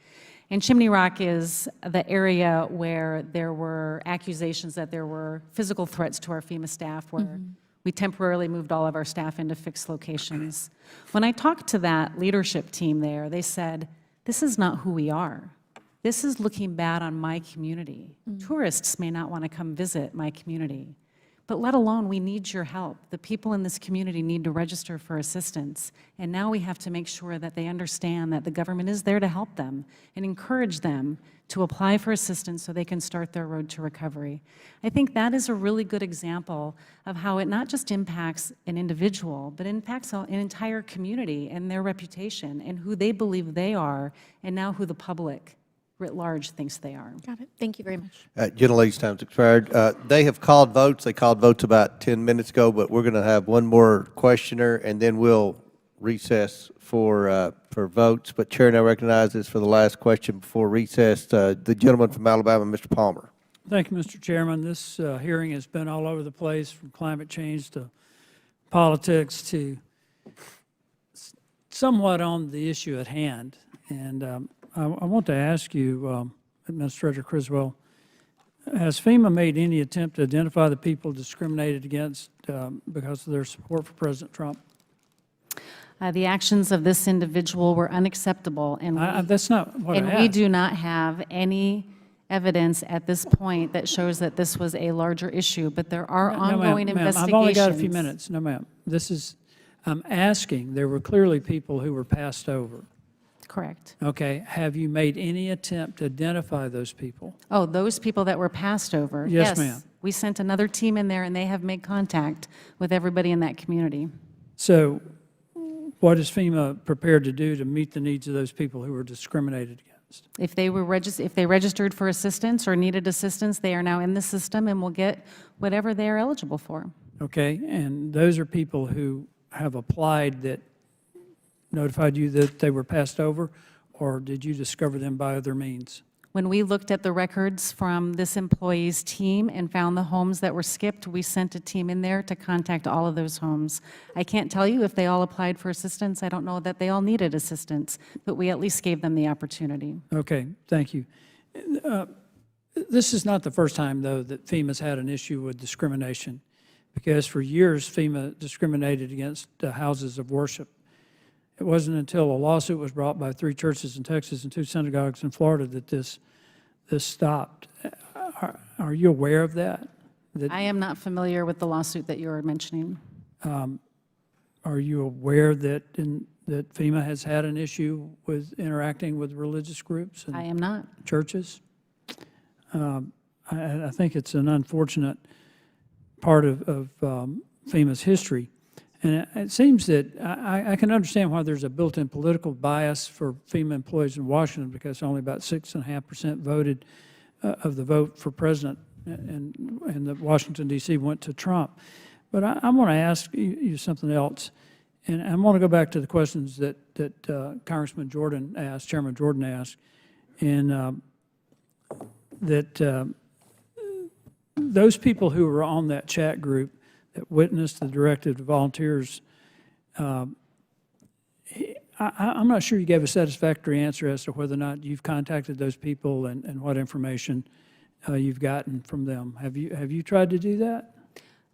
Speaker 3: And Chimney Rock is the area where there were accusations that there were physical threats to our FEMA staff, where we temporarily moved all of our staff into fixed locations. When I talked to that leadership team there, they said, this is not who we are. This is looking bad on my community. Tourists may not want to come visit my community. But let alone, we need your help. The people in this community need to register for assistance. And now we have to make sure that they understand that the government is there to help them and encourage them to apply for assistance so they can start their road to recovery. I think that is a really good example of how it not just impacts an individual, but impacts an entire community and their reputation and who they believe they are, and now who the public writ large thinks they are.
Speaker 17: Got it. Thank you very much.
Speaker 1: Gentlelady's time's expired. They have called votes. They called votes about 10 minutes ago, but we're going to have one more questioner, and then we'll recess for votes. But Chair now recognizes for the last question before recess the gentleman from Alabama, Mr. Palmer.
Speaker 18: Thank you, Mr. Chairman. This hearing has been all over the place, from climate change to politics to somewhat on the issue at hand. And I want to ask you, Administrator Criswell, has FEMA made any attempt to identify the people discriminated against because of their support for President Trump?
Speaker 3: The actions of this individual were unacceptable, and
Speaker 18: that's not what I asked.
Speaker 3: we do not have any evidence at this point that shows that this was a larger issue, but there are ongoing investigations.
Speaker 18: I've only got a few minutes. No, ma'am. I'm asking, there were clearly people who were passed over.
Speaker 3: Correct.
Speaker 18: Okay. Have you made any attempt to identify those people?
Speaker 3: Oh, those people that were passed over?
Speaker 18: Yes, ma'am.
Speaker 3: We sent another team in there, and they have made contact with everybody in that community.
Speaker 18: So what is FEMA prepared to do to meet the needs of those people who were discriminated against?
Speaker 3: If they registered for assistance or needed assistance, they are now in the system and will get whatever they are eligible for.
Speaker 18: Okay. And those are people who have applied that notified you that they were passed over, or did you discover them by other means?
Speaker 3: When we looked at the records from this employee's team and found the homes that were skipped, we sent a team in there to contact all of those homes. I can't tell you if they all applied for assistance. I don't know that they all needed assistance, but we at least gave them the opportunity.
Speaker 18: Okay, thank you. This is not the first time, though, that FEMA's had an issue with discrimination, because for years FEMA discriminated against houses of worship. it wasn't until a lawsuit was brought by 3 churches in Texas and 2 synagogues in Florida that this stopped. Are you aware of that?
Speaker 3: I am not familiar with the lawsuit that you're mentioning.
Speaker 18: Are you aware that that FEMA has had an issue with interacting with religious groups and
Speaker 3: I am not.
Speaker 18: churches? I think it's an unfortunate part of FEMA's history. And it seems that I can understand why there's a built-in political bias for FEMA employees in Washington, because only about 6.5% voted of the vote for president and the Washington, D.C. went to Trump. But I want to ask you something else. And I want to go back to the questions that Congressman Jordan asked, Chairman Jordan asked, and that those people who were on that chat group that witnessed the directive to volunteers, I'm not sure you gave a satisfactory answer as to whether or not you've contacted those people and what information you've gotten from them. Have you tried to do that?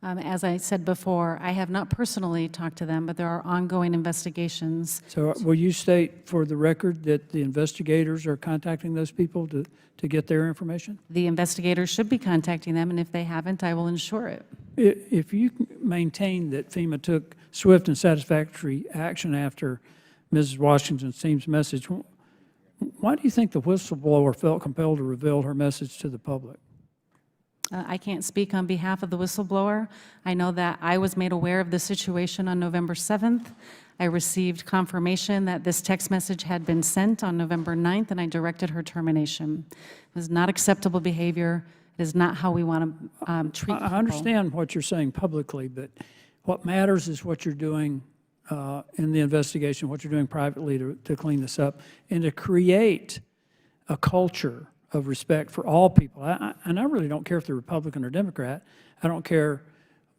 Speaker 3: As I said before, I have not personally talked to them, but there are ongoing investigations.
Speaker 18: So will you state for the record that the investigators are contacting those people to get their information?
Speaker 3: The investigators should be contacting them, and if they haven't, I will ensure it.
Speaker 18: If you maintain that FEMA took swift and satisfactory action after Mrs. Washington's team's message, why do you think the whistleblower felt compelled to reveal her message to the public?
Speaker 3: I can't speak on behalf of the whistleblower. I know that I was made aware of the situation on November 7th. I received confirmation that this text message had been sent on November 9th, and I directed her termination. It was not acceptable behavior. It is not how we want to treat people.
Speaker 18: I understand what you're saying publicly, but what matters is what you're doing in the investigation, what you're doing privately to clean this up, and to create a culture of respect for all people. And I really don't care if they're Republican or Democrat. I don't care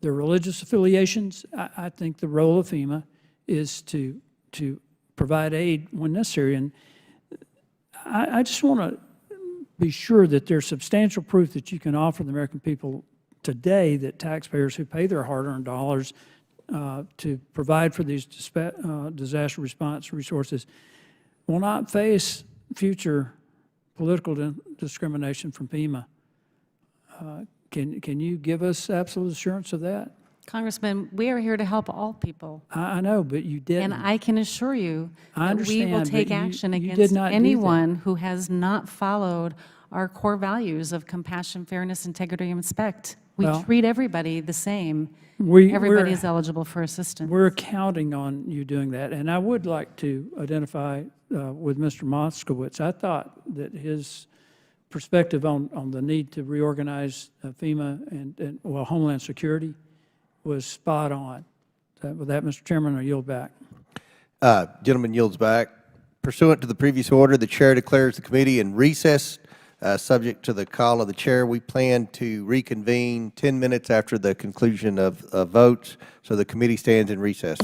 Speaker 18: their religious affiliations. I think the role of FEMA is to provide aid when necessary. And I just want to be sure that there's substantial proof that you can offer the American people today that taxpayers who pay their hard-earned dollars to provide for these disaster response resources will not face future political discrimination from FEMA. Can you give us absolute assurance of that?
Speaker 3: Congressman, we are here to help all people.
Speaker 18: I know, but you didn't.
Speaker 3: And I can assure you
Speaker 18: I
Speaker 3: that we will
Speaker 18: understand,
Speaker 3: take
Speaker 18: but you-
Speaker 3: action
Speaker 18: you did
Speaker 3: against
Speaker 18: not do that.
Speaker 3: anyone who has not followed our core values of compassion, fairness, integrity, and respect. We
Speaker 18: Well,
Speaker 3: treat everybody the same.
Speaker 18: We're-
Speaker 3: Everybody is eligible for assistance.
Speaker 18: We're counting on you doing that. And I would like to identify with Mr. Moskowitz. I thought that his perspective on the need to reorganize FEMA and Homeland Security was spot on. With that, Mr. Chairman, I yield back.
Speaker 1: Gentleman yields back. Pursuant to the previous order, the chair declares the committee in recess. Subject to the call of the chair, we plan to reconvene 10 minutes after the conclusion of votes, so the committee stands in recess.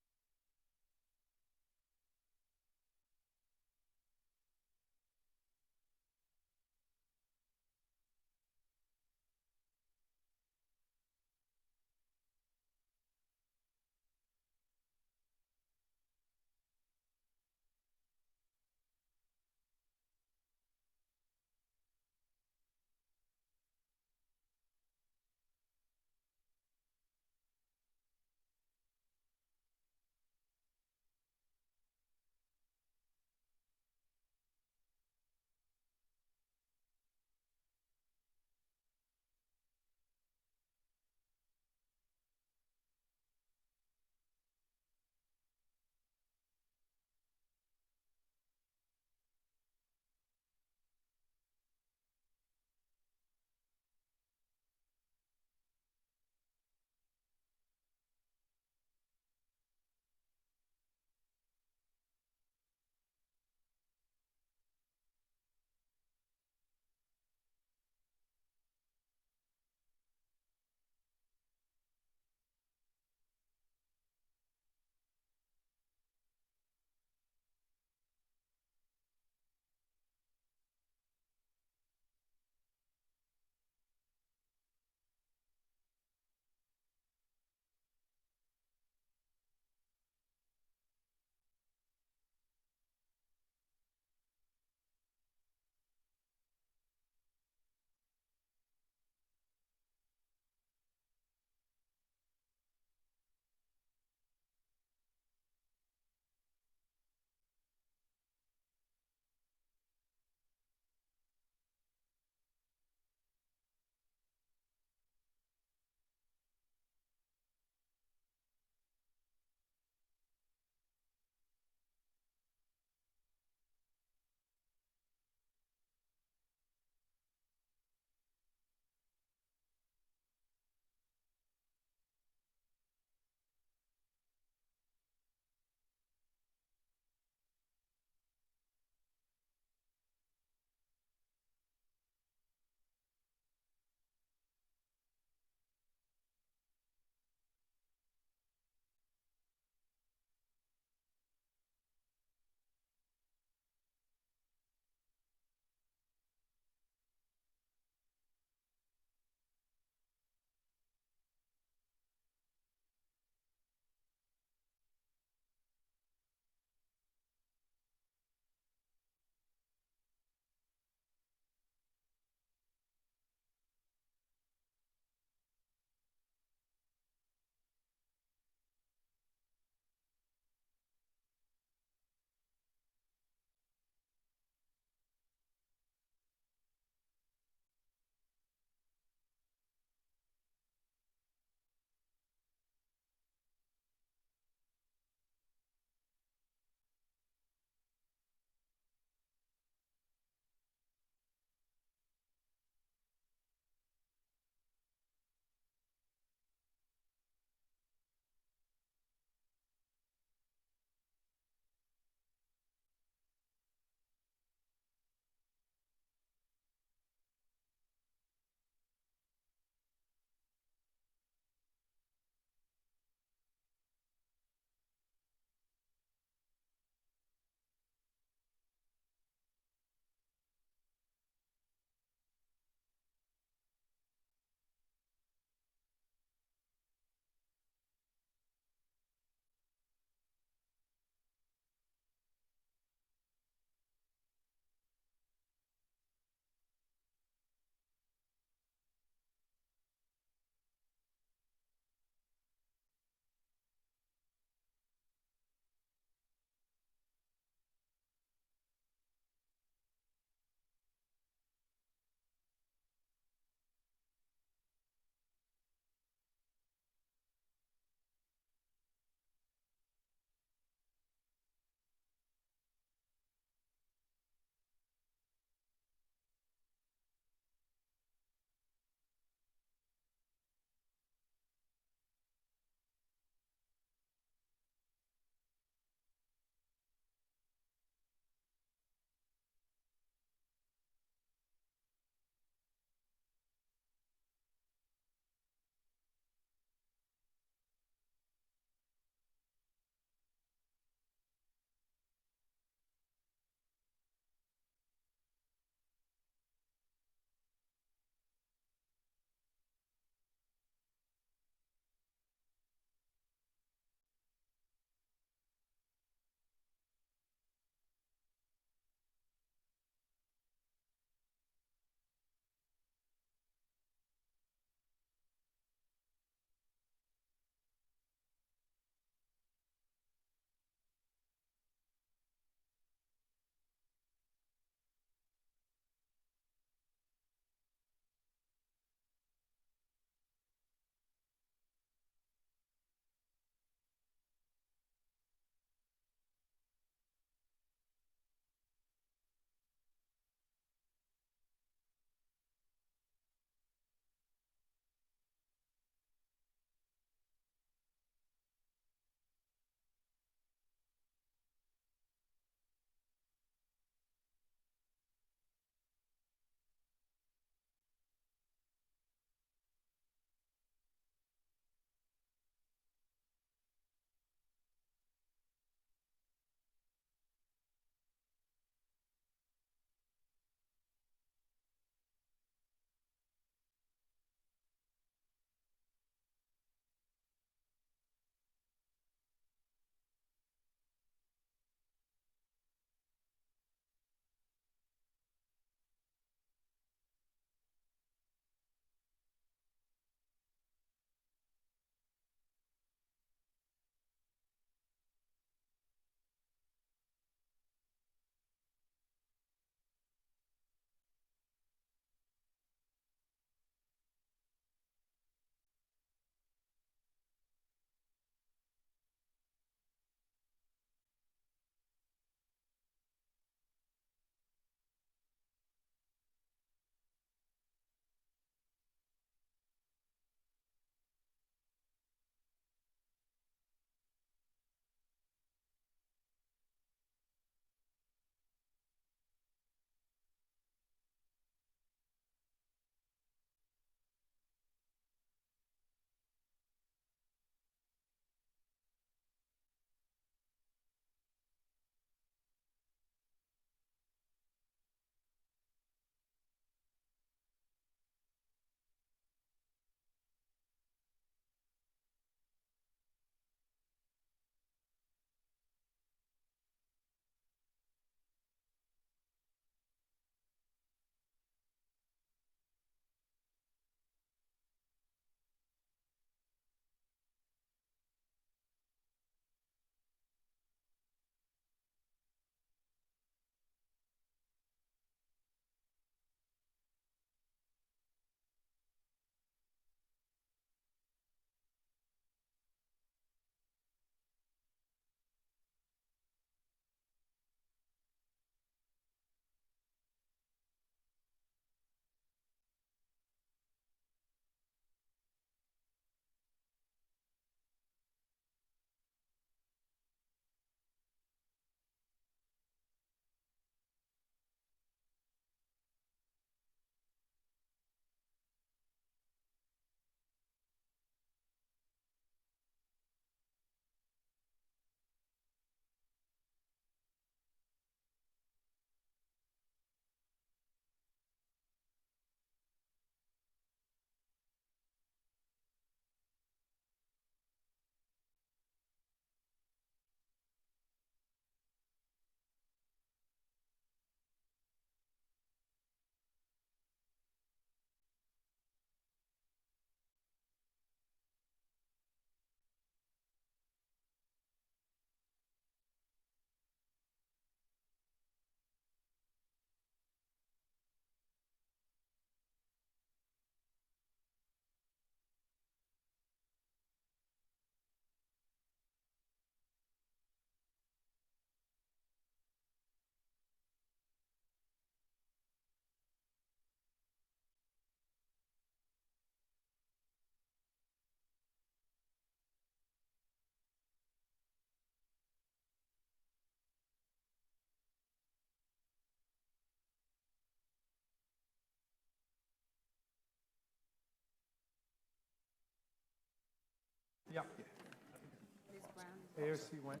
Speaker 2: AOC went.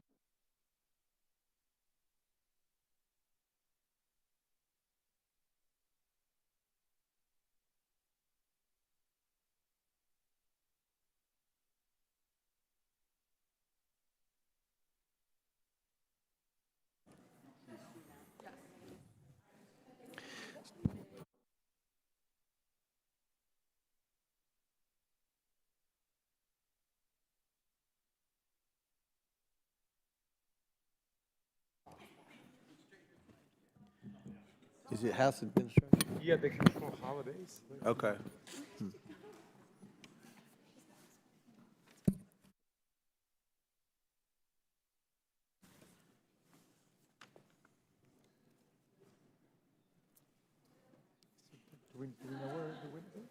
Speaker 1: Is it House Administration?
Speaker 2: Yeah, they control holidays.
Speaker 1: Okay.
Speaker 2: Do we know where the witness is?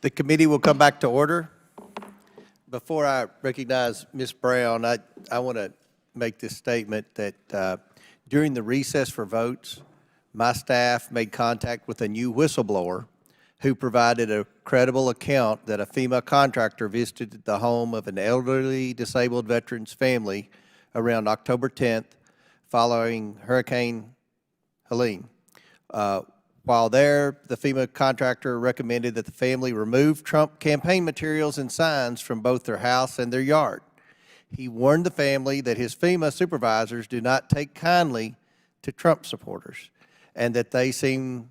Speaker 1: The committee will come back to order. Before I recognize Ms. Brown, I want to make this statement that during the recess for votes, my staff made contact with a new whistleblower who provided a credible account that a FEMA contractor visited the home of an elderly disabled veteran's family around October 10th following Hurricane Helene. While there, the FEMA contractor recommended that the family remove Trump campaign materials and signs from both their house and their yard. He warned the family that his FEMA supervisors do not take kindly to Trump supporters and that they seem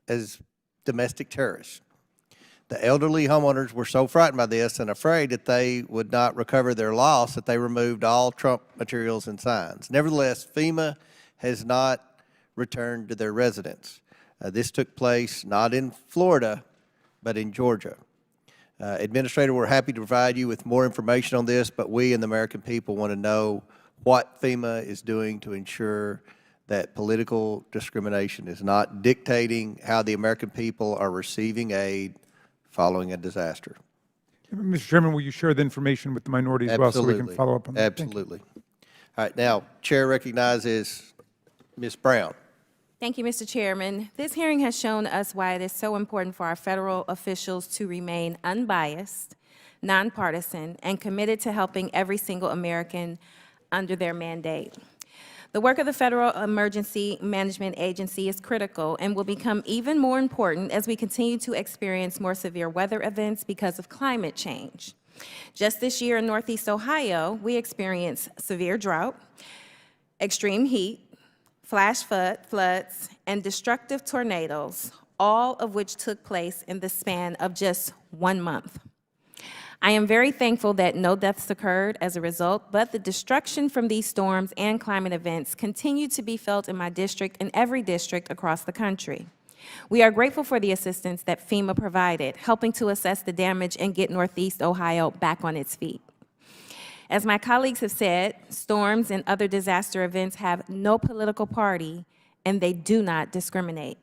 Speaker 1: as domestic terrorists. The elderly homeowners were so frightened by this and afraid that they would not recover their loss that they removed all Trump materials and signs. Nevertheless, FEMA has not returned to their residence. This took place not in Florida, but in Georgia. Administrator, we're happy to provide you with more information on this, but we and the American people want to know what FEMA is doing to ensure that political discrimination is not dictating how the American people are receiving aid following a disaster.
Speaker 2: Mr. Chairman, will you share the information with the minority as well so we can follow up on that? Thank you.
Speaker 1: Absolutely. All right, now, Chair recognizes Ms. Brown.
Speaker 19: Thank you, Mr. Chairman. This hearing has shown us why it is so important for our federal officials to remain unbiased, nonpartisan, and committed to helping every single American under their mandate. The work of the Federal Emergency Management Agency is critical and will become even more important as we continue to experience more severe weather events because of climate change. Just this year in Northeast Ohio, we experienced severe drought, extreme heat, flash floods, and destructive tornadoes, all of which took place in the span of just 1 month. I am very thankful that no deaths occurred as a result, but the destruction from these storms and climate events continue to be felt in my district and every district across the country. We are grateful for the assistance that FEMA provided, helping to assess the damage and get Northeast Ohio back on its feet. As my colleagues have said, storms and other disaster events have no political party, and they do not discriminate.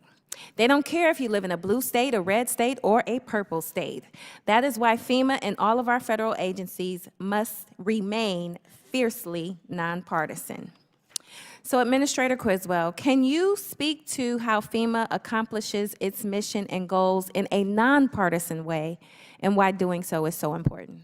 Speaker 19: They don't care if you live in a blue state, a red state, or a purple state. That is why FEMA and all of our federal agencies must remain fiercely nonpartisan. So, Administrator Criswell, can you speak to how FEMA accomplishes its mission and goals in a nonpartisan way, and why doing so is so important?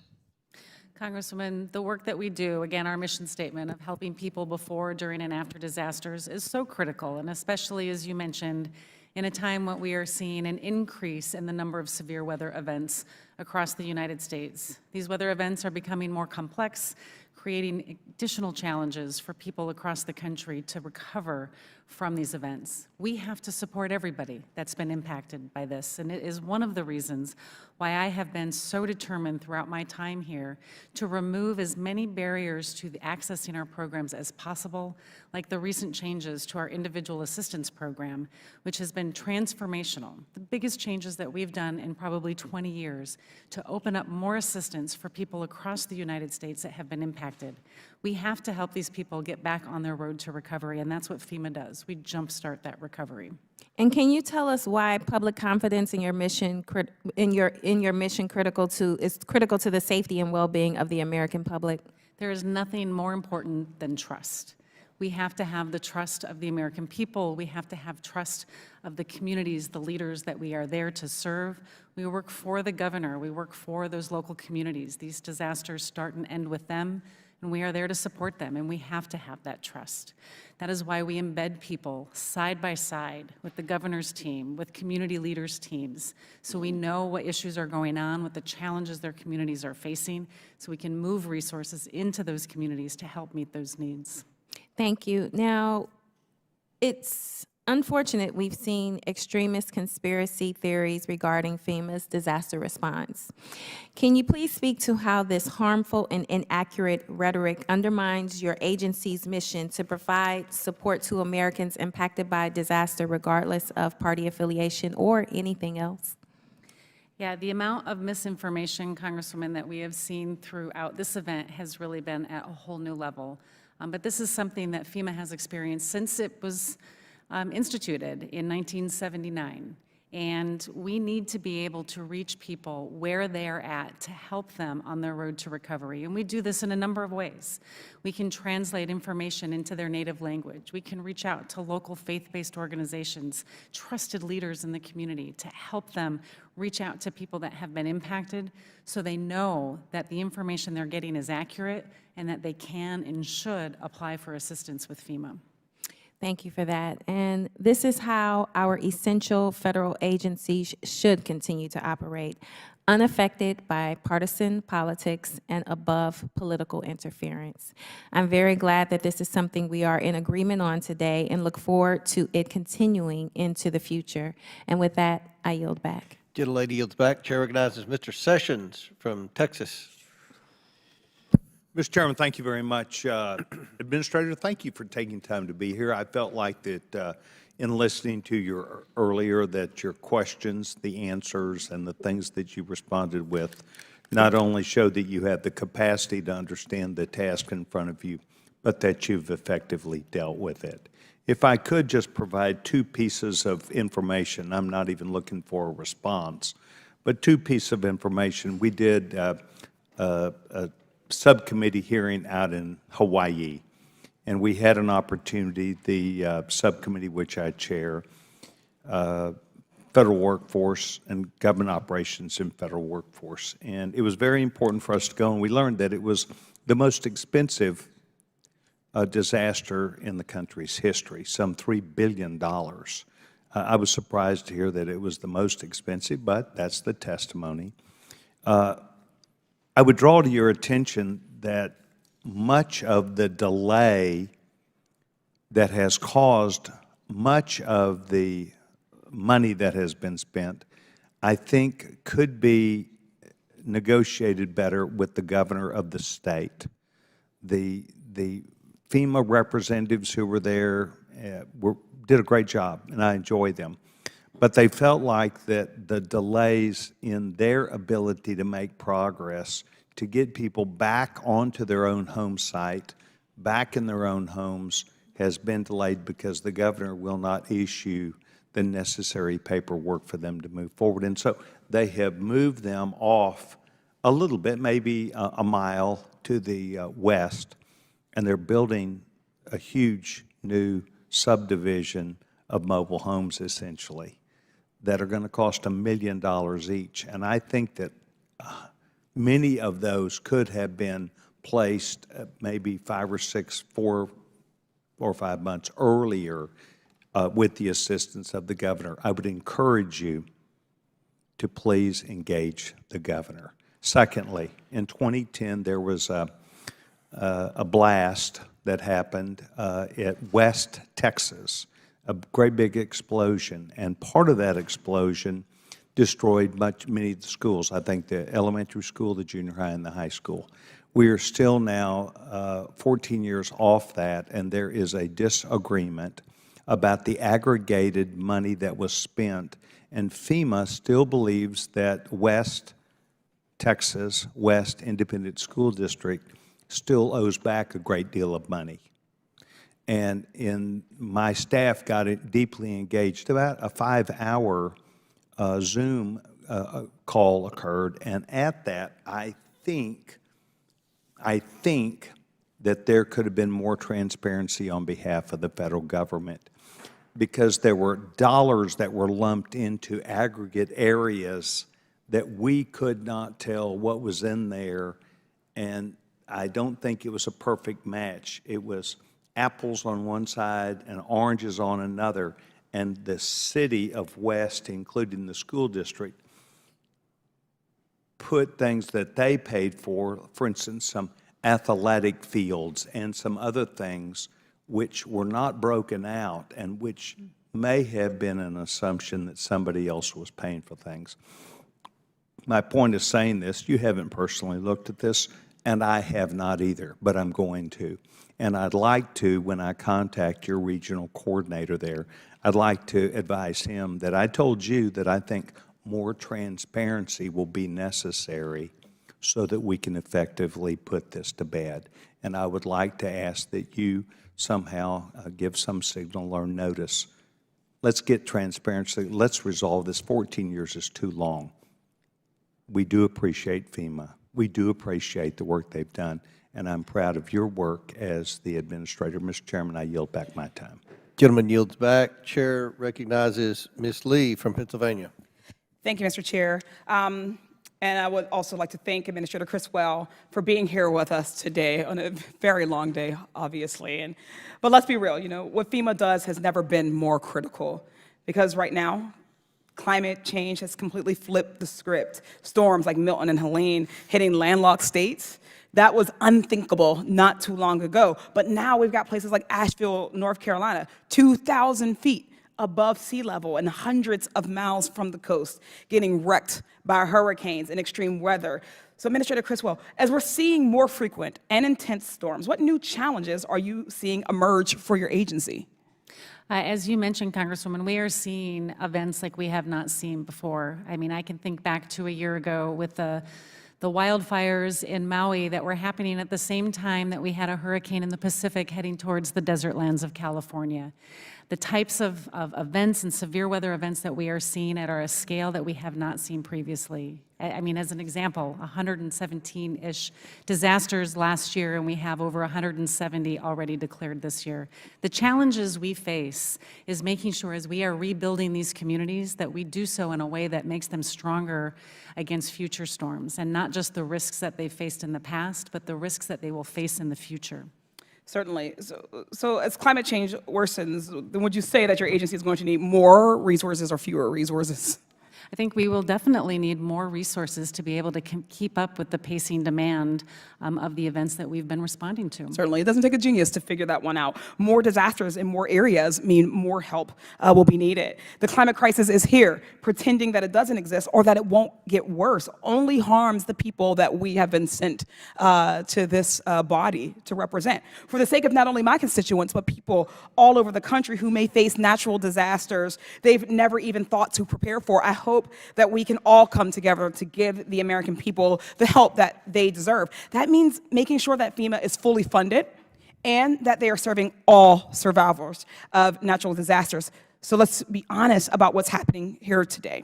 Speaker 3: Congresswoman, the work that we do, again, our mission statement of helping people before, during, and after disasters is so critical, and especially, as you mentioned, in a time when we are seeing an increase in the number of severe weather events across the United States. These weather events are becoming more complex, creating additional challenges for people across the country to recover from these events. We have to support everybody that's been impacted by this, and it is one of the reasons why I have been so determined throughout my time here to remove as many barriers to accessing our programs as possible, like the recent changes to our individual assistance program, which has been transformational, the biggest changes that we've done in probably 20 years to open up more assistance for people across the United States that have been impacted. We have to help these people get back on their road to recovery, and that's what FEMA does. We jumpstart that recovery.
Speaker 19: And can you tell us why public confidence in your mission critical to the safety and well-being of the American public?
Speaker 3: There is nothing more important than trust. We have to have the trust of the American people. We have to have trust of the communities, the leaders that we are there to serve. We work for the governor. We work for those local communities. These disasters start and end with them, and we are there to support them, and we have to have that trust. That is why we embed people side by side with the governor's team, with community leaders' teams, so we know what issues are going on, what the challenges their communities are facing, so we can move resources into those communities to help meet those needs.
Speaker 19: Thank you. Now, it's unfortunate we've seen extremist conspiracy theories regarding FEMA's disaster response. Can you please speak to how this harmful and inaccurate rhetoric undermines your agency's mission to provide support to Americans impacted by disaster, regardless of party affiliation or anything else?
Speaker 3: Yeah, the amount of misinformation, Congresswoman, that we have seen throughout this event has really been at a whole new level. But this is something that FEMA has experienced since it was instituted in 1979. And we need to be able to reach people where they are at to help them on their road to recovery. And we do this in a number of ways. We can translate information into their native language. We can reach out to local faith-based organizations, trusted leaders in the community to help them reach out to people that have been impacted so they know that the information they're getting is accurate and that they can and should apply for assistance with FEMA.
Speaker 19: Thank you for that. And this is how our essential federal agencies should continue to operate, unaffected by partisan politics and above political interference. I'm very glad that this is something we are in agreement on today and look forward to it continuing into the future. And with that, I yield back.
Speaker 1: Gentlelady yields back. Chair recognizes Mr. Sessions from Texas.
Speaker 20: Mr. Chairman, thank you very much. Administrator, thank you for taking time to be here. I felt like that in listening to you earlier that your questions, the answers, and the things that you responded with not only showed that you have the capacity to understand the task in front of you, but that you've effectively dealt with it. If I could just provide two pieces of information, I'm not even looking for a response, but two pieces of information. We did a subcommittee hearing out in Hawaii, and we had an opportunity, the subcommittee which I chair, federal workforce and government operations in federal workforce. And it was very important for us to go, and we learned that it was the most expensive disaster in the country's history, some $3 billion. I was surprised to hear that it was the most expensive, but that's the testimony. I would draw to your attention that much of the delay that has caused much of the money that has been spent, I think could be negotiated better with the governor of the state. The FEMA representatives who were there did a great job, and I enjoy them. But they felt like that the delays in their ability to make progress, to get people back onto their own home site, back in their own homes, has been delayed because the governor will not issue the necessary paperwork for them to move forward. And so they have moved them off a little bit, maybe a mile to the west, and they're building a huge new subdivision of mobile homes, essentially, that are going to cost $1 million each. And I think that many of those could have been placed maybe 4 or 5 months earlier with the assistance of the governor. I would encourage you to please engage the governor. Secondly, in 2010, there was a blast that happened at West Texas, a great big explosion, and part of that explosion destroyed many of the schools. I think the elementary school, the junior high, and the high school. We are still now 14 years off that, and there is a disagreement about the aggregated money that was spent, and FEMA still believes that West Texas, West Independent School District, still owes back a great deal of money. And my staff got it deeply engaged. About a 5-hour Zoom call occurred, and at that, I think that there could have been more transparency on behalf of the federal government, because there were dollars that were lumped into aggregate areas that we could not tell what was in there, and I don't think it was a perfect match. It was apples on one side and oranges on another, and the city of West, including the school district, put things that they paid for instance, some athletic fields and some other things which were not broken out and which may have been an assumption that somebody else was paying for things. My point is saying this, you haven't personally looked at this, and I have not either, but I'm going to. And I'd like to, when I contact your regional coordinator there, I'd like to advise him that I told you that I think more transparency will be necessary so that we can effectively put this to bed. And I would like to ask that you somehow give some signal or notice. Let's get transparency. Let's resolve this. 14 years is too long. We do appreciate FEMA. We do appreciate the work they've done, and I'm proud of your work as the administrator. Mr. Chairman, I yield back my time.
Speaker 1: Gentleman yields back. Chair recognizes Ms. Lee from Pennsylvania.
Speaker 21: Thank you, Mr. Chair. And I would also like to thank Administrator Criswell for being here with us today on a very long day, obviously. But let's be real, what FEMA does has never been more critical, because right now, climate change has completely flipped the script. Storms like Milton and Helene hitting landlocked states, that was unthinkable not too long ago. But now we've got places like Asheville, North Carolina, 2,000 feet above sea level and hundreds of miles from the coast, getting wrecked by hurricanes and extreme weather. So Administrator Criswell, as we're seeing more frequent and intense storms, what new challenges are you seeing emerge for your agency?
Speaker 3: As you mentioned, Congresswoman, we are seeing events like we have not seen before. I mean, I can think back to a year ago with the wildfires in Maui that were happening at the same time that we had a hurricane in the Pacific heading towards the desert lands of California. The types of events and severe weather events that we are seeing at a scale that we have not seen previously. I mean, as an example, 117-ish disasters last year, and we have over 170 already declared this year. The challenges we face is making sure as we are rebuilding these communities that we do so in a way that makes them stronger against future storms, and not just the risks that they faced in the past, but the risks that they will face in the future.
Speaker 21: Certainly. So as climate change worsens, then would you say that your agency is going to need more resources or fewer resources?
Speaker 3: I think we will definitely need more resources to be able to keep up with the pacing demand of the events that we've been responding to.
Speaker 21: Certainly. It doesn't take a genius to figure that one out. More disasters in more areas mean more help will be needed. The climate crisis is here. Pretending that it doesn't exist or that it won't get worse only harms the people that we have been sent to this body to represent. For the sake of not only my constituents, but people all over the country who may face natural disasters they've never even thought to prepare for, I hope that we can all come together to give the American people the help that they deserve. That means making sure that FEMA is fully funded and that they are serving all survivors of natural disasters. So let's be honest about what's happening here today.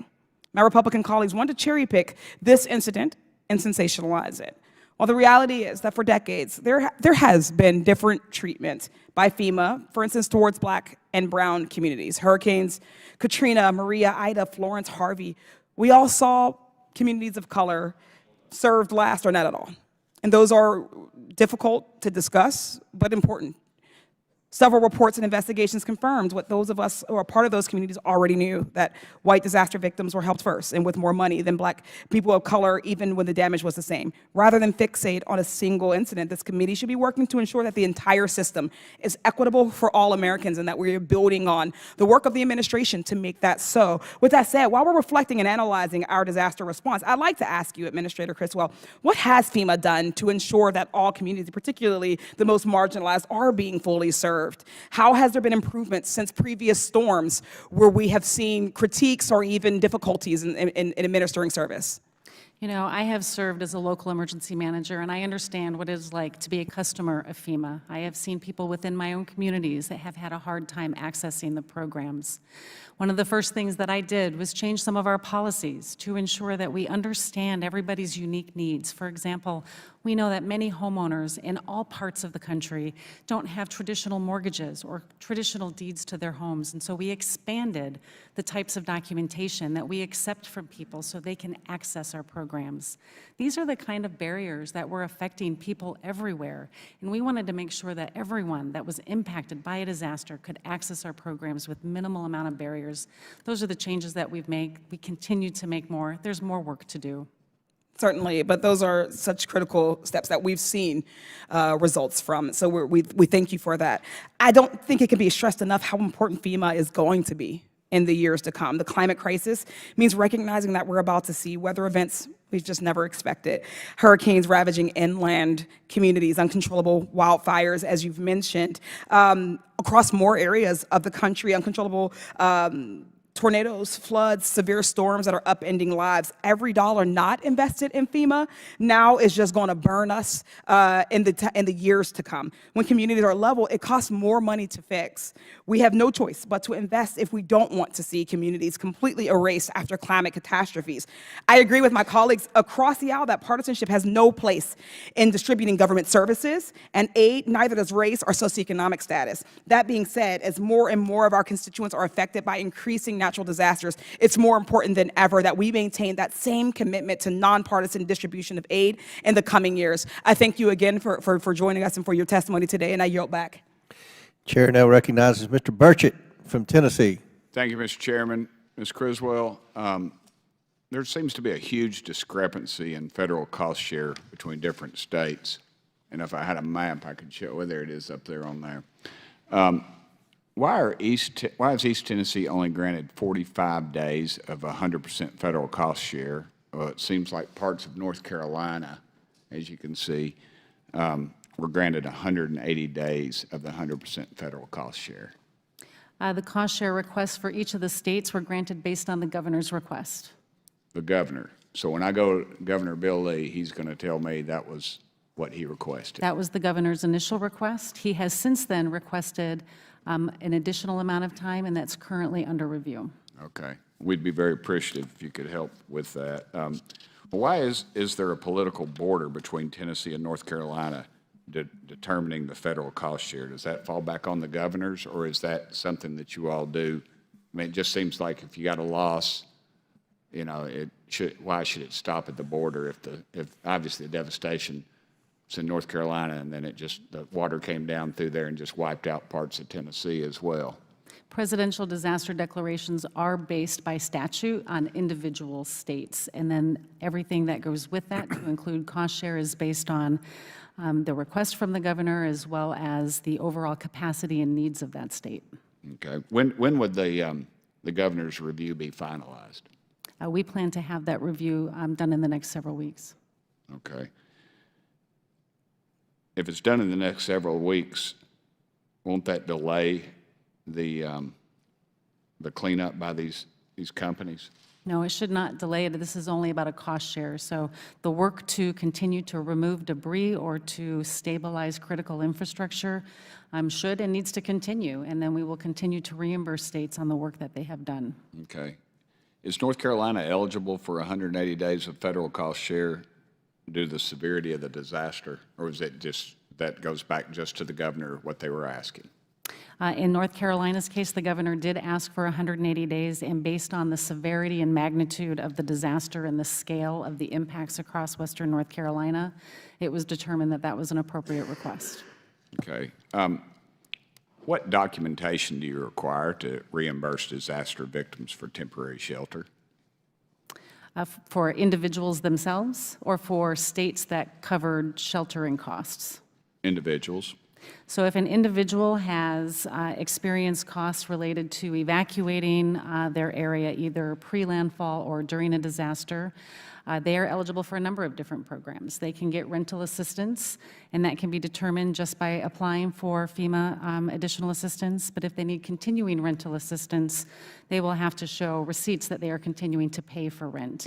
Speaker 21: My Republican colleagues want to cherry pick this incident and sensationalize it. Well, the reality is that for decades, there has been different treatment by FEMA, for instance, towards Black and brown communities. Hurricanes Katrina, Maria, Ida, Florence, Harvey, we all saw communities of color served last or not at all. And those are difficult to discuss, but important. Several reports and investigations confirmed what those of us who are part of those communities already knew, that white disaster victims were helped first and with more money than black people of color, even when the damage was the same. Rather than fixate on a single incident, this committee should be working to ensure that the entire system is equitable for all Americans and that we're building on the work of the administration to make that so. With that said, while we're reflecting and analyzing our disaster response, I'd like to ask you, Administrator Criswell, what has FEMA done to ensure that all communities, particularly the most marginalized, are being fully served? How has there been improvements since previous storms where we have seen critiques or even difficulties in administering service?
Speaker 3: You know, I have served as a local emergency manager, and I understand what it is like to be a customer of FEMA. I have seen people within my own communities that have had a hard time accessing the programs. One of the first things that I did was change some of our policies to ensure that we understand everybody's unique needs. For example, we know that many homeowners in all parts of the country don't have traditional mortgages or traditional deeds to their homes, and so we expanded the types of documentation that we accept from people so they can access our programs. These are the kind of barriers that were affecting people everywhere, and we wanted to make sure that everyone that was impacted by a disaster could access our programs with minimal amount of barriers. Those are the changes that we've made. We continue to make more. There's more work to do.
Speaker 21: Certainly, but those are such critical steps that we've seen results from. So we thank you for that. I don't think it can be stressed enough how important FEMA is going to be in the years to come. The climate crisis means recognizing that we're about to see weather events we've just never expected. Hurricanes ravaging inland communities, uncontrollable wildfires, as you've mentioned, across more areas of the country, uncontrollable tornadoes, floods, severe storms that are upending lives. Every dollar not invested in FEMA now is just going to burn us in the years to come. When communities are level, it costs more money to fix. We have no choice but to invest if we don't want to see communities completely erased after climate catastrophes. I agree with my colleagues across the aisle that partisanship has no place in distributing government services and aid, neither does race or socioeconomic status. That being said, as more and more of our constituents are affected by increasing natural disasters, it's more important than ever that we maintain that same commitment to nonpartisan distribution of aid in the coming years. I thank you again for joining us and for your testimony today, and I yield back.
Speaker 1: Chair now recognizes Mr. Burchett from Tennessee.
Speaker 4: Thank you, Mr. Chairman. Ms. Criswell, there seems to be a huge discrepancy in federal cost share between different states. And if I had a map, I could show where it is up there on there. Why is East Tennessee only granted 45 days of 100% federal cost share? It seems like parts of North Carolina, as you can see, were granted 180 days of the 100% federal cost share.
Speaker 3: The cost share requests for each of the states were granted based on the governor's request.
Speaker 4: The governor. So when I go to Governor Bill Lee, he's going to tell me that was what he requested.
Speaker 3: That was the governor's initial request. He has since then requested an additional amount of time, and that's currently under review.
Speaker 4: Okay. We'd be very appreciative if you could help with that. Why is there a political border between Tennessee and North Carolina determining the federal cost share? Does that fall back on the governors, or is that something that you all do? I mean, it just seems like if you got a loss, you know, why should it stop at the border if obviously the devastation is in North Carolina, and then the water came down through there and just wiped out parts of Tennessee as well?
Speaker 3: Presidential disaster declarations are based by statute on individual states, and then everything that goes with that, to include cost share, is based on the request from the governor as well as the overall capacity and needs of that state.
Speaker 4: Okay. When would the governor's review be finalized?
Speaker 3: We plan to have that review done in the next several weeks.
Speaker 4: Okay. If it's done in the next several weeks, won't that delay the cleanup by these companies?
Speaker 3: No, it should not delay it. This is only about a cost share. So the work to continue to remove debris or to stabilize critical infrastructure should and needs to continue, and then we will continue to reimburse states on the work that they have done.
Speaker 4: Okay. Is North Carolina eligible for 180 days of federal cost share due to the severity of the disaster, or is it just that goes back just to the governor what they were asking?
Speaker 3: In North Carolina's case, the governor did ask for 180 days, and based on the severity and magnitude of the disaster and the scale of the impacts across western North Carolina, it was determined that that was an appropriate request.
Speaker 4: Okay. What documentation do you require to reimburse disaster victims for temporary shelter?
Speaker 3: For individuals themselves or for states that covered sheltering costs?
Speaker 4: Individuals.
Speaker 3: So if an individual has experienced costs related to evacuating their area either pre-landfall or during a disaster, they are eligible for a number of different programs. They can get rental assistance, and that can be determined just by applying for FEMA additional assistance. But if they need continuing rental assistance, they will have to show receipts that they are continuing to pay for rent.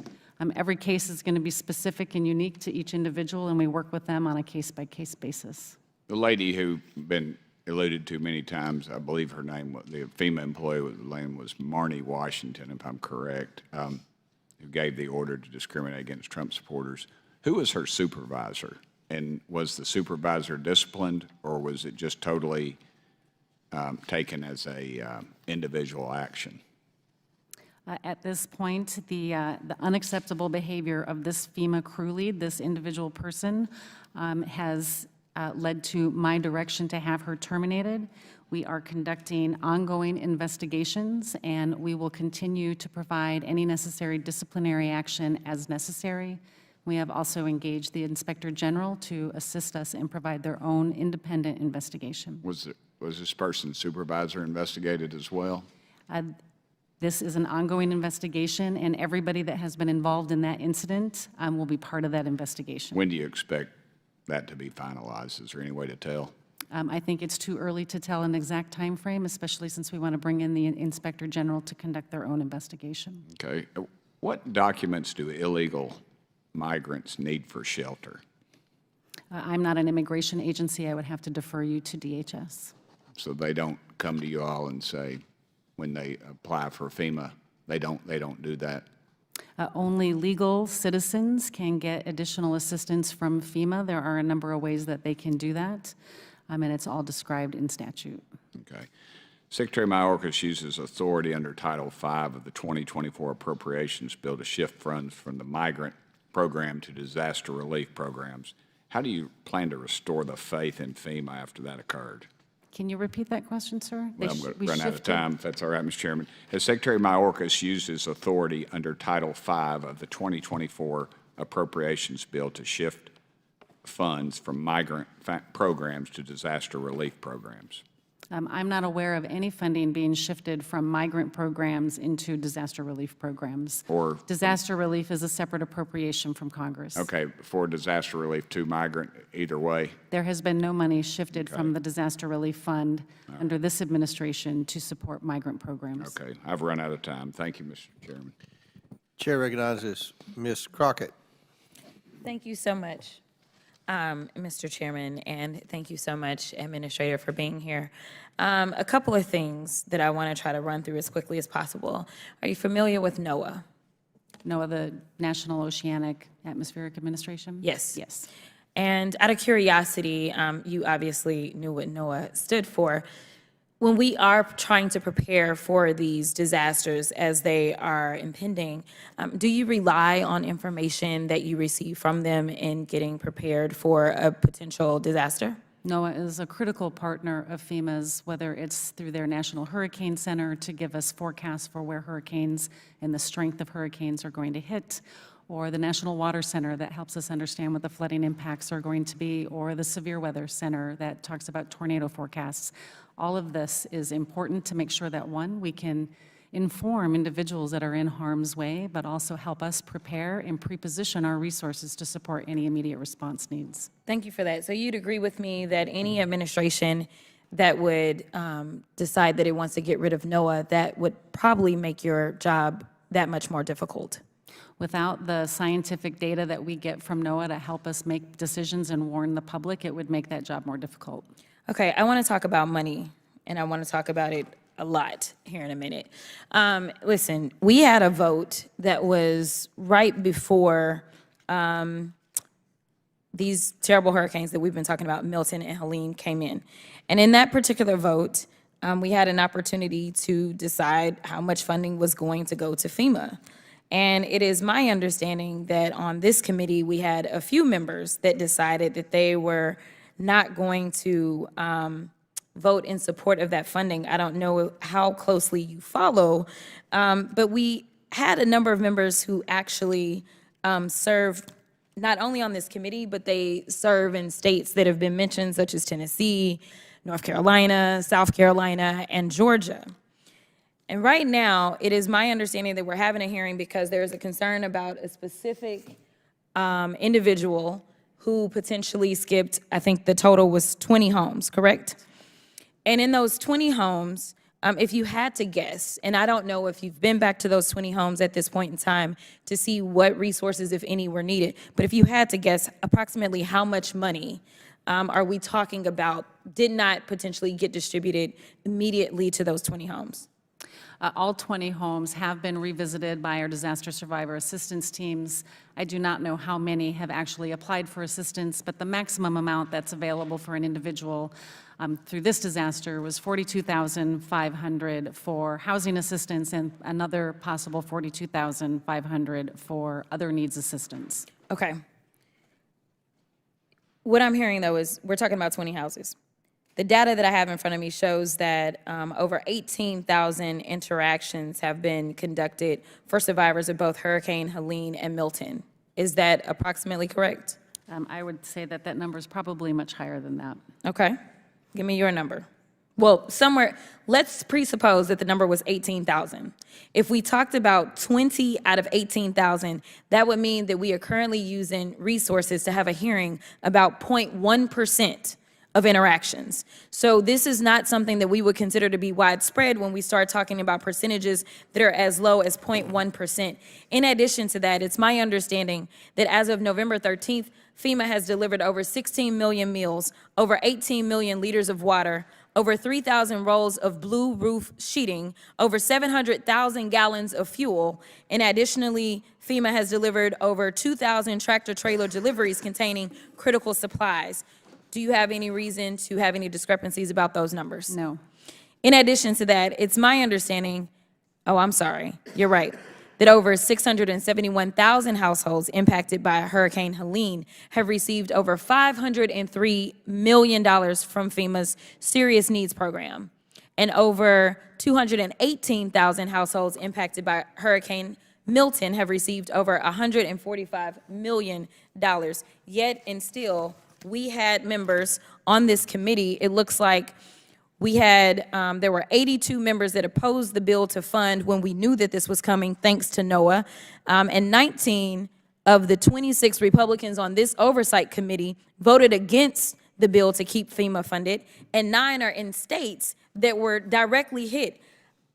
Speaker 3: Every case is going to be specific and unique to each individual, and we work with them on a case-by-case basis.
Speaker 4: The lady who been alluded to many times, I believe her name, the FEMA employee, the name was Marnie Washington, if I'm correct, who gave the order to discriminate against Trump supporters. Who was her supervisor? And was the supervisor disciplined, or was it just totally taken as a individual action?
Speaker 3: At this point, the unacceptable behavior of this FEMA crew lead, this individual person, has led to my direction to have her terminated. We are conducting ongoing investigations, and we will continue to provide any necessary disciplinary action as necessary. We have also engaged the Inspector General to assist us and provide their own independent investigation.
Speaker 4: Was this person's supervisor investigated as well?
Speaker 3: This is an ongoing investigation, and everybody that has been involved in that incident will be part of that investigation.
Speaker 4: When do you expect that to be finalized? Is there any way to tell?
Speaker 3: I think it's too early to tell an exact time frame, especially since we want to bring in the Inspector General to conduct their own investigation.
Speaker 4: Okay. What documents do illegal migrants need for shelter?
Speaker 3: I'm not an immigration agency. I would have to defer you to DHS.
Speaker 4: So they don't come to you all and say, when they apply for FEMA, they don't do that?
Speaker 3: Only legal citizens can get additional assistance from FEMA. There are a number of ways that they can do that, and it's all described in statute.
Speaker 4: Okay. Secretary Mayorkas uses authority under Title V of the 2024 Appropriations Bill to shift funds from the migrant program to disaster relief programs. How do you plan to restore the faith in FEMA after that occurred?
Speaker 3: Can you repeat that question, sir?
Speaker 4: Well, I'm going to run out of time, if that's all right, Mr. Chairman. As Secretary Mayorkas uses authority under Title V of the 2024 Appropriations Bill to shift funds from migrant programs to disaster relief programs.
Speaker 3: I'm not aware of any funding being shifted from migrant programs into disaster relief programs.
Speaker 4: Or
Speaker 3: disaster relief is a separate appropriation from Congress.
Speaker 4: Okay, for disaster relief to migrant, either way?
Speaker 3: There has been no money shifted from the disaster relief fund under this administration to support migrant programs.
Speaker 4: Okay, I've run out of time. Thank you, Mr. Chairman.
Speaker 1: Chair recognizes Ms. Crockett.
Speaker 5: Thank you so much, Mr. Chairman, and thank you so much, Administrator, for being here. A couple of things that I want to try to run through as quickly as possible. Are you familiar with NOAA?
Speaker 3: NOAA, the National Oceanic Atmospheric Administration?
Speaker 5: Yes.
Speaker 3: Yes.
Speaker 5: And out of curiosity, you obviously knew what NOAA stood for. When we are trying to prepare for these disasters as they are impending, do you rely on information that you receive from them in getting prepared for a potential disaster?
Speaker 3: NOAA is a critical partner of FEMA's, whether it's through their National Hurricane Center to give us forecasts for where hurricanes and the strength of hurricanes are going to hit, or the National Water Center that helps us understand what the flooding impacts are going to be, or the Severe Weather Center that talks about tornado forecasts. All of this is important to make sure that, one, we can inform individuals that are in harm's way, but also help us prepare and pre-position our resources to support any immediate response needs.
Speaker 5: Thank you for that. So you'd agree with me that any administration that would decide that it wants to get rid of NOAA, that would probably make your job that much more difficult?
Speaker 3: Without the scientific data that we get from NOAA to help us make decisions and warn the public, it would make that job more difficult.
Speaker 5: Okay, I want to talk about money, and I want to talk about it a lot here in a minute. Listen, we had a vote that was right before these terrible hurricanes that we've been talking about, Milton and Helene, came in. And in that particular vote, we had an opportunity to decide how much funding was going to go to FEMA. And it is my understanding that on this committee, we had a few members that decided that they were not going to vote in support of that funding. I don't know how closely you follow, but we had a number of members who actually serve not only on this committee, but they serve in states that have been mentioned, such as Tennessee, North Carolina, South Carolina, and Georgia. And right now, it is my understanding that we're having a hearing because there is a concern about a specific individual who potentially skipped, I think the total was 20 homes, correct? And in those 20 homes, if you had to guess, and I don't know if you've been back to those 20 homes at this point in time to see what resources, if any, were needed, but if you had to guess approximately how much money are we talking about did not potentially get distributed immediately to those 20 homes?
Speaker 3: All 20 homes have been revisited by our disaster survivor assistance teams. I do not know how many have actually applied for assistance, but the maximum amount that's available for an individual through this disaster was $42,500 for housing assistance and another possible $42,500 for other needs assistance.
Speaker 5: Okay. What I'm hearing, though, is we're talking about 20 houses. The data that I have in front of me shows that over 18,000 interactions have been conducted for survivors of both Hurricane Helene and Milton. Is that approximately correct?
Speaker 3: I would say that that number is probably much higher than that.
Speaker 5: Okay. Give me your number. Well, somewhere, let's presuppose that the number was 18,000. If we talked about 20 out of 18,000, that would mean that we are currently using resources to have a hearing about 0.1% of interactions. So this is not something that we would consider to be widespread when we start talking about percentages that are as low as 0.1%. In addition to that, it's my understanding that as of November 13th, FEMA has delivered over 16 million meals, over 18 million liters of water, over 3,000 rolls of blue roof sheeting, over 700,000 gallons of fuel, and additionally, FEMA has delivered over 2,000 tractor-trailer deliveries containing critical supplies. Do you have any reason to have any discrepancies about those numbers?
Speaker 3: No.
Speaker 5: In addition to that, it's my understanding, oh, I'm sorry, you're right, that over 671,000 households impacted by Hurricane Helene have received over $503 million from FEMA's Serious Needs Program, and over 218,000 households impacted by Hurricane Milton have received over $145 million. Yet and still, we had members on this committee. It looks like we had, there were 82 members that opposed the bill to fund when we knew that this was coming, thanks to NOAA. And 19 of the 26 Republicans on this oversight committee voted against the bill to keep FEMA funded, and 9 are in states that were directly hit.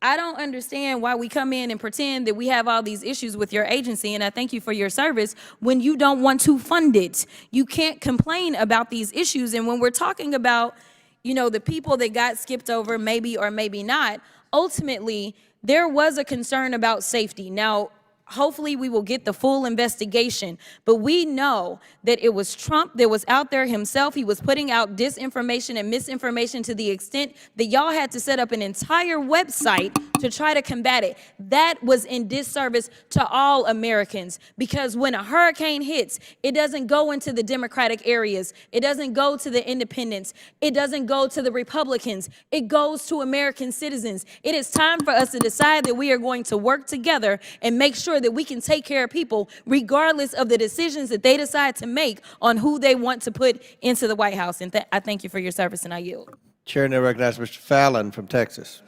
Speaker 5: I don't understand why we come in and pretend that we have all these issues with your agency, and I thank you for your service, when you don't want to fund it. You can't complain about these issues, and when we're talking about, you know, the people that got skipped over, maybe or maybe not, ultimately, there was a concern about safety. Now, hopefully we will get the full investigation, but we know that it was Trump that was out there himself. He was putting out disinformation and misinformation to the extent that y'all had to set up an entire website to try to combat it. That was in disservice to all Americans, because when a hurricane hits, it doesn't go into the Democratic areas. It doesn't go to the independents. It doesn't go to the Republicans. It goes to American citizens. It is time for us to decide that we are going to work together and make sure that we can take care of people regardless of the decisions that they decide to make on who they want to put into the White House. And I thank you for your service, and I yield.
Speaker 1: Chair now recognizes Mr. Fallon from Texas.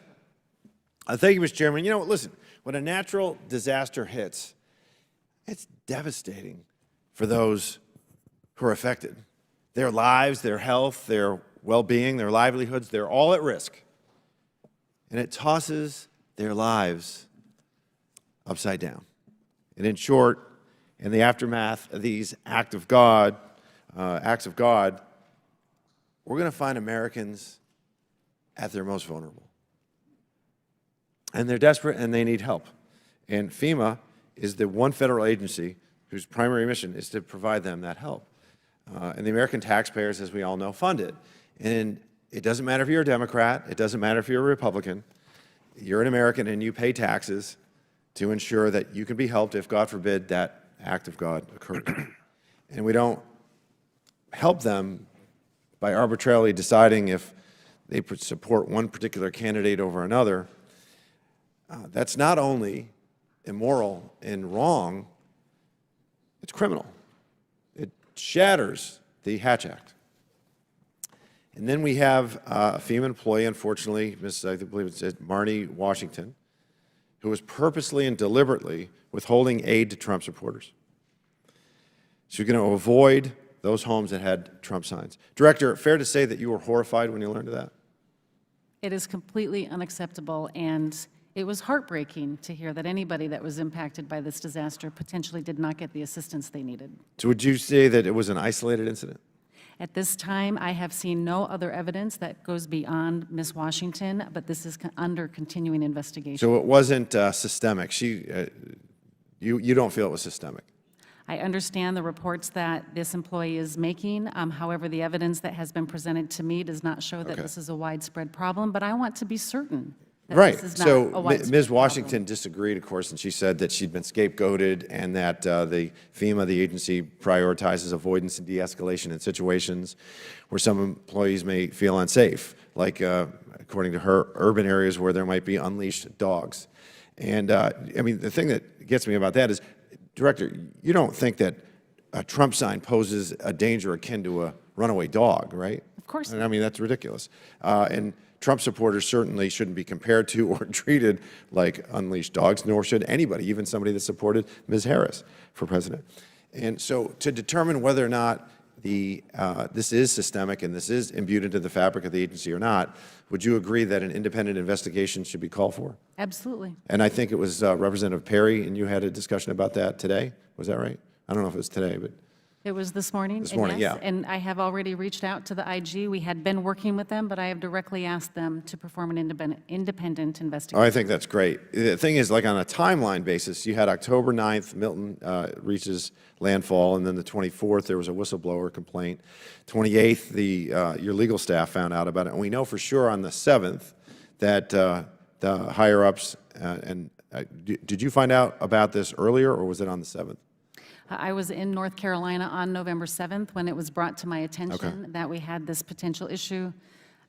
Speaker 6: Thank you, Mr. Chairman. You know, listen, when a natural disaster hits, it's devastating for those who are affected. Their lives, their health, their well-being, their livelihoods, they're all at risk. And it tosses their lives upside down. And in short, in the aftermath of these acts of God, we're going to find Americans at their most vulnerable. And they're desperate and they need help. And FEMA is the one federal agency whose primary mission is to provide them that help. And the American taxpayers, as we all know, fund it. And it doesn't matter if you're a Democrat, it doesn't matter if you're a Republican, you're an American and you pay taxes to ensure that you can be helped if, God forbid, that act of God occurs. And we don't help them by arbitrarily deciding if they support one particular candidate over another, that's not only immoral and wrong, it's criminal. It shatters the Hatch Act. And then we have a FEMA employee, unfortunately, I believe it's Marnie Washington, who was purposely and deliberately withholding aid to Trump supporters. She was going to avoid those homes that had Trump signs. Director, fair to say that you were horrified when you learned of that?
Speaker 3: It is completely unacceptable, and it was heartbreaking to hear that anybody that was impacted by this disaster potentially did not get the assistance they needed.
Speaker 6: So would you say that it was an isolated incident?
Speaker 3: At this time, I have seen no other evidence that goes beyond Ms. Washington, but this is under continuing investigation.
Speaker 6: So it wasn't systemic. You don't feel it was systemic?
Speaker 3: I understand the reports that this employee is making. However, the evidence that has been presented to me does not show that this is a widespread problem, but I want to be certain that
Speaker 6: Right.
Speaker 3: this is not
Speaker 6: So
Speaker 3: a widespread
Speaker 6: Ms. Washington disagreed, of course, and she said that she'd been scapegoated and that the FEMA, the agency, prioritizes avoidance and de-escalation in situations where some employees may feel unsafe, like, according to her, urban areas where there might be unleashed dogs. And, I mean, the thing that gets me about that is, Director, you don't think that a Trump sign poses a danger akin to a runaway dog, right?
Speaker 3: Of course
Speaker 6: not. I mean, that's ridiculous. And Trump supporters certainly shouldn't be compared to or treated like unleashed dogs, nor should anybody, even somebody that supported Ms. Harris for president. And so to determine whether or not this is systemic and this is imbued into the fabric of the agency or not, would you agree that an independent investigation should be called for?
Speaker 3: Absolutely.
Speaker 6: And I think it was Representative Perry, and you had a discussion about that today. Was that right? I don't know if it was today, but
Speaker 3: It was this morning.
Speaker 6: This morning,
Speaker 3: yes,
Speaker 6: yeah.
Speaker 3: And I have already reached out to the IG. We had been working with them, but I have directly asked them to perform an independent investigation.
Speaker 6: I think that's great. The thing is, like on a timeline basis, you had October 9th, Milton reaches landfall, and then the 24th, there was a whistleblower complaint. 28th, your legal staff found out about it, and we know for sure on the 7th that the higher-ups, did you find out about this earlier, or was it on the 7th?
Speaker 3: I was in North Carolina on November 7th when it was brought to my attention that we had this potential issue.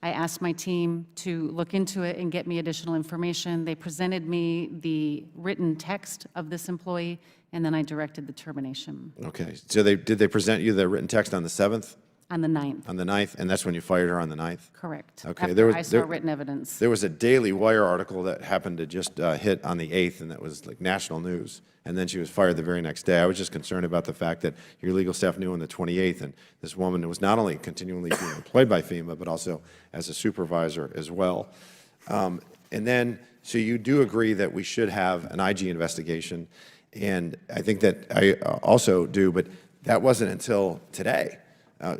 Speaker 3: I asked my team to look into it and get me additional information. They presented me the written text of this employee, and then I directed the termination.
Speaker 6: Okay. So did they present you the written text on the 7th?
Speaker 3: On the 9th.
Speaker 6: On the 9th, and that's when you fired her on the 9th?
Speaker 3: Correct.
Speaker 6: Okay.
Speaker 3: After I saw written evidence.
Speaker 6: There was a Daily Wire article that happened to just hit on the 8th, and that was like national news. And then she was fired the very next day. I was just concerned about the fact that your legal staff knew on the 28th, and this woman was not only continually being employed by FEMA, but also as a supervisor as well. And then, so you do agree that we should have an IG investigation, and I think that I also do, but that wasn't until today.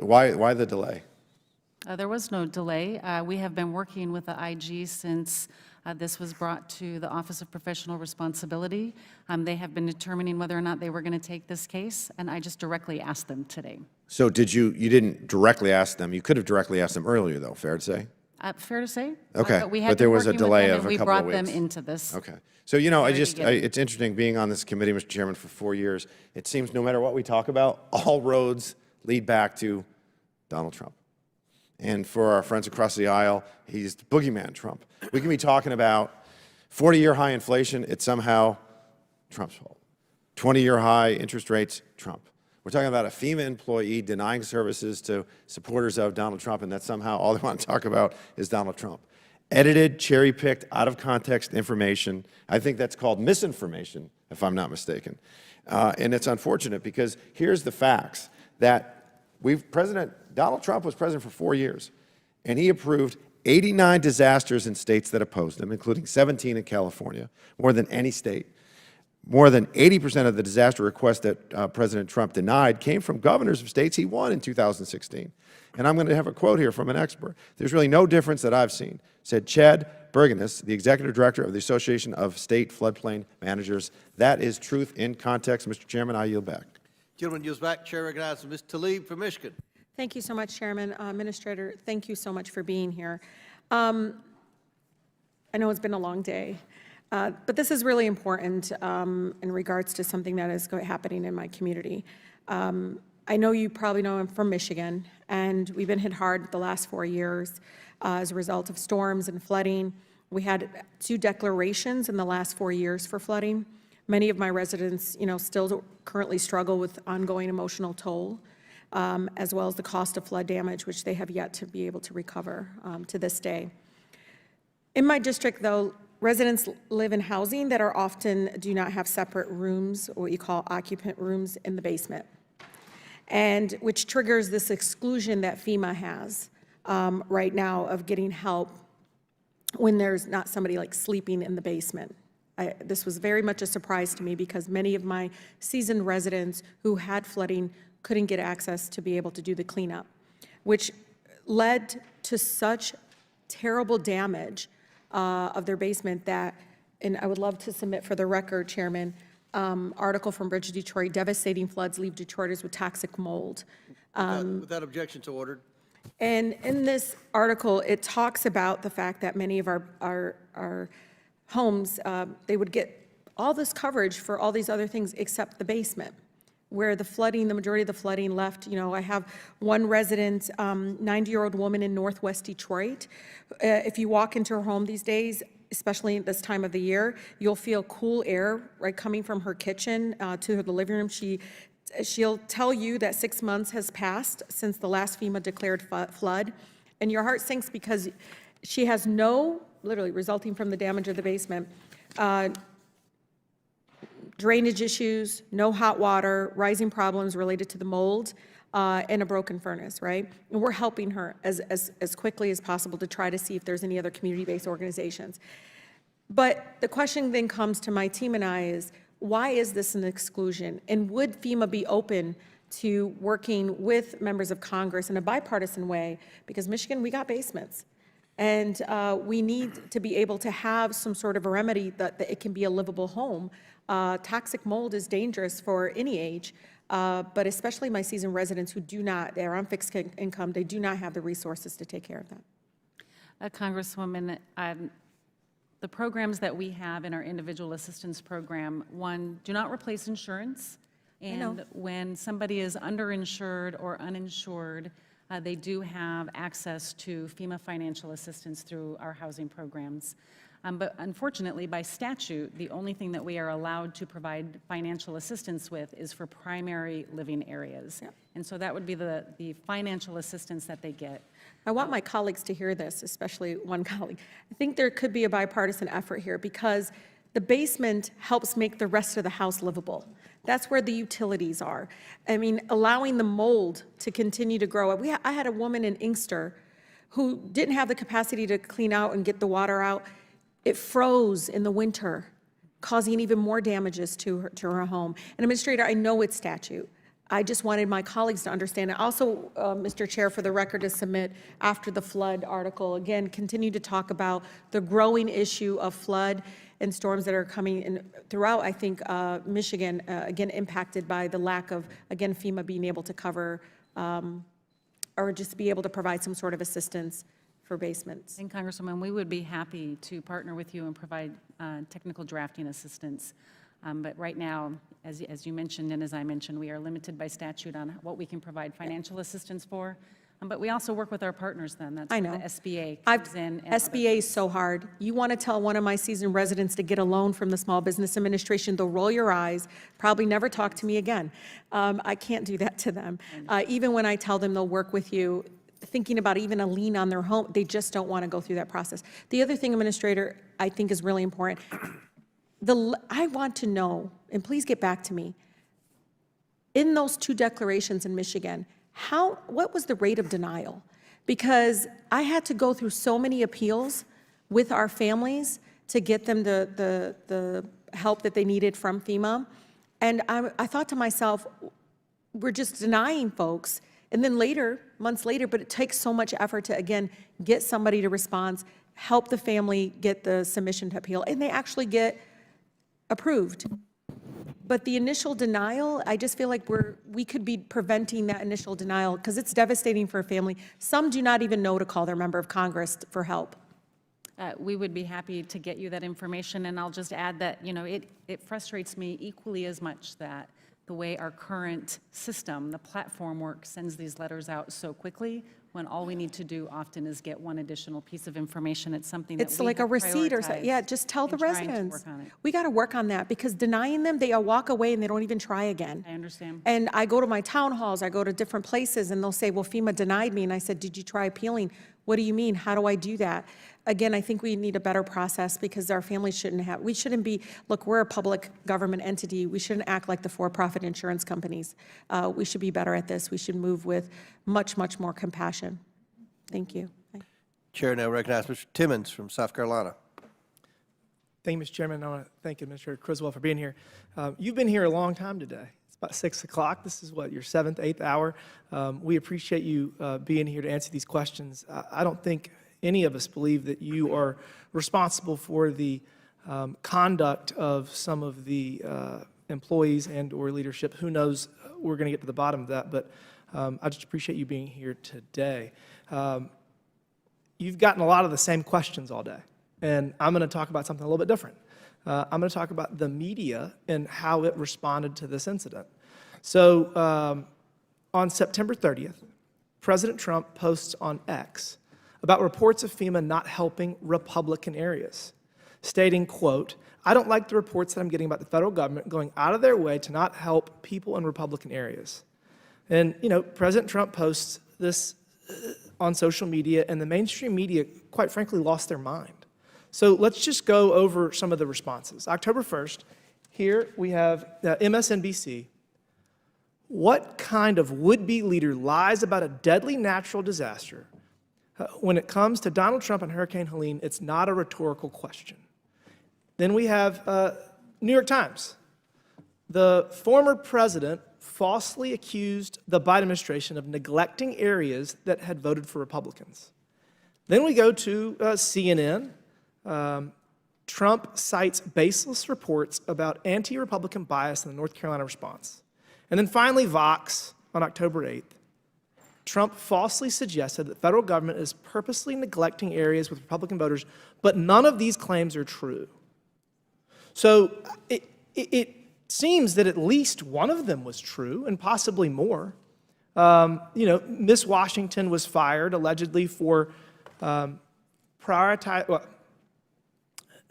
Speaker 6: Why the delay?
Speaker 3: There was no delay. We have been working with the IG since this was brought to the Office of Professional Responsibility. They have been determining whether or not they were going to take this case, and I just directly asked them today.
Speaker 6: So you didn't directly ask them. You could have directly asked them earlier, though, fair to say?
Speaker 3: Fair to say.
Speaker 6: Okay,
Speaker 3: But we had
Speaker 6: but there
Speaker 3: been
Speaker 6: was a
Speaker 3: working with
Speaker 6: delay
Speaker 3: them,
Speaker 6: of
Speaker 3: and
Speaker 6: a couple of
Speaker 3: we brought them
Speaker 6: weeks.
Speaker 3: into this.
Speaker 6: Okay. So, you know,
Speaker 3: Very beginning.
Speaker 6: it's interesting being on this committee, Mr. Chairman, for 4 years. It seems no matter what we talk about, all roads lead back to Donald Trump. And for our friends across the aisle, he's the boogeyman Trump. We can be talking about 40-year high inflation, it's somehow Trump's fault. 20-year high interest rates, Trump. We're talking about a FEMA employee denying services to supporters of Donald Trump, and that somehow all they want to talk about is Donald Trump. Edited, cherry-picked, out-of-context information. I think that's called misinformation, if I'm not mistaken. And it's unfortunate because here's the facts, that President Donald Trump was president for 4 years, and he approved 89 disasters in states that opposed him, including 17 in California, more than any state. More than 80% of the disaster requests that President Trump denied came from governors of states he won in 2016. And I'm going to have a quote here from an expert. There's really no difference that I've seen, said Chad Bergenis, the executive director of the Association of State Floodplain Managers. That is truth in context. Mr. Chairman, I yield back.
Speaker 1: Gentleman yields back. Chair recognizes Ms. Tlaib from Michigan.
Speaker 7: Thank you so much, Chairman. Administrator, thank you so much for being here. I know it's been a long day, but this is really important in regards to something that is happening in my community. I know you probably know I'm from Michigan, and we've been hit hard the last 4 years. as a result of storms and flooding. We had 2 declarations in the last 4 years for flooding. Many of my residents, still currently struggle with ongoing emotional toll, as well as the cost of flood damage, which they have yet to be able to recover to this day. In my district, though, residents live in housing that are often do not have separate rooms, or what you call occupant rooms, in the basement, and which triggers this exclusion that FEMA has right now of getting help when there's not somebody like sleeping in the basement. This was very much a surprise to me because many of my seasoned residents who had flooding couldn't get access to be able to do the cleanup, which led to such terrible damage of their basement that, and I would love to submit for the record, Chairman, article from Bridge Detroit, devastating floods leave Detroiters with toxic mold.
Speaker 1: Without objection to order.
Speaker 7: And in this article, it talks about the fact that many of our homes, they would get all this coverage for all these other things except the basement, where the flooding, the majority of the flooding left. I have one resident, 90-year-old woman in Northwest Detroit. If you walk into her home these days, especially at this time of the year, you'll feel cool air right coming from her kitchen to the living room. She'll tell you that 6 months has passed since the last FEMA declared flood, and your heart sinks because she has no, literally resulting from the damage of the basement, drainage issues, no hot water, rising problems related to the mold, and a broken furnace, right? And we're helping her as quickly as possible to try to see if there's any other community-based organizations. But the question then comes to my team and I is, why is this an exclusion? And would FEMA be open to working with members of Congress in a bipartisan way? Because Michigan, we got basements. And we need to be able to have some sort of a remedy that it can be a livable home. Toxic mold is dangerous for any age, but especially my seasoned residents who they're on fixed income, they do not have the resources to take care of that.
Speaker 3: Congresswoman, the programs that we have in our individual assistance program, one, do not replace insurance. And when somebody is underinsured or uninsured, they do have access to FEMA financial assistance through our housing programs. But unfortunately, by statute, the only thing that we are allowed to provide financial assistance with is for primary living areas. Yep. And so that would be the financial assistance that they get.
Speaker 7: I want my colleagues to hear this, especially one colleague. I think there could be a bipartisan effort here because the basement helps make the rest of the house livable. That's where the utilities are. I mean, allowing the mold to continue to grow. I had a woman in Inkster who didn't have the capacity to clean out and get the water out. It froze in the winter, causing even more damages to her home. And Administrator, I know it's statute. I just wanted my colleagues to understand it. Also, Mr. Chair, for the record, to submit after the flood article, again, continue to talk about the growing issue of flood and storms that are coming in throughout, I think, Michigan, again, impacted by the lack of, again, FEMA being able to cover or just be able to provide some sort of assistance for basements.
Speaker 3: And Congresswoman, we would be happy to partner with you and provide technical drafting assistance. But right now, as you mentioned and as I mentioned, we are limited by statute on what we can provide financial assistance for. But we also work with our partners then. That's
Speaker 7: I
Speaker 3: where
Speaker 7: know.
Speaker 3: the SBA comes in. And
Speaker 7: SBA is so hard. You want to tell one of my seasoned residents to get a loan from the Small Business Administration, they'll roll your eyes, probably never talk to me again. I can't do that to them. Even when I tell them they'll work with you, thinking about even a lien on their home, they just don't want to go through that process. The other thing, Administrator, I think is really important. I want to know, and please get back to me, in those 2 declarations in Michigan, what was the rate of denial? Because I had to go through so many appeals with our families to get them the help that they needed from FEMA. And I thought to myself, we're just denying folks. And then later, months later, but it takes so much effort to, again, get somebody to respond, help the family get the submission to appeal, and they actually get approved. But the initial denial, I just feel like we could be preventing that initial denial because it's devastating for a family. Some do not even know to call their member of Congress for help.
Speaker 3: We would be happy to get you that information, and I'll just add that, it frustrates me equally as much that the way our current system, the platform works, sends these letters out so quickly when all we need to do often is get one additional piece of information. It's something that
Speaker 7: It's
Speaker 3: we
Speaker 7: like a
Speaker 3: have
Speaker 7: receipt or something. Yeah,
Speaker 3: prioritized
Speaker 7: just tell the
Speaker 3: in trying to
Speaker 7: residents.
Speaker 3: work on it.
Speaker 7: We got to work on that, because denying them, they walk away and they don't even try again.
Speaker 3: I understand.
Speaker 7: And I go to my town halls, I go to different places, and they'll say, well, FEMA denied me. And I said, did you try appealing? What do you mean? How do I do that? Again, I think we need a better process, because our families we shouldn't be, look, we're a public government entity. We shouldn't act like the for-profit insurance companies. We should be better at this. We should move with much, much more compassion. Thank you.
Speaker 1: Chair now recognizes Mr. Timmons from South Carolina.
Speaker 8: Thank you, Mr. Chairman. I want to thank Administrator Criswell for being here. You've been here a long time today. It's about 6 o'clock. This is what, your 7th, 8th hour. We appreciate you being here to answer these questions. I don't think any of us believe that you are responsible for the conduct of some of the employees and or leadership. Who knows? We're going to get to the bottom of that, but I just appreciate you being here today. You've gotten a lot of the same questions all day, and I'm going to talk about something a little bit different. I'm going to talk about the media and how it responded to this incident. So on September 30th, President Trump posts on X about reports of FEMA not helping Republican areas, stating, quote, "I don't like the reports that I'm getting about the federal government going out of their way to not help people in Republican areas." And, you know, President Trump posts this on social media, and the mainstream media, quite frankly, lost their mind. So let's just go over some of the responses. October 1st, here we have MSNBC. What kind of would-be leader lies about a deadly natural disaster? When it comes to Donald Trump and Hurricane Helene, it's not a rhetorical question. Then we have New York Times. The former president falsely accused the Biden administration of neglecting areas that had voted for Republicans. Then we go to CNN. Trump cites baseless reports about anti-Republican bias in the North Carolina response. And then finally, Vox on October 8th. Trump falsely suggested that the federal government is purposely neglecting areas with Republican voters, but none of these claims are true. So it seems that at least one of them was true, and possibly more. You know, Miss Washington was fired allegedly for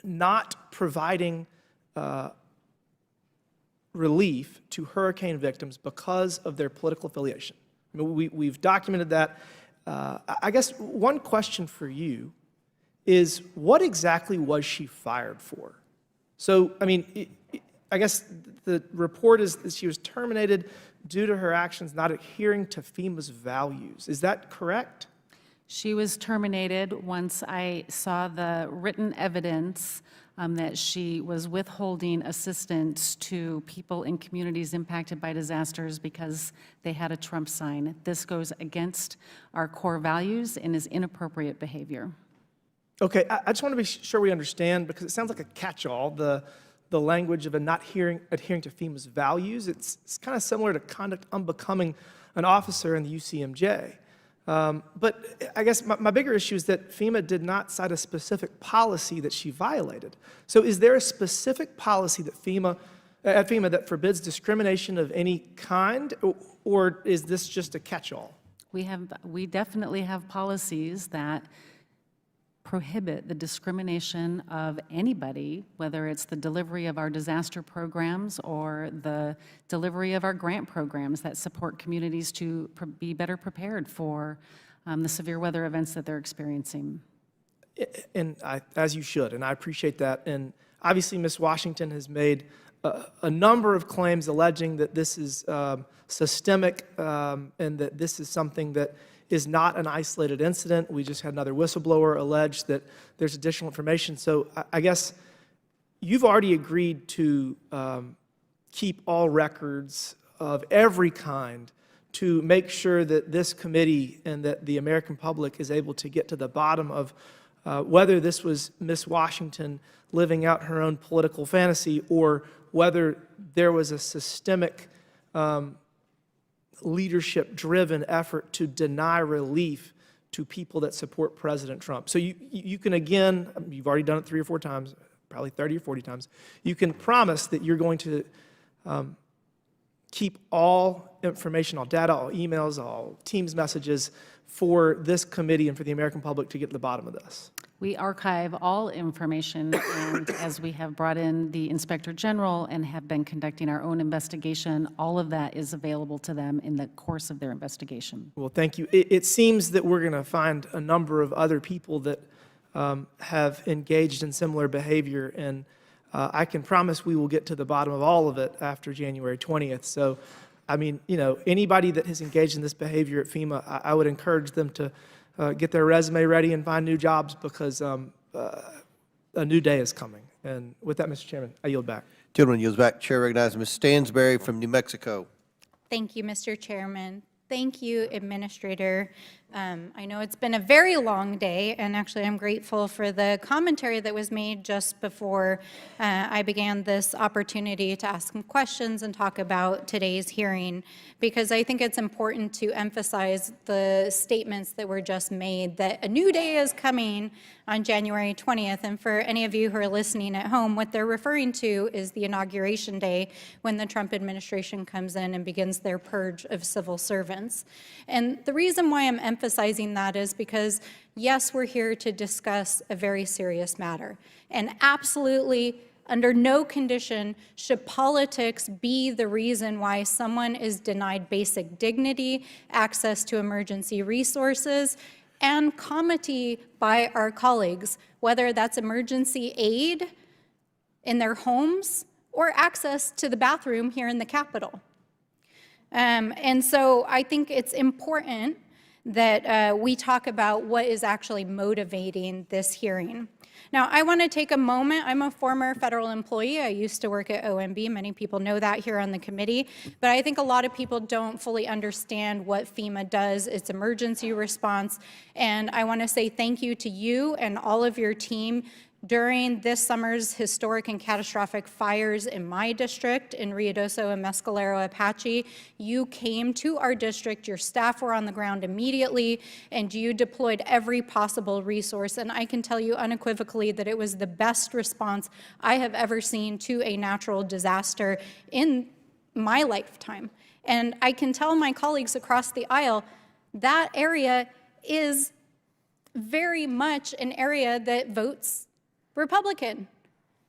Speaker 8: not providing relief to hurricane victims because of their political affiliation. I mean, we've documented that. I guess one question for you is, what exactly was she fired for? So, I mean, I guess the report is that she was terminated due to her actions not adhering to FEMA's values. Is that correct?
Speaker 3: She was terminated once I saw the written evidence that she was withholding assistance to people in communities impacted by disasters because they had a Trump sign. This goes against our core values and is inappropriate behavior.
Speaker 8: Okay, I just want to be sure we understand, because it sounds like a catch-all, the language of a not adhering to FEMA's values. It's kind of similar to conduct unbecoming an officer in the UCMJ. But I guess my bigger issue is that FEMA did not cite a specific policy that she violated. So is there a specific policy that at FEMA that forbids discrimination of any kind, or is this just a catch-all?
Speaker 3: We definitely have policies that prohibit the discrimination of anybody, whether it's the delivery of our disaster programs or the delivery of our grant programs that support communities to be better prepared for the severe weather events that they're experiencing.
Speaker 8: And as you should, and I appreciate that. And obviously, Ms. Washington has made a number of claims alleging that this is systemic and that this is something that is not an isolated incident. We just had another whistleblower allege that there's additional information. So I guess you've already agreed to keep all records of every kind to make sure that this committee and that the American public is able to get to the bottom of whether this was Ms. Washington living out her own political fantasy or whether there was a systemic leadership-driven effort to deny relief to people that support President Trump. So you can, again, you've already done it 3 or 4 times, probably 30 or 40 times, you can promise that you're going to keep all information, all data, all emails, all Teams messages for this committee and for the American public to get to the bottom of this?
Speaker 3: We archive all information, and as we have brought in the Inspector General and have been conducting our own investigation, all of that is available to them in the course of their investigation.
Speaker 8: Well, thank you. It seems that we're going to find a number of other people that have engaged in similar behavior, and I can promise we will get to the bottom of all of it after January 20th. So, I mean, you know, anybody that has engaged in this behavior at FEMA, I would encourage them to get their resume ready and find new jobs, because a new day is coming. And with that, Mr. Chairman, I yield back.
Speaker 1: Gentleman yields back. Chair recognizes Ms. Stansberry from New Mexico.
Speaker 17: Thank you, Mr. Chairman. Thank you, Administrator. I know it's been a very long day, and actually I'm grateful for the commentary that was made just before I began this opportunity to ask some questions and talk about today's hearing, because I think it's important to emphasize the statements that were just made, that a new day is coming on January 20th. And for any of you who are listening at home, what they're referring to is the inauguration day, when the Trump administration comes in and begins their purge of civil servants. And the reason why I'm emphasizing that is because, yes, we're here to discuss a very serious matter. And absolutely, under no condition should politics be the reason why someone is denied basic dignity, access to emergency resources, and comity by our colleagues, whether that's emergency aid in their homes or access to the bathroom here in the Capitol. And so I think it's important that we talk about what is actually motivating this hearing. Now, I want to take a moment. I'm a former federal employee. I used to work at OMB. Many people know that here on the committee. But I think a lot of people don't fully understand what FEMA does, its emergency response. And I want to say thank you to you and all of your team. During this summer's historic and catastrophic fires in my district, in Ruidoso and Mescalero Apache, you came to our district, your staff were on the ground immediately, and you deployed every possible resource. And I can tell you unequivocally that it was the best response I have ever seen to a natural disaster in my lifetime. And I can tell my colleagues across the aisle, that area is very much an area that votes Republican.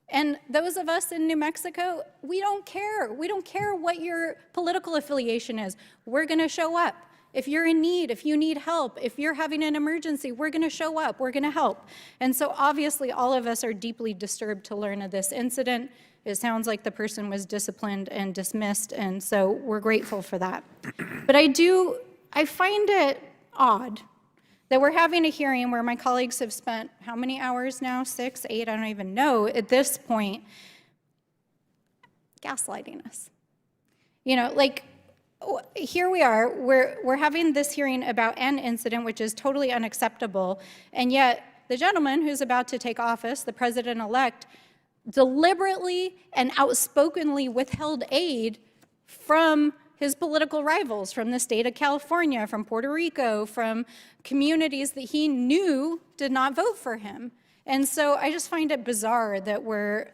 Speaker 17: And those of us in New Mexico, we don't care. We don't care what your political affiliation is. We're going to show up. If you're in need, if you need help, if you're having an emergency, we're going to show up. We're going to help. And so obviously all of us are deeply disturbed to learn of this incident. It sounds like the person was disciplined and dismissed, and so we're grateful for that. But I find it odd that we're having a hearing where my colleagues have spent how many hours now? 6, 8, I don't even know at this point, gaslighting us. You know, like, here we are, we're having this hearing about an incident which is totally unacceptable, and yet the gentleman who's about to take office, the president-elect, deliberately and outspokenly withheld aid from his political rivals, from the state of California, from Puerto Rico, from communities that he knew did not vote for him. And so I just find it bizarre that we're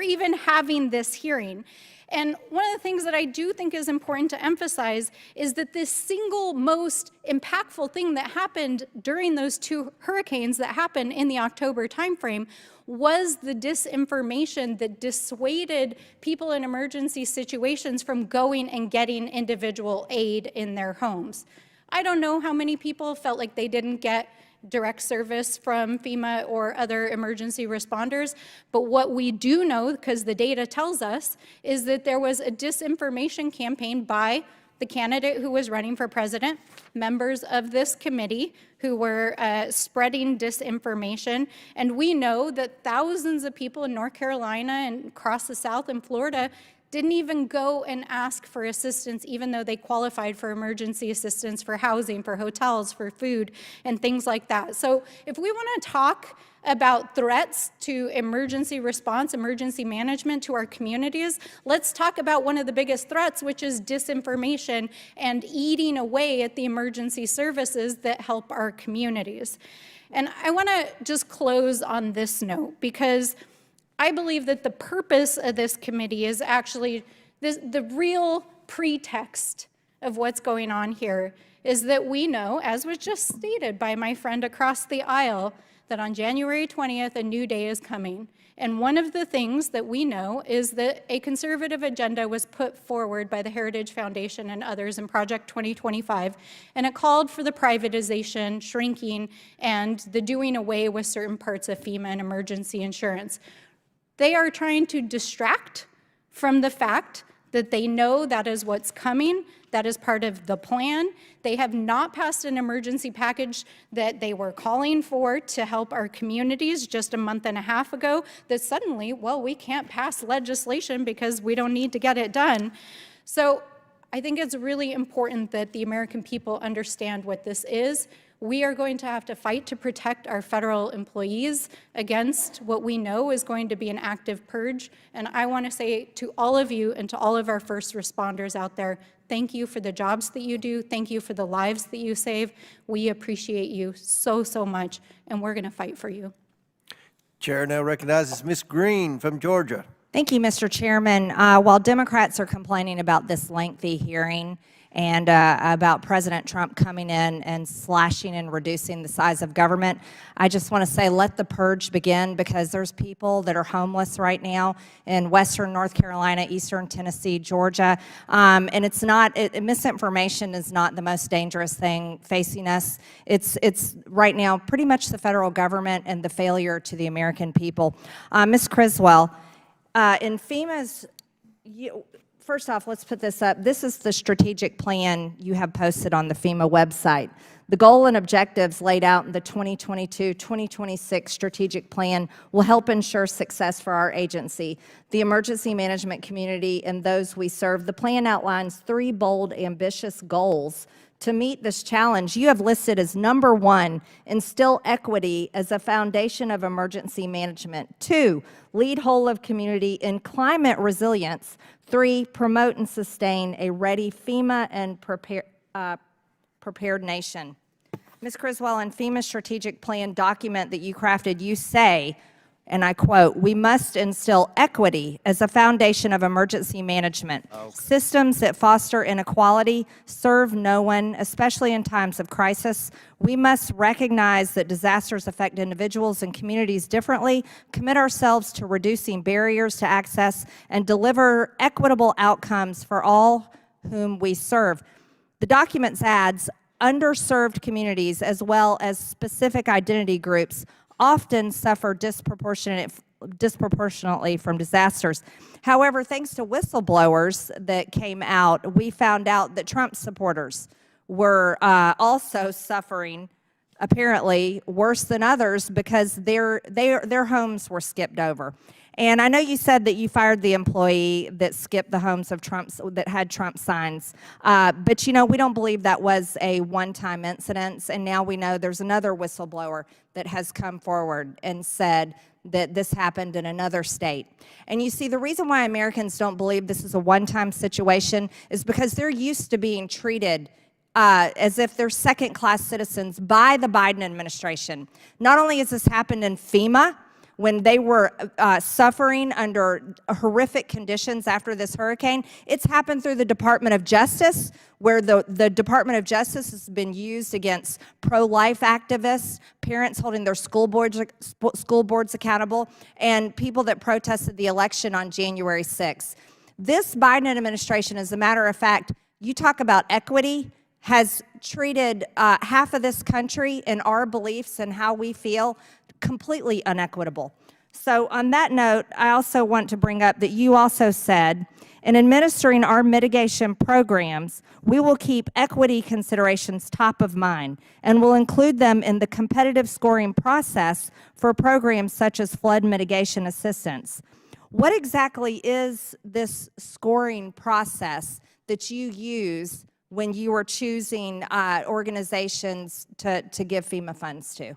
Speaker 17: even having this hearing. And one of the things that I do think is important to emphasize is that this single most impactful thing that happened during those 2 hurricanes that happened in the October timeframe was the disinformation that dissuaded people in emergency situations from going and getting individual aid in their homes. I don't know how many people felt like they didn't get direct service from FEMA or other emergency responders, but what we do know, because the data tells us, is that there was a disinformation campaign by the candidate who was running for president, members of this committee who were spreading disinformation. And we know that thousands of people in North Carolina and across the South and Florida didn't even go and ask for assistance, even though they qualified for emergency assistance for housing, for hotels, for food, and things like that. So if we want to talk about threats to emergency response, emergency management to our communities, let's talk about one of the biggest threats, which is disinformation and eating away at the emergency services that help our communities. And I want to just close on this note, because I believe that the purpose of this committee is actually the real pretext of what's going on here
Speaker 9: is that we know, as was just stated by my friend across the aisle, that on January 20th, a new day is coming. And one of the things that we know is that a conservative agenda was put forward by the Heritage Foundation and others in Project 2025, and it called for the privatization, shrinking, and the doing away with certain parts of FEMA and emergency insurance. They are trying to distract from the fact that they know that is what's coming, that is part of the plan. They have not passed an emergency package that they were calling for to help our communities just a month and a half ago, that suddenly, well, we can't pass legislation because we don't need to get it done. So I think it's really important that the American people understand what this is. We are going to have to fight to protect our federal employees against what we know is going to be an active purge. And I want to say to all of you and to all of our first responders out there, thank you for the jobs that you do. Thank you for the lives that you save. We appreciate you so, so much, and we're going to fight for you.
Speaker 1: Chair now recognizes Ms. Green from Georgia.
Speaker 22: Thank you, Mr. Chairman. While Democrats are complaining about this lengthy hearing and about President Trump coming in and slashing and reducing the size of government, I just want to say let the purge begin, because there's people that are homeless right now in western North Carolina, eastern Tennessee, Georgia, and it's not, misinformation is not the most dangerous thing facing us. It's right now pretty much the federal government and the failure to the American people. Ms. Criswell, in FEMA's, first off, let's put this up. This is the strategic plan you have posted on the FEMA website. The goal and objectives laid out in the 2022-2026 strategic plan will help ensure success for our agency, the emergency management community, and those we serve. The plan outlines 3 bold, ambitious goals to meet this challenge. You have listed as number 1, instill equity as a foundation of emergency management. 2, lead whole of community in climate resilience. 3, promote and sustain a ready FEMA and prepared nation. Ms. Criswell, in FEMA's strategic plan document that you crafted, you say, and I quote, "We must instill equity as a foundation of emergency management. Systems that foster inequality serve no one, especially in times of crisis. We must recognize that disasters affect individuals and communities differently, commit ourselves to reducing barriers to access, and deliver equitable outcomes for all whom we serve." The document adds, underserved communities as well as specific identity groups often suffer disproportionately from disasters. However, thanks to whistleblowers that came out, we found out that Trump supporters were also suffering, apparently worse than others, because their homes were skipped over. And I know you said that you fired the employee that skipped the homes of Trump's, that had Trump signs. But, you know, we don't believe that was a one-time incident. And now we know there's another whistleblower that has come forward and said that this happened in another state. And you see, the reason why Americans don't believe this is a one-time situation is because they're used to being treated as if they're second-class citizens by the Biden administration. Not only has this happened in FEMA, when they were suffering under horrific conditions after this hurricane, it's happened through the Department of Justice, where the Department of Justice has been used against pro-life activists, parents holding their school boards accountable, and people that protested the election on January 6th. This Biden administration, as a matter of fact, you talk about equity, has treated half of this country and our beliefs and how we feel completely unequitable. So on that note, I also want to bring up that you also said, in administering our mitigation programs, we will keep equity considerations top of mind and will include them in the competitive scoring process for programs such as flood mitigation assistance. What exactly is this scoring process that you use when you are choosing organizations to give FEMA funds to?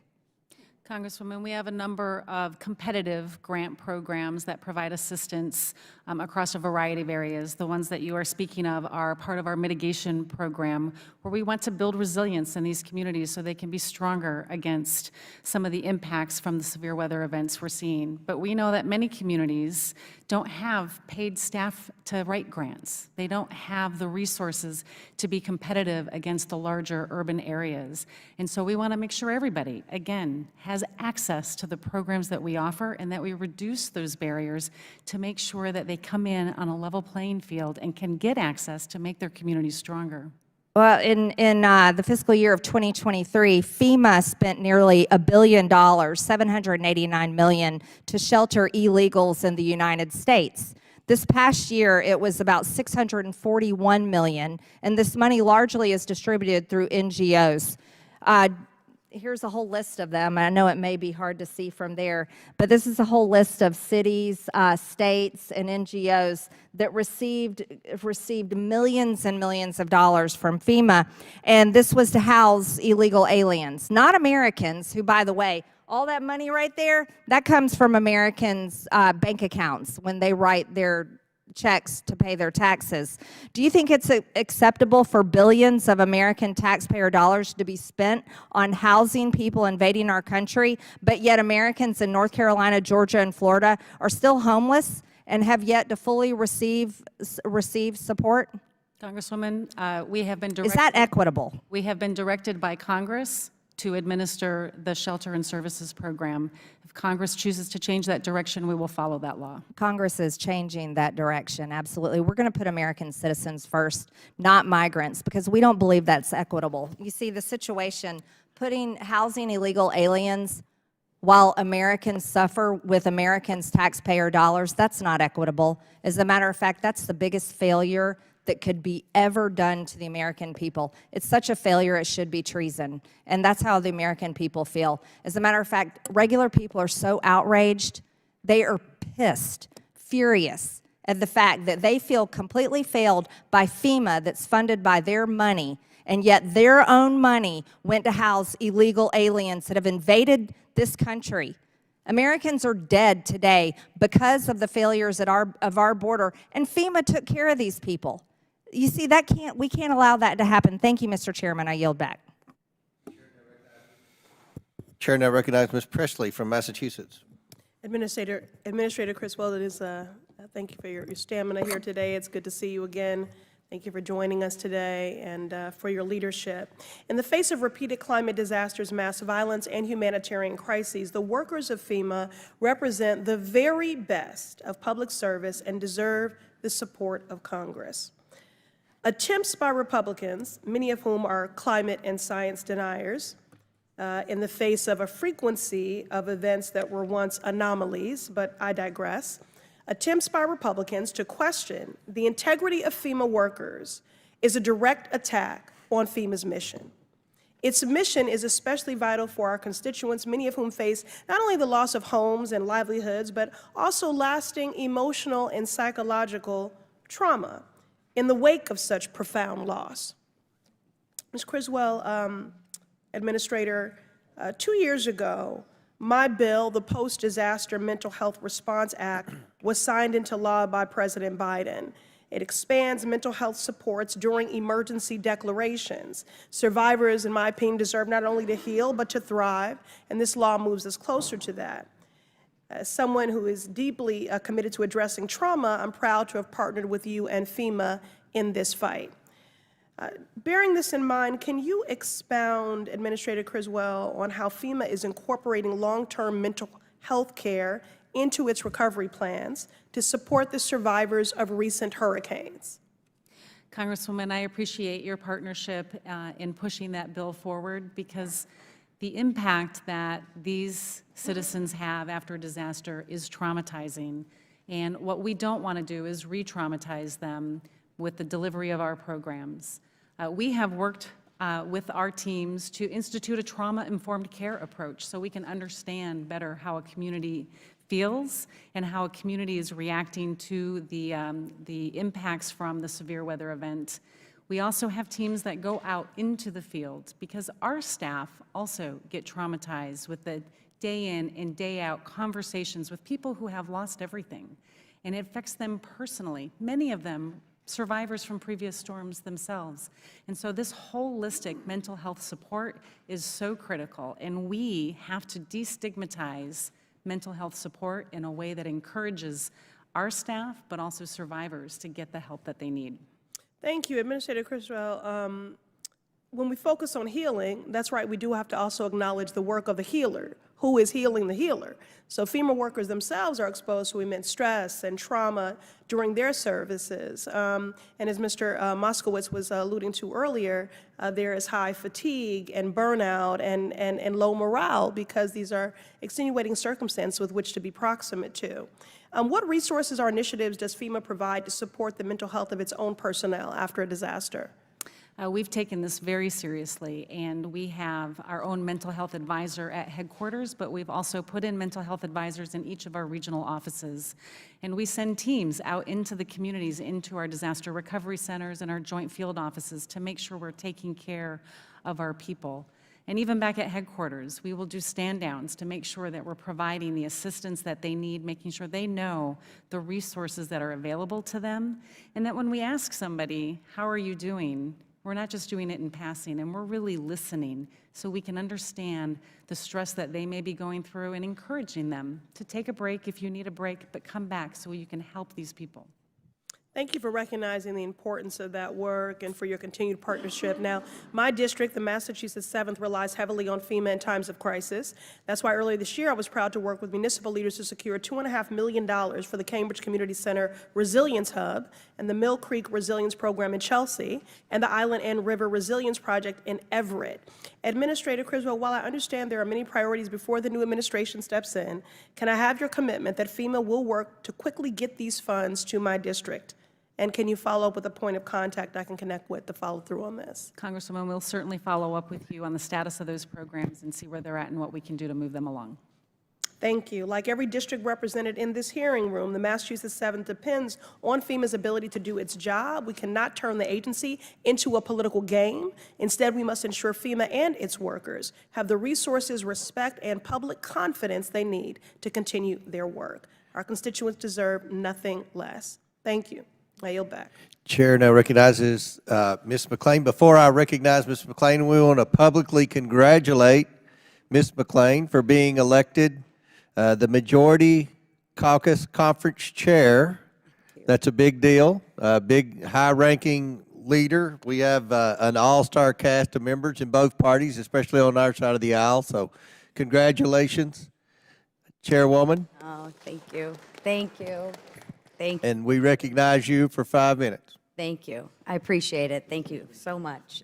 Speaker 3: Congresswoman, we have a number of competitive grant programs that provide assistance across a variety of areas. The ones that you are speaking of are part of our mitigation program, where we want to build resilience in these communities so they can be stronger against some of the impacts from the severe weather events we're seeing. But we know that many communities don't have paid staff to write grants. They don't have the resources to be competitive against the larger urban areas. And so we want to make sure everybody, again, has access to the programs that we offer and that we reduce those barriers to make sure that they come in on a level playing field and can get access to make their communities stronger.
Speaker 22: Well, in the fiscal year of 2023, FEMA spent nearly $1 billion, $789 million, to shelter illegals in the United States. This past year, it was about $641 million, and this money largely is distributed through NGOs. Here's a whole list of them. I know it may be hard to see from there, but this is a whole list of cities, states, and NGOs that received millions and millions of dollars from FEMA, and this was to house illegal aliens, not Americans, who, by the way, all that money right there, that comes from Americans' bank accounts when they write their checks to pay their taxes. Do you think it's acceptable for billions of American taxpayer dollars to be spent on housing people invading our country, but yet Americans in North Carolina, Georgia, and Florida are still homeless and have yet to fully receive support?
Speaker 3: Congresswoman, we have been directed.
Speaker 22: Is that equitable?
Speaker 3: We have been directed by Congress to administer the Shelter and Services Program. If Congress chooses to change that direction, we will follow that law.
Speaker 22: Congress is changing that direction, absolutely. We're going to put American citizens first, not migrants, because we don't believe that's equitable. You see, the situation, housing illegal aliens while Americans suffer with Americans' taxpayer dollars, that's not equitable. As a matter of fact, that's the biggest failure that could be ever done to the American people. It's such a failure, it should be treason. And that's how the American people feel. As a matter of fact, regular people are so outraged, they are pissed, furious at the fact that they feel completely failed by FEMA that's funded by their money, and yet their own money went to house illegal aliens that have invaded this country. Americans are dead today because of the failures of our border, and FEMA took care of these people. You see, we can't allow that to happen. Thank you, Mr. Chairman. I yield back.
Speaker 1: Chair now recognizes Ms. Presley from Massachusetts.
Speaker 10: Administrator Criswell, thank you for your stamina here today. It's good to see you again. Thank you for joining us today and for your leadership. In the face of repeated climate disasters, mass violence, and humanitarian crises, the workers of FEMA represent the very best of public service and deserve the support of Congress. Attempts by Republicans, many of whom are climate and science deniers, in the face of a frequency of events that were once anomalies, but I digress, attempts by Republicans to question the integrity of FEMA workers is a direct attack on FEMA's mission. Its mission is especially vital for our constituents, many of whom face not only the loss of homes and livelihoods, but also lasting emotional and psychological trauma in the wake of such profound loss. Ms. Criswell, Administrator, 2 years ago, my bill, the Post-Disaster Mental Health Response Act, was signed into law by President Biden. It expands mental health supports during emergency declarations. Survivors, in my opinion, deserve not only to heal, but to thrive, and this law moves us closer to that. As someone who is deeply committed to addressing trauma, I'm proud to have partnered with you and FEMA in this fight. Bearing this in mind, can you expound, Administrator Criswell, on how FEMA is incorporating long-term mental health care into its recovery plans to support the survivors of recent hurricanes?
Speaker 3: Congresswoman, I appreciate your partnership in pushing that bill forward, because the impact that these citizens have after a disaster is traumatizing. And what we don't want to do is re-traumatize them with the delivery of our programs. We have worked with our teams to institute a trauma-informed care approach so we can understand better how a community feels and how a community is reacting to the impacts from the severe weather event. We also have teams that go out into the field, because our staff also get traumatized with the day in and day out conversations with people who have lost everything. And it affects them personally, many of them survivors from previous storms themselves. And so this holistic mental health support is so critical, and we have to destigmatize mental health support in a way that encourages our staff, but also survivors, to get the help that they need.
Speaker 10: Thank you, Administrator Criswell. When we focus on healing, that's right, we do have to also acknowledge the work of the healer. Who is healing the healer? So FEMA workers themselves are exposed to immense stress and trauma during their services. And as Mr. Moskowitz was alluding to earlier, there is high fatigue and burnout and low morale because these are extenuating circumstances with which to be proximate to. What resources or initiatives does FEMA provide to support the mental health of its own personnel after a disaster?
Speaker 3: We've taken this very seriously, and we have our own mental health advisor at headquarters, but we've also put in mental health advisors in each of our regional offices. And we send teams out into the communities, into our disaster recovery centers and our joint field offices to make sure we're taking care of our people. And even back at headquarters, we will do stand-downs to make sure that we're providing the assistance that they need, making sure they know the resources that are available to them, and that when we ask somebody, how are you doing, we're not just doing it in passing, and we're really listening so we can understand the stress that they may be going through and encouraging them to take a break if you need a break, but come back so you can help these people.
Speaker 10: Thank you for recognizing the importance of that work and for your continued partnership. Now, my district, the Massachusetts 7th, relies heavily on FEMA in times of crisis. That's why earlier this year I was proud to work with municipal leaders to secure $2.5 million for the Cambridge Community Center Resilience Hub and the Mill Creek Resilience Program in Chelsea and the Island and River Resilience Project in Everett. Administrator Criswell, while I understand there are many priorities before the new administration steps in, can I have your commitment that FEMA will work to quickly get these funds to my district? And can you follow up with a point of contact I can connect with to follow through on this?
Speaker 3: Congresswoman, we'll certainly follow up with you on the status of those programs and see where they're at and what we can do to move them along.
Speaker 10: Thank you. Like every district represented in this hearing room, the Massachusetts 7th depends on FEMA's ability to do its job. We cannot turn the agency into a political game. Instead, we must ensure FEMA and its workers have the resources, respect, and public confidence they need to continue their work. Our constituents deserve nothing less. Thank you. I yield back.
Speaker 1: Chair now recognizes Ms. McLean. Before I recognize Ms. McLean, we want to publicly congratulate Ms. McLean for being elected the Majority Caucus Conference Chair. That's a big deal, a big high-ranking leader. We have an all-star cast of members in both parties, especially on our side of the aisle, so congratulations, Chairwoman.
Speaker 11: Oh, thank you. Thank you. Thank you.
Speaker 1: And we recognize you for 5 minutes.
Speaker 11: Thank you. I appreciate it. Thank you so much.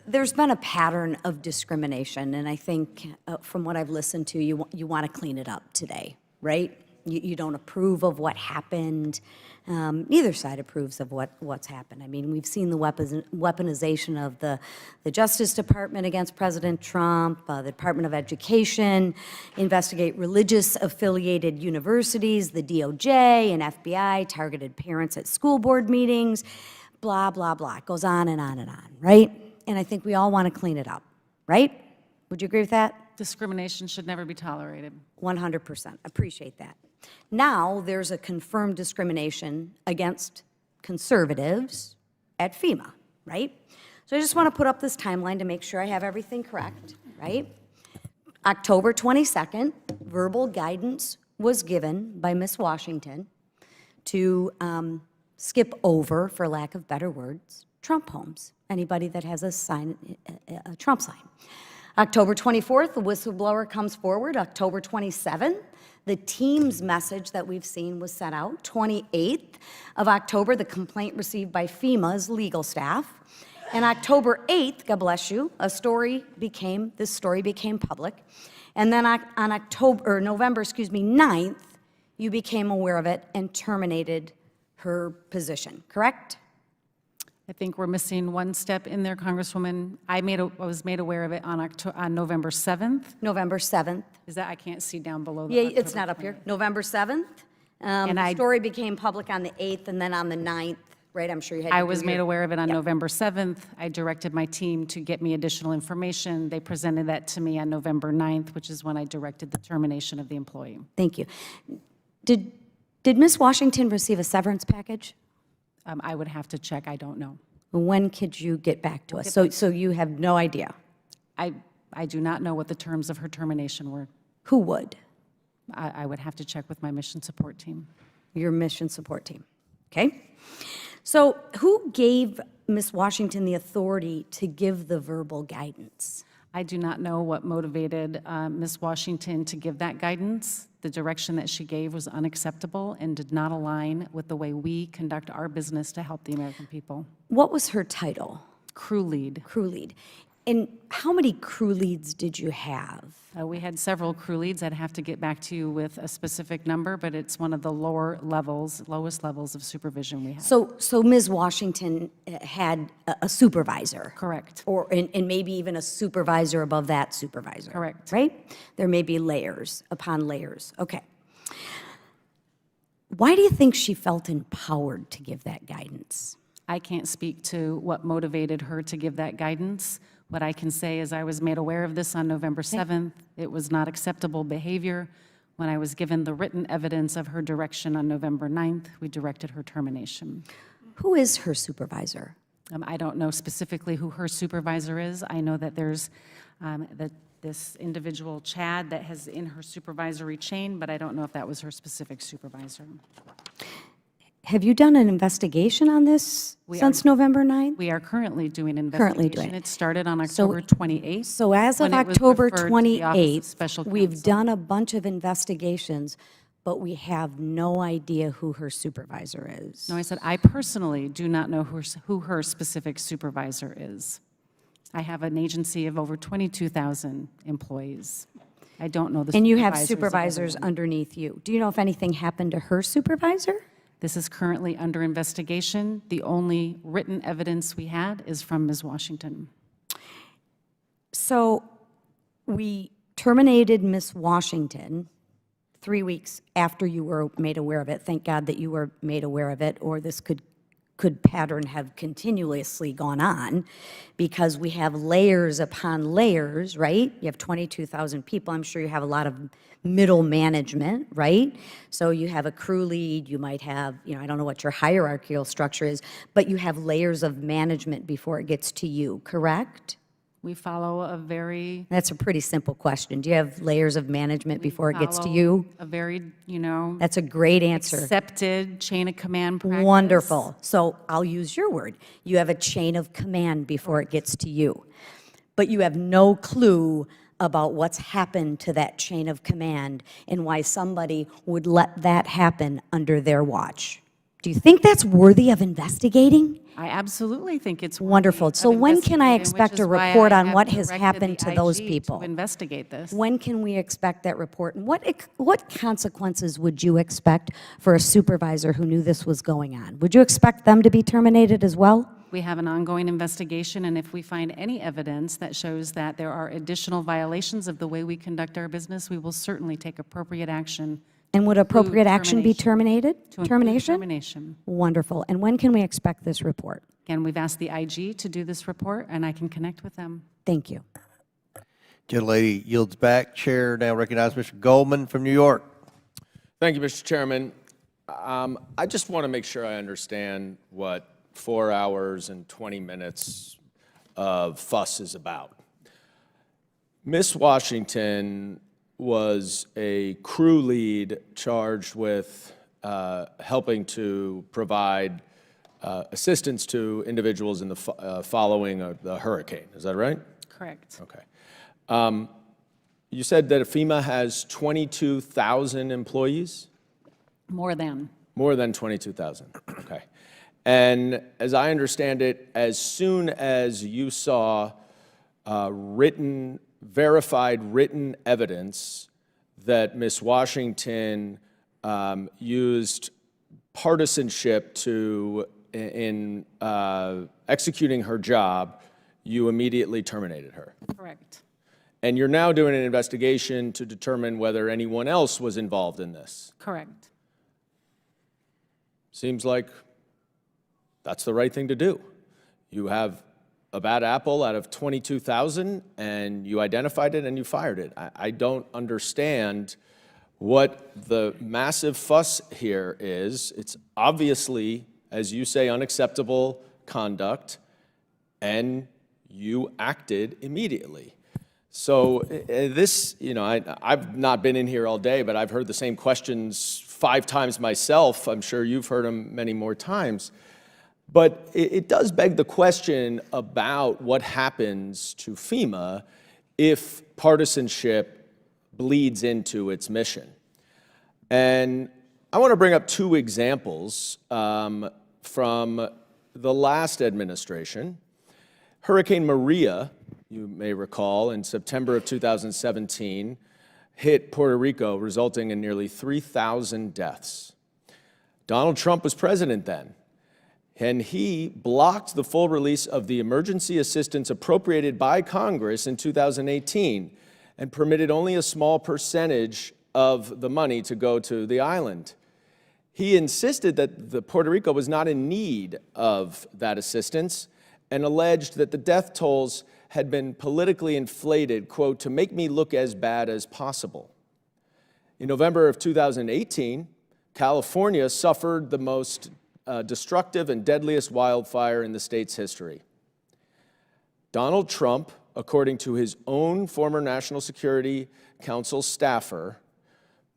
Speaker 11: There's been a pattern of discrimination, and I think from what I've listened to, you want to clean it up today, right? You don't approve of what happened. Neither side approves of what's happened. I mean, we've seen the weaponization of the Justice Department against President Trump, the Department of Education, investigate religious affiliated universities, the DOJ and FBI targeted parents at school board meetings, blah, blah, blah. It goes on and on and on, right? And I think we all want to clean it up, right? Would you agree with that?
Speaker 3: Discrimination should never be tolerated.
Speaker 11: 100%. Appreciate that. Now there's a confirmed discrimination against conservatives at FEMA, right? So I just want to put up this timeline to make sure I have everything correct, right? October 22nd, verbal guidance was given by Ms. Washington to skip over, for lack of better words, Trump homes. Anybody that has a Trump sign. October 24th, the whistleblower comes forward. October 27th, the team's message that we've seen was sent out. 28th of October, the complaint received by FEMA's legal staff. And October 8th, God bless you, this story became public. And then on November 9th, you became aware of it and terminated her position, correct?
Speaker 3: I think we're missing one step in there, Congresswoman. I was made aware of it on November 7th.
Speaker 11: November 7th.
Speaker 3: Is that, I can't see down below the
Speaker 11: Yeah,
Speaker 3: October
Speaker 11: it's not up here. November 7th.
Speaker 3: And
Speaker 11: the story became public on the 8th, and then on the 9th, right? I'm sure you had.
Speaker 3: I
Speaker 11: to do
Speaker 3: was made
Speaker 11: your-
Speaker 3: aware of it on
Speaker 11: Yep.
Speaker 3: November 7th. I directed my team to get me additional information. They presented that to me on November 9th, which is when I directed the termination of the employee.
Speaker 11: Thank you. Did Ms. Washington receive a severance package?
Speaker 3: I would have to check. I don't know.
Speaker 11: When could you get back to us?
Speaker 3: get
Speaker 11: So,
Speaker 3: back
Speaker 11: so you have no idea?
Speaker 3: I do not know what the terms of her termination were.
Speaker 11: Who would?
Speaker 3: I would have to check with my mission support team.
Speaker 11: Your mission support team, okay? So who gave Ms. Washington the authority to give the verbal guidance?
Speaker 3: I do not know what motivated Ms. Washington to give that guidance. The direction that she gave was unacceptable and did not align with the way we conduct our business to help the American people.
Speaker 11: What was her title?
Speaker 3: Crew lead.
Speaker 11: Crew lead. And how many crew leads did you have?
Speaker 3: We had several crew leads. I'd have to get back to you with a specific number, but it's one of the lowest levels of supervision we have.
Speaker 11: So Ms. Washington had a supervisor?
Speaker 3: Correct.
Speaker 11: And maybe even a supervisor above that supervisor?
Speaker 3: Correct.
Speaker 11: Right? There may be layers upon layers. Okay. Why do you think she felt empowered to give that guidance?
Speaker 3: I can't speak to what motivated her to give that guidance. What I can say is I was made aware of this on November 7th. It was not acceptable behavior. When I was given the written evidence of her direction on November 9th, we directed her termination.
Speaker 11: Who is her supervisor?
Speaker 3: I don't know specifically who her supervisor is. I know that there's this individual, Chad, that has in her supervisory chain, but I don't know if that was her specific supervisor.
Speaker 11: Have you done an investigation on this since November 9th?
Speaker 3: We are currently doing an
Speaker 11: Currently
Speaker 3: investigation.
Speaker 11: doing it.
Speaker 3: It started on October 28th.
Speaker 11: So as of
Speaker 3: when it was
Speaker 11: October
Speaker 3: referred to the Office of
Speaker 11: 28th,
Speaker 3: Special
Speaker 11: we've
Speaker 3: Counsel.
Speaker 11: done a bunch of investigations, but we have no idea who her supervisor is.
Speaker 3: No, I said I personally do not know who her specific supervisor is. I have an agency of over 22,000 employees. I don't know the
Speaker 11: And you have
Speaker 3: supervisors of
Speaker 11: supervisors
Speaker 3: everyone.
Speaker 11: underneath you. Do you know if anything happened to her supervisor?
Speaker 3: This is currently under investigation. The only written evidence we had is from Ms. Washington.
Speaker 11: So we terminated Ms. Washington 3 weeks after you were made aware of it. Thank God that you were made aware of it, or this could pattern have continuously gone on, because we have layers upon layers, right? You have 22,000 people. I'm sure you have a lot of middle management, right? So you have a crew lead, you might have, I don't know what your hierarchical structure is, but you have layers of management before it gets to you, correct?
Speaker 3: We follow a very
Speaker 11: That's a pretty simple question. Do you have layers of management before it gets to you?
Speaker 3: a very,
Speaker 11: That's a great answer.
Speaker 3: accepted chain of command practice.
Speaker 11: Wonderful. So I'll use your word. You have a chain of command before it gets to you. But you have no clue about what's happened to that chain of command and why somebody would let that happen under their watch. Do you think that's worthy of investigating?
Speaker 3: I absolutely think it's
Speaker 11: Wonderful. So
Speaker 3: of
Speaker 11: when can I
Speaker 3: investigating, which
Speaker 11: expect a
Speaker 3: is why
Speaker 11: report
Speaker 3: I
Speaker 11: on
Speaker 3: have
Speaker 11: what has
Speaker 3: directed
Speaker 11: happened
Speaker 3: the
Speaker 11: to those
Speaker 3: IG
Speaker 11: people?
Speaker 3: to investigate this.
Speaker 11: When can we expect that report? And what consequences would you expect for a supervisor who knew this was going on? Would you expect them to be terminated as well?
Speaker 3: We have an ongoing investigation, and if we find any evidence that shows that there are additional violations of the way we conduct our business, we will certainly take appropriate action.
Speaker 11: And would appropriate action be terminated?
Speaker 3: To include
Speaker 11: Termination?
Speaker 3: termination.
Speaker 11: Wonderful. And when can we expect this report?
Speaker 3: Again, we've asked the IG to do this report, and I can connect with them.
Speaker 11: Thank you.
Speaker 1: Gentlelady yields back. Chair now recognizes Mr. Goldman from New York.
Speaker 12: Thank you, Mr. Chairman. I just want to make sure I understand what 4 hours and 20 minutes of fuss is about. Ms. Washington was a crew lead charged with helping to provide assistance to individuals in the following the hurricane. Is that right?
Speaker 3: Correct.
Speaker 12: Okay. You said that FEMA has 22,000 employees?
Speaker 3: More than.
Speaker 12: More than 22,000. Okay. And as I understand it, as soon as you saw verified written evidence that Ms. Washington used partisanship in executing her job, you immediately terminated her.
Speaker 3: Correct.
Speaker 12: And you're now doing an investigation to determine whether anyone else was involved in this.
Speaker 3: Correct.
Speaker 12: Seems like that's the right thing to do. You have a bad apple out of 22,000, and you identified it and you fired it. I don't understand what the massive fuss here is. It's obviously, as you say, unacceptable conduct, and you acted immediately. So this, I've not been in here all day, but I've heard the same questions 5 times myself. I'm sure you've heard them many more times. But it does beg the question about what happens to FEMA if partisanship bleeds into its mission. And I want to bring up 2 examples from the last administration. Hurricane Maria, you may recall, in September of 2017, hit Puerto Rico, resulting in nearly 3,000 deaths. Donald Trump was president then, and he blocked the full release of the emergency assistance appropriated by Congress in 2018 and permitted only a small percentage of the money to go to the island. He insisted that Puerto Rico was not in need of that assistance and alleged that the death tolls had been politically inflated, quote, to make me look as bad as possible. In November of 2018, California suffered the most destructive and deadliest wildfire in the state's history. Donald Trump, according to his own former National Security Council staffer,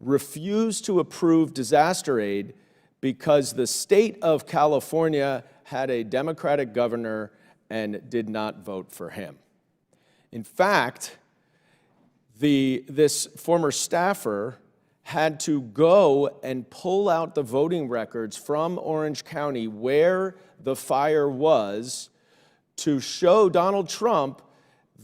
Speaker 12: refused to approve disaster aid because the state of California had a Democratic governor and did not vote for him. In fact, this former staffer had to go and pull out the voting records from Orange County where the fire was to show Donald Trump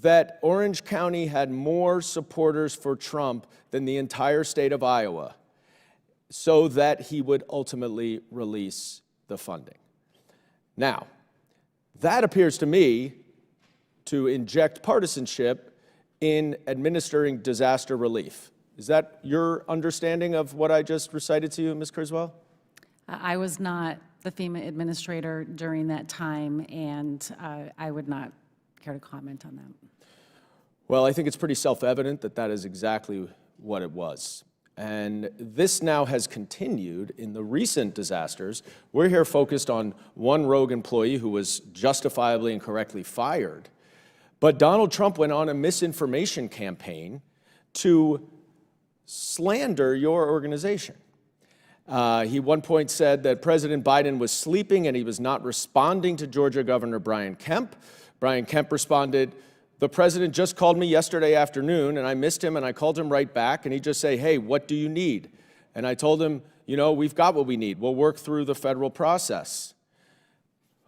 Speaker 12: that Orange County had more supporters for Trump than the entire state of Iowa, so that he would ultimately release the funding. Now, that appears to me to inject partisanship in administering disaster relief. Is that your understanding of what I just recited to you, Ms. Criswell?
Speaker 3: I was not the FEMA administrator during that time, and I would not care to comment on that.
Speaker 12: Well, I think it's pretty self-evident that that is exactly what it was. And this now has continued in the recent disasters. We're here focused on one rogue employee who was justifiably and correctly fired. But Donald Trump went on a misinformation campaign to slander your organization. He at one point said that President Biden was sleeping and he was not responding to Georgia Governor Brian Kemp. Brian Kemp responded, "The president just called me yesterday afternoon and I missed him and I called him right back and he just say, 'Hey, what do you need?' And I told him, we've got what we need. We'll work through the federal process."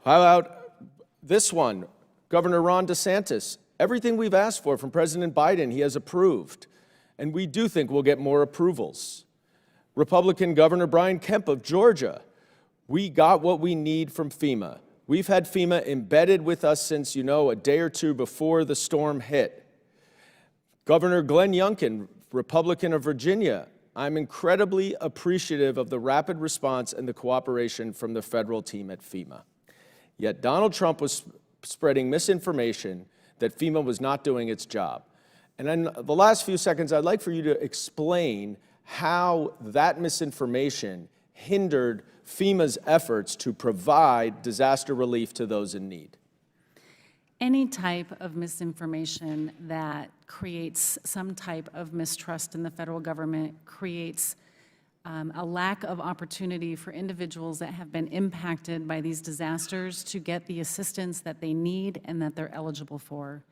Speaker 12: How about this one? Governor Ron DeSantis. Everything we've asked for from President Biden, he has approved. And we do think we'll get more approvals. Republican Governor Brian Kemp of Georgia. We got what we need from FEMA. We've had FEMA embedded with us since, a day or two before the storm hit. Governor Glenn Youngkin, Republican of Virginia. I'm incredibly appreciative of the rapid response and the cooperation from the federal team at FEMA. Yet Donald Trump was spreading misinformation that FEMA was not doing its job. And in the last few seconds, I'd like for you to explain how that misinformation hindered FEMA's efforts to provide disaster relief to those in need.
Speaker 3: Any type of misinformation that creates some type of mistrust in the federal government creates a lack of opportunity for individuals that have been impacted by these disasters to get the assistance that they need and that they're eligible for.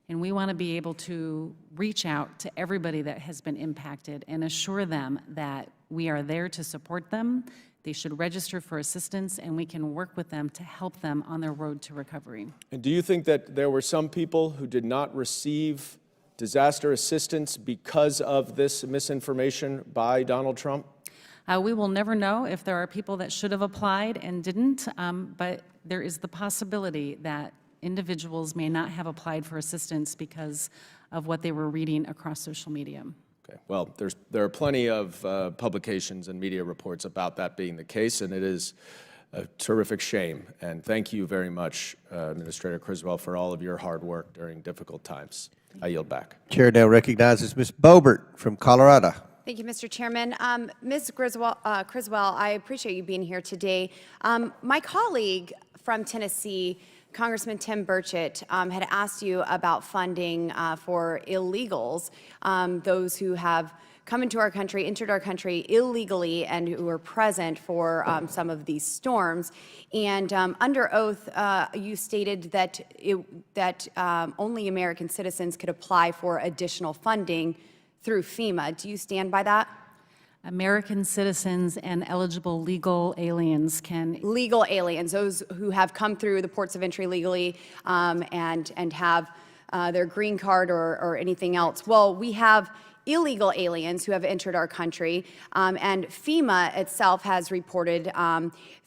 Speaker 3: And we want to be able to reach out to everybody that has been impacted and assure them that we are there to support them. They should register for assistance, and we can work with them to help them on their road to recovery.
Speaker 12: And do you think that there were some people who did not receive disaster assistance because of this misinformation by Donald Trump?
Speaker 3: We will never know if there are people that should have applied and didn't, but there is the possibility that individuals may not have applied for assistance because of what they were reading across social media.
Speaker 12: Okay. Well, there are plenty of publications and media reports about that being the case, and it is a terrific shame. And thank you very much, Administrator Criswell, for all of your hard work during difficult times. I yield back.
Speaker 1: Chair now recognizes Ms. Boebert from Colorado.
Speaker 13: Thank you, Mr. Chairman. Ms. Criswell, I appreciate you being here today. My colleague from Tennessee, Congressman Tim Burchett, had asked you about funding for illegals, those who have come into our country, entered our country illegally, and who were present for some of these storms. And under oath, you stated that only American citizens could apply for additional funding through FEMA. Do you stand by that?
Speaker 3: American citizens and eligible legal aliens can.
Speaker 13: Legal aliens, those who have come through the ports of entry legally and have their green card or anything else. Well, we have illegal aliens who have entered our country, and FEMA itself has reported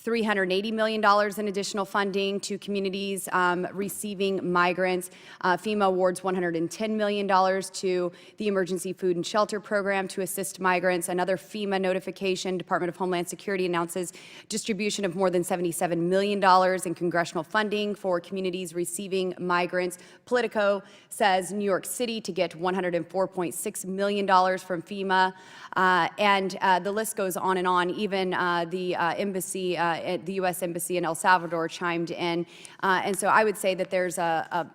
Speaker 13: $380 million in additional funding to communities receiving migrants. FEMA awards $110 million to the Emergency Food and Shelter Program to assist migrants. Another FEMA notification, Department of Homeland Security announces distribution of more than $77 million in congressional funding for communities receiving migrants. Politico says New York City to get $104.6 million from FEMA, and the list goes on and on. Even the embassy, the U.S. Embassy in El Salvador chimed in, and so I would say that there's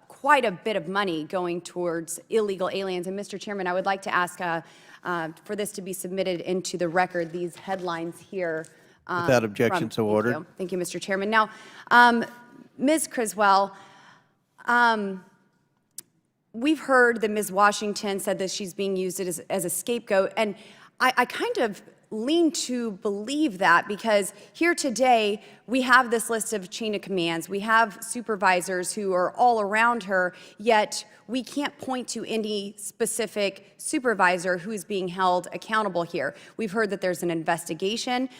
Speaker 13: quite a bit of money going towards illegal aliens. And Mr. Chairman, I would like to ask for this to be submitted into the record, these headlines here.
Speaker 1: Without objection, so ordered.
Speaker 13: Thank you, Mr. Chairman. Now, Ms. Criswell, we've heard that Ms. Washington said that she's being used as a scapegoat, and I kind of lean to believe that, because here today we have this list of chain of commands. We have supervisors who are all around her, yet we can't point to any specific supervisor who is being held accountable here. We've heard that there's an investigation.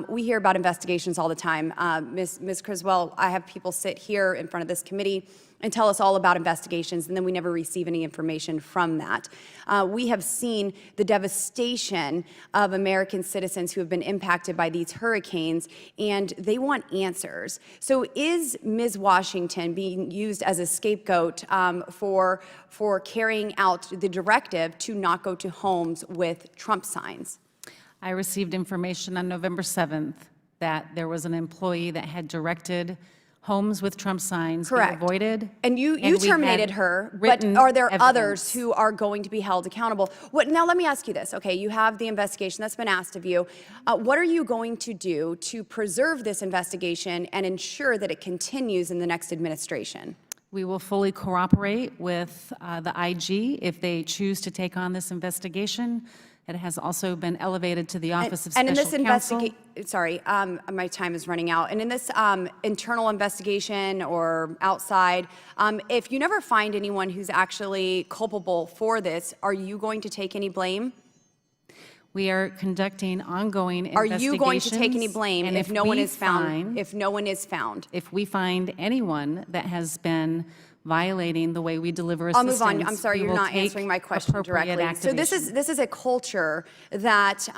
Speaker 13: We hear about investigations all the time. Ms. Criswell, I have people sit here in front of this committee and tell us all about investigations, and then we never receive any information from that. We have seen the devastation of American citizens who have been impacted by these hurricanes, and they want answers. So is Ms. Washington being used as a scapegoat for carrying out the directive to not go to homes with Trump signs?
Speaker 3: I received information on November 7th that there was an employee that had directed homes with Trump signs be avoided.
Speaker 13: And you terminated her, but are there others who are going to be held accountable? Now let me ask you this, okay, you have the investigation that's been asked of you. What are you going to do to preserve this investigation and ensure that it continues in the next administration?
Speaker 3: We will fully cooperate with the IG if they choose to take on this investigation. It has also been elevated to the Office of Special Counsel.
Speaker 13: And in this investigation, sorry, my time is running out. And in this internal investigation or outside, if you never find anyone who's actually culpable for this, are you going to take any blame?
Speaker 3: We are conducting ongoing investigations.
Speaker 13: Are you going to take any blame if no one is found? If no one is found?
Speaker 3: If we find anyone that has been violating the way we deliver assistance,
Speaker 13: I'll move on. I'm sorry, you're not answering my question directly. So this is a culture that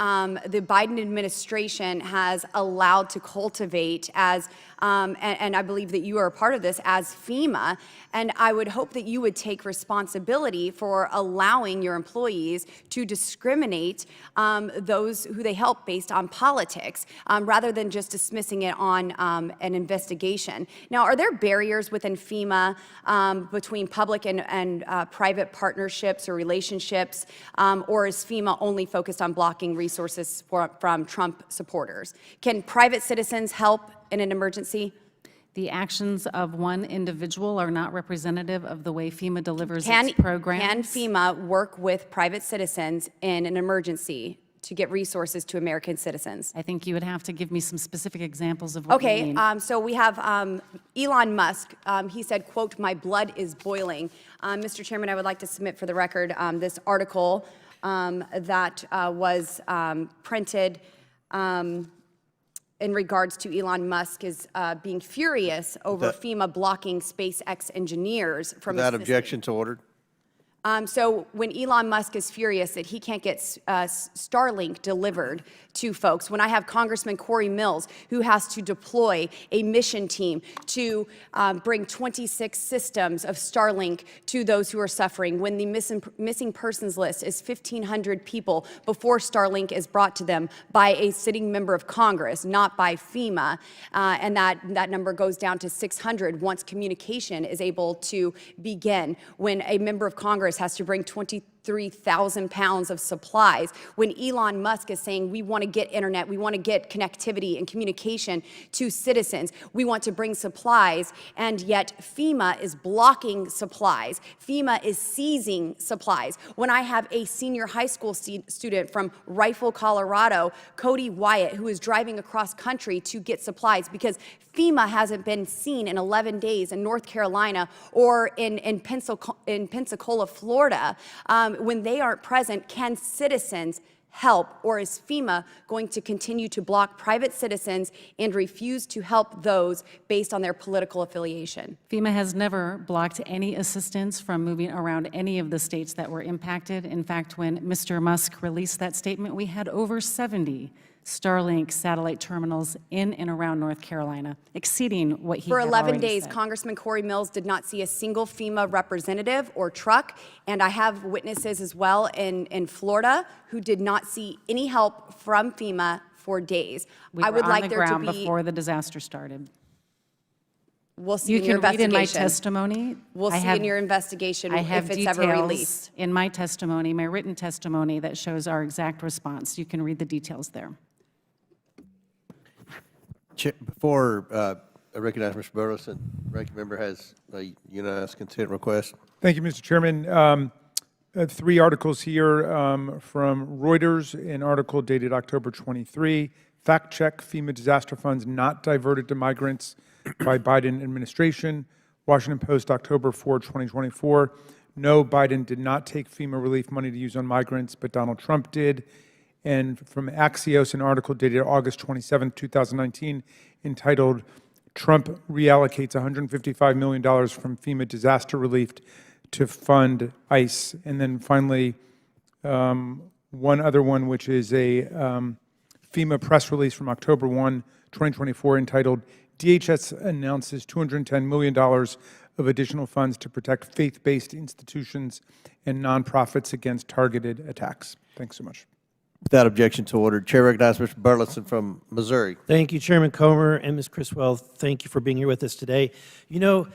Speaker 13: the Biden administration has allowed to cultivate as, and I believe that you are a part of this, as FEMA. And I would hope that you would take responsibility for allowing your employees to discriminate those who they help based on politics, rather than just dismissing it on an investigation. Now, are there barriers within FEMA between public and private partnerships or relationships, or is FEMA only focused on blocking resources from Trump supporters? Can private citizens help in an emergency?
Speaker 3: The actions of one individual are not representative of the way FEMA delivers its programs.
Speaker 13: Can FEMA work with private citizens in an emergency to get resources to American citizens?
Speaker 3: I think you would have to give me some specific examples of what you mean.
Speaker 13: Okay, so we have Elon Musk. He said, quote, "My blood is boiling." Mr. Chairman, I would like to submit for the record this article that was printed in regards to Elon Musk is being furious over FEMA blocking SpaceX engineers from
Speaker 1: Without objection, so ordered.
Speaker 13: So when Elon Musk is furious that he can't get Starlink delivered to folks, when I have Congressman Corey Mills who has to deploy a mission team to bring 26 systems of Starlink to those who are suffering, when the missing persons list is 1,500 people before Starlink is brought to them by a sitting member of Congress, not by FEMA, and that number goes down to 600 once communication is able to begin, when a member of Congress has to bring 23,000 pounds of supplies, when Elon Musk is saying we want to get internet, we want to get connectivity and communication to citizens, we want to bring supplies, and yet FEMA is blocking supplies. FEMA is seizing supplies. When I have a senior high school student from Rifle, Colorado, Cody Wyatt, who is driving across country to get supplies because FEMA hasn't been seen in 11 days in North Carolina or in Pensacola, Florida, when they aren't present, can citizens help, or is FEMA going to continue to block private citizens and refuse to help those based on their political affiliation?
Speaker 3: FEMA has never blocked any assistance from moving around any of the states that were impacted. In fact, when Mr. Musk released that statement, we had over 70 Starlink satellite terminals in and around North Carolina, exceeding what he
Speaker 13: For
Speaker 3: had
Speaker 13: 11
Speaker 3: already
Speaker 13: days,
Speaker 3: said.
Speaker 13: Congressman Corey Mills did not see a single FEMA representative or truck, and I have witnesses as well in Florida who did not see any help from FEMA for days.
Speaker 3: We
Speaker 13: I
Speaker 3: were
Speaker 13: would
Speaker 3: on
Speaker 13: like
Speaker 3: the
Speaker 13: there to
Speaker 3: ground
Speaker 13: be.
Speaker 3: before the disaster started.
Speaker 13: We'll see
Speaker 3: You
Speaker 13: in your
Speaker 3: can read in my
Speaker 13: investigation.
Speaker 3: testimony.
Speaker 13: We'll
Speaker 3: I
Speaker 13: see
Speaker 3: have-
Speaker 13: in your investigation
Speaker 3: I have
Speaker 13: if it's ever
Speaker 3: details
Speaker 13: released.
Speaker 3: in my testimony, my written testimony, that shows our exact response. You can read the details there.
Speaker 1: Before I recognize Mr. Burleson, ranking member has a unanimous consent request.
Speaker 2: Thank you, Mr. Chairman. 3 articles here from Reuters, an article dated October 23, fact check FEMA disaster funds not diverted to migrants by Biden administration. Washington Post, October 4, 2024. No, Biden did not take FEMA relief money to use on migrants, but Donald Trump did. And from Axios, an article dated August 27, 2019, entitled, Trump reallocates $155 million from FEMA disaster relief to fund ICE. And then finally, one other one, which is a FEMA press release from October 1, 2024, entitled, DHS announces $210 million of additional funds to protect faith-based institutions and nonprofits against targeted attacks. Thanks so much.
Speaker 1: Without objection to order, Chair recognizes Mr. Burleson from Missouri.
Speaker 14: Thank you, Chairman Comer and Ms. Criswell. Thank you for being here with us today. You know,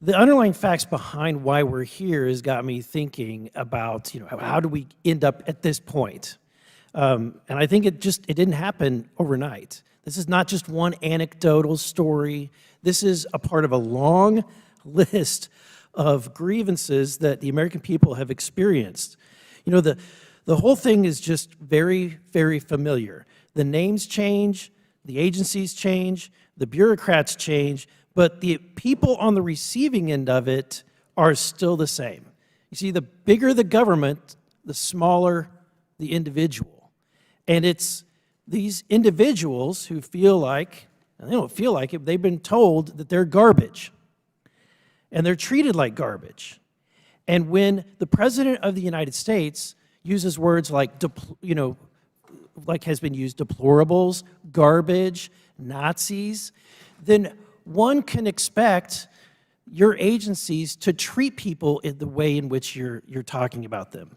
Speaker 14: the underlying facts behind why we're here has got me thinking about, how do we end up at this point? And I think it didn't happen overnight. This is not just one anecdotal story. This is a part of a long list of grievances that the American people have experienced. The whole thing is just very, very familiar. The names change, the agencies change, the bureaucrats change, but the people on the receiving end of it are still the same. You see, the bigger the government, the smaller the individual. And it's these individuals who feel like, and they don't feel like it, they've been told that they're garbage. And they're treated like garbage. And when the President of the United States uses words like, like has been used, deplorables, garbage, Nazis, then one can expect your agencies to treat people in the way in which you're talking about them.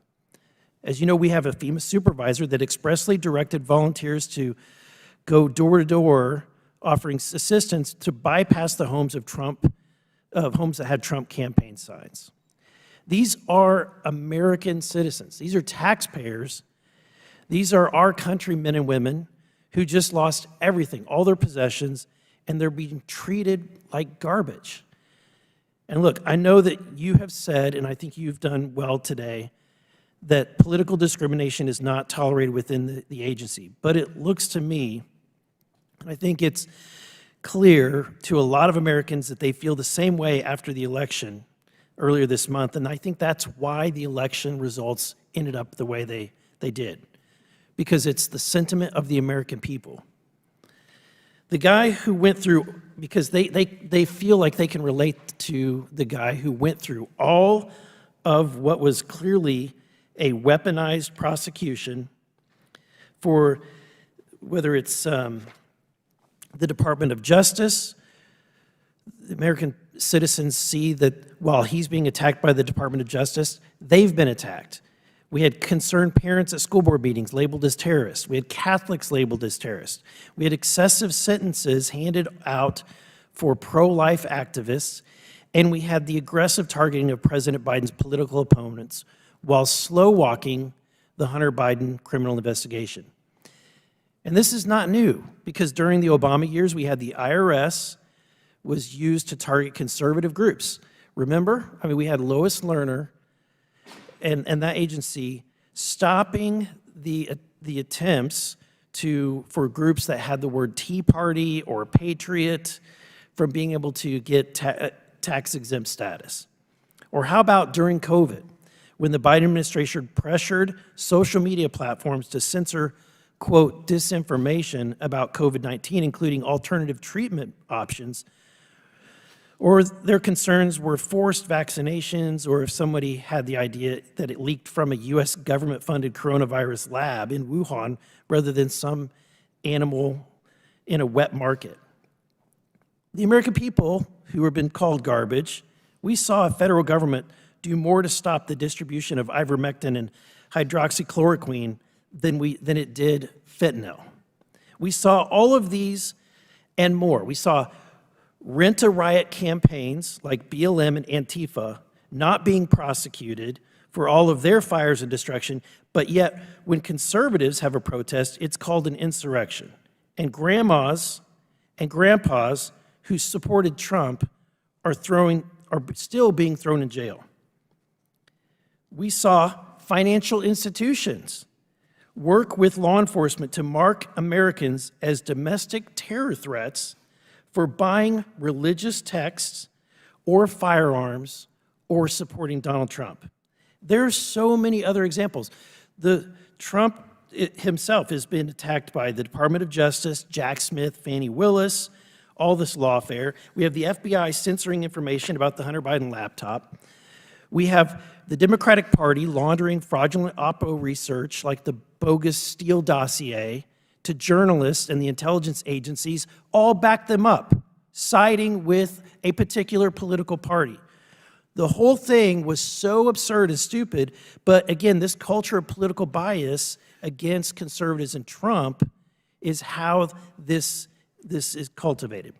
Speaker 14: As you know, we have a FEMA supervisor that expressly directed volunteers to go door to door offering assistance to bypass the homes of homes that had Trump campaign signs. These are American citizens. These are taxpayers. These are our countrymen and women who just lost everything, all their possessions, and they're being treated like garbage. And look, I know that you have said, and I think you've done well today, that political discrimination is not tolerated within the agency. But it looks to me, and I think it's clear to a lot of Americans that they feel the same way after the election earlier this month, and I think that's why the election results ended up the way they did, because it's the sentiment of the American people. The guy who went through, because they feel like they can relate to the guy who went through all of what was clearly a weaponized prosecution for whether it's the Department of Justice. The American citizens see that while he's being attacked by the Department of Justice, they've been attacked. We had concerned parents at school board meetings labeled as terrorists. We had Catholics labeled as terrorists. We had excessive sentences handed out for pro-life activists, and we had the aggressive targeting of President Biden's political opponents while slow-walking the Hunter Biden criminal investigation. And this is not new, because during the Obama years, we had the IRS was used to target conservative groups. Remember? I mean, we had Lois Lerner and that agency stopping the attempts for groups that had the word Tea Party or Patriot from being able to get tax-exempt status. Or how about during COVID, when the Biden administration pressured social media platforms to censor, quote, disinformation about COVID-19, including alternative treatment options, or their concerns were forced vaccinations, or if somebody had the idea that it leaked from a U.S. government-funded coronavirus lab in Wuhan rather than some animal in a wet market. The American people, who have been called garbage, we saw a federal government do more to stop the distribution of ivermectin and hydroxychloroquine than it did fentanyl. We saw all of these and more. We saw rent-a-riot campaigns like BLM and Antifa not being prosecuted for all of their fires and destruction, but yet when conservatives have a protest, it's called an insurrection. And grandmas and grandpas who supported Trump are still being thrown in jail. We saw financial institutions work with law enforcement to mark Americans as domestic terror threats for buying religious texts or firearms or supporting Donald Trump. There are so many other examples. Trump himself has been attacked by the Department of Justice, Jack Smith, Fani Willis, all this lawfare. We have the FBI censoring information about the Hunter Biden laptop. We have the Democratic Party laundering fraudulent Oppo research like the bogus Steele dossier to journalists and the intelligence agencies, all back them up, siding with a particular political party. The whole thing was so absurd and stupid, but again, this culture of political bias against conservatives and Trump is how this is cultivated.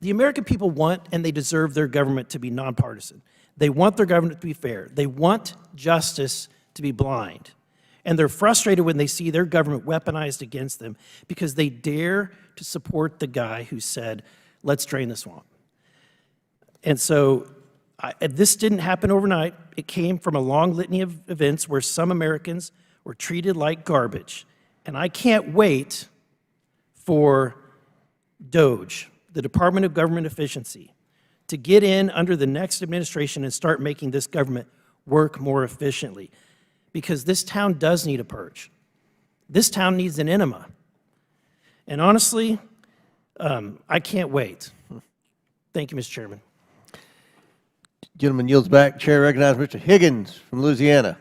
Speaker 14: The American people want and they deserve their government to be nonpartisan. They want their government to be fair. They want justice to be blind. And they're frustrated when they see their government weaponized against them because they dare to support the guy who said, let's drain the swamp. And so this didn't happen overnight. It came from a long litany of events where some Americans were treated like garbage. And I can't wait for DOGE, the Department of Government Efficiency, to get in under the next administration and start making this government work more efficiently. Because this town does need a purge. This town needs an enema. And honestly, I can't wait. Thank you, Mr. Chairman.
Speaker 1: Gentleman yields back. Chair recognizes Mr. Higgins from Louisiana.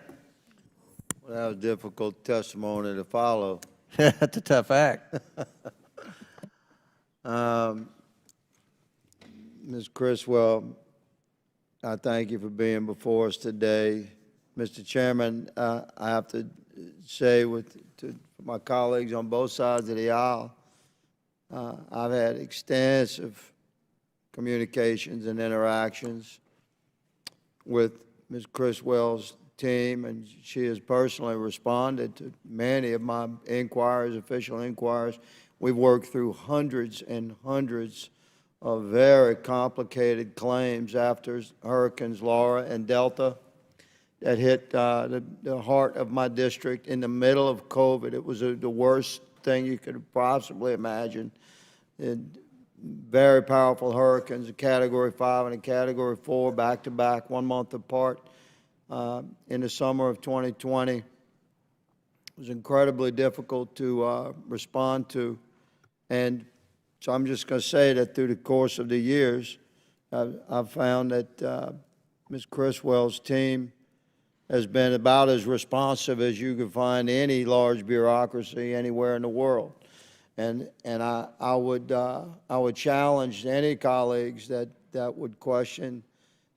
Speaker 15: Well, that was difficult testimony to follow.
Speaker 1: That's a tough act.
Speaker 15: Ms. Criswell, I thank you for being before us today. Mr. Chairman, I have to say to my colleagues on both sides of the aisle, I've had extensive communications and interactions with Ms. Criswell's team, and she has personally responded to many of my inquiries, official inquiries. We've worked through hundreds and hundreds of very complicated claims after Hurricanes Laura and Delta that hit the heart of my district in the middle of COVID. It was the worst thing you could possibly imagine. Very powerful hurricanes, a Category 5 and a Category 4, back-to-back, 1 month apart in the summer of 2020. It was incredibly difficult to respond to. And so I'm just going to say that through the course of the years, I've found that Ms. Criswell's team has been about as responsive as you could find any large bureaucracy anywhere in the world. And I would challenge any colleagues that would question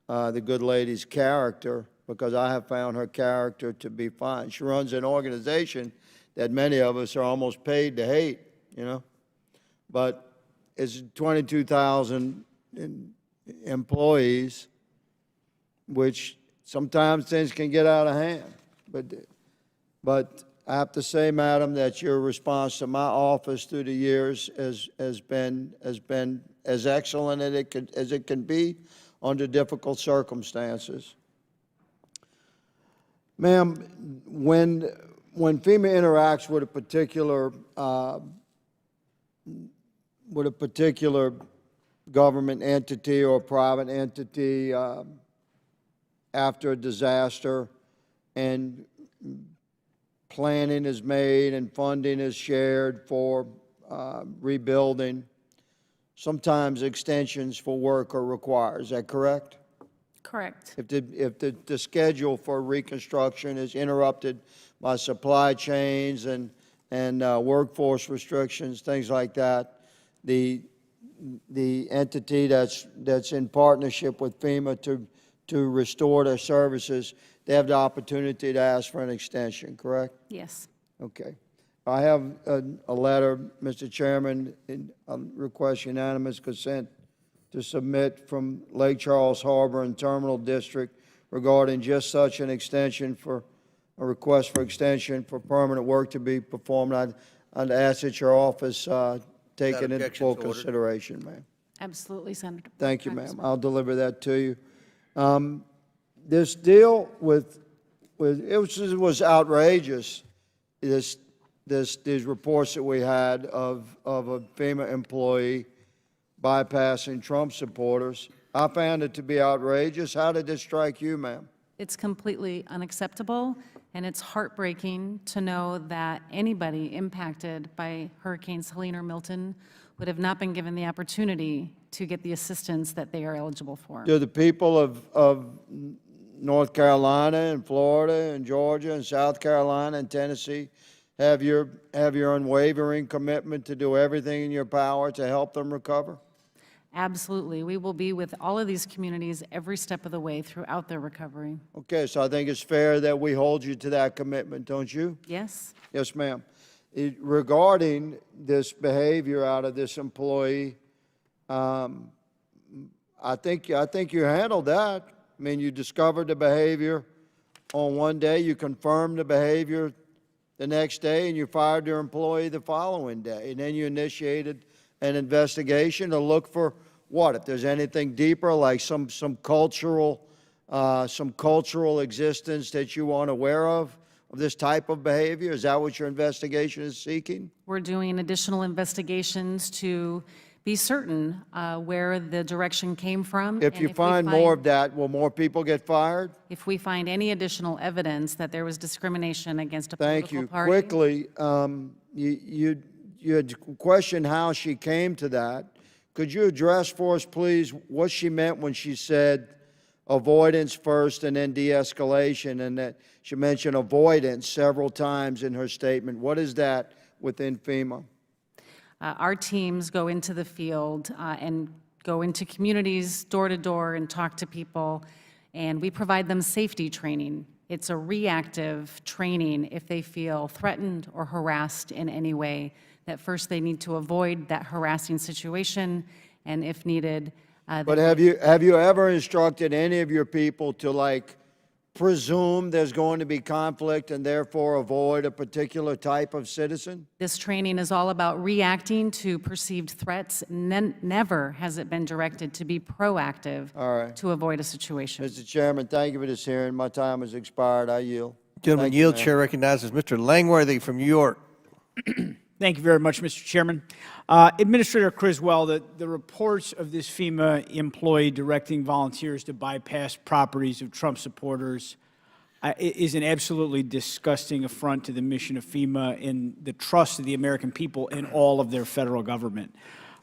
Speaker 15: the good lady's character, because I have found her character to be fine. She runs an organization that many of us are almost paid to hate, you know. But it's 22,000 employees, which sometimes things can get out of hand. But I have to say, madam, that your response to my office through the years has been as excellent as it can be under difficult circumstances. Ma'am, when FEMA interacts with a particular government entity or private entity after a disaster, and planning is made and funding is shared for rebuilding, sometimes extensions for work are required. Is that correct?
Speaker 3: Correct.
Speaker 15: If the schedule for reconstruction is interrupted by supply chains and workforce restrictions, things like that, the entity that's in partnership with FEMA to restore their services, they have the opportunity to ask for an extension, correct?
Speaker 3: Yes.
Speaker 15: Okay. I have a letter, Mr. Chairman, request unanimous consent to submit from Lake Charles Harbor and Terminal District regarding just such an extension for a request for extension for permanent work to be performed. I'd ask that your office take it into full consideration, ma'am.
Speaker 3: Absolutely, Senator.
Speaker 15: Thank you, ma'am. I'll deliver that to you. This deal it was outrageous, these reports that we had of a FEMA employee bypassing Trump supporters. I found it to be outrageous. How did this strike you, ma'am?
Speaker 3: It's completely unacceptable, and it's heartbreaking to know that anybody impacted by Hurricanes Helene or Milton would have not been given the opportunity to get the assistance that they are eligible for.
Speaker 15: Do the people of North Carolina and Florida and Georgia and South Carolina and Tennessee have your unwavering commitment to do everything in your power to help them recover?
Speaker 3: Absolutely. We will be with all of these communities every step of the way throughout their recovery.
Speaker 15: Okay, so I think it's fair that we hold you to that commitment, don't you?
Speaker 3: Yes.
Speaker 15: Yes, ma'am. Regarding this behavior out of this employee, I think you handled that. I mean, you discovered the behavior on one day, you confirmed the behavior the next day, and you fired your employee the following day. And then you initiated an investigation to look for what? If there's anything deeper, like some cultural existence that you aren't aware of this type of behavior? Is that what your investigation is seeking?
Speaker 3: We're doing additional investigations to be certain where the direction came from.
Speaker 15: If you find more of that, will more people get fired?
Speaker 3: If we find any additional evidence that there was discrimination against a political party.
Speaker 15: Thank you. Quickly, you had questioned how she came to that. Could you address for us, please, what she meant when she said avoidance first and then de-escalation, and that she mentioned avoidance several times in her statement? What is that within FEMA?
Speaker 3: Our teams go into the field and go into communities door to door and talk to people, and we provide them safety training. It's a reactive training if they feel threatened or harassed in any way, that first they need to avoid that harassing situation, and if needed.
Speaker 15: But have you ever instructed any of your people to, like, presume there's going to be conflict and therefore avoid a particular type of citizen?
Speaker 3: This training is all about reacting to perceived threats. Never has it been directed to be proactive to avoid a situation.
Speaker 15: Mr. Chairman, thank you for this hearing. My time has expired. I yield.
Speaker 1: Gentleman yield. Chair recognizes Mr. Langworthy from New York.
Speaker 16: Thank you very much, Mr. Chairman. Administrator Criswell, the reports of this FEMA employee directing volunteers to bypass properties of Trump supporters is an absolutely disgusting affront to the mission of FEMA and the trust of the American people in all of their federal government.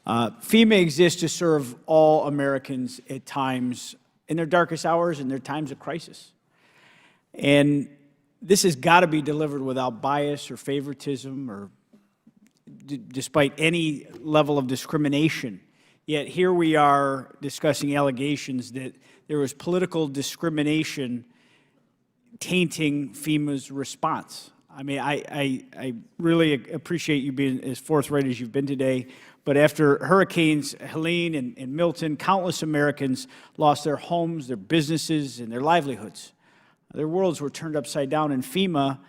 Speaker 16: FEMA exists to serve all Americans at times in their darkest hours and their times of crisis. And this has got to be delivered without bias or favoritism or despite any level of discrimination. Yet here we are discussing allegations that there was political discrimination tainting FEMA's response. I mean, I really appreciate you being as forthright as you've been today, but after Hurricanes Helene and Milton, countless Americans lost their homes, their businesses, and their livelihoods. Their worlds were turned upside down, and FEMA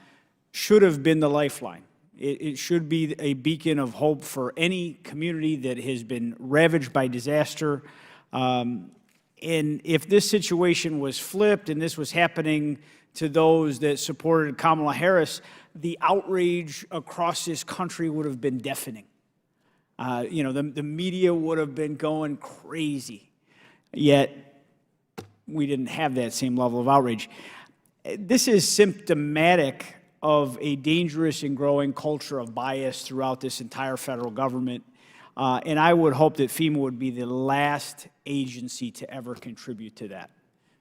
Speaker 16: should have been the lifeline. It should be a beacon of hope for any community that has been ravaged by disaster. And if this situation was flipped and this was happening to those that supported Kamala Harris, the outrage across this country would have been deafening. You know, the media would have been going crazy. Yet, we didn't have that same level of outrage. This is symptomatic of a dangerous and growing culture of bias throughout this entire federal government. And I would hope that FEMA would be the last agency to ever contribute to that,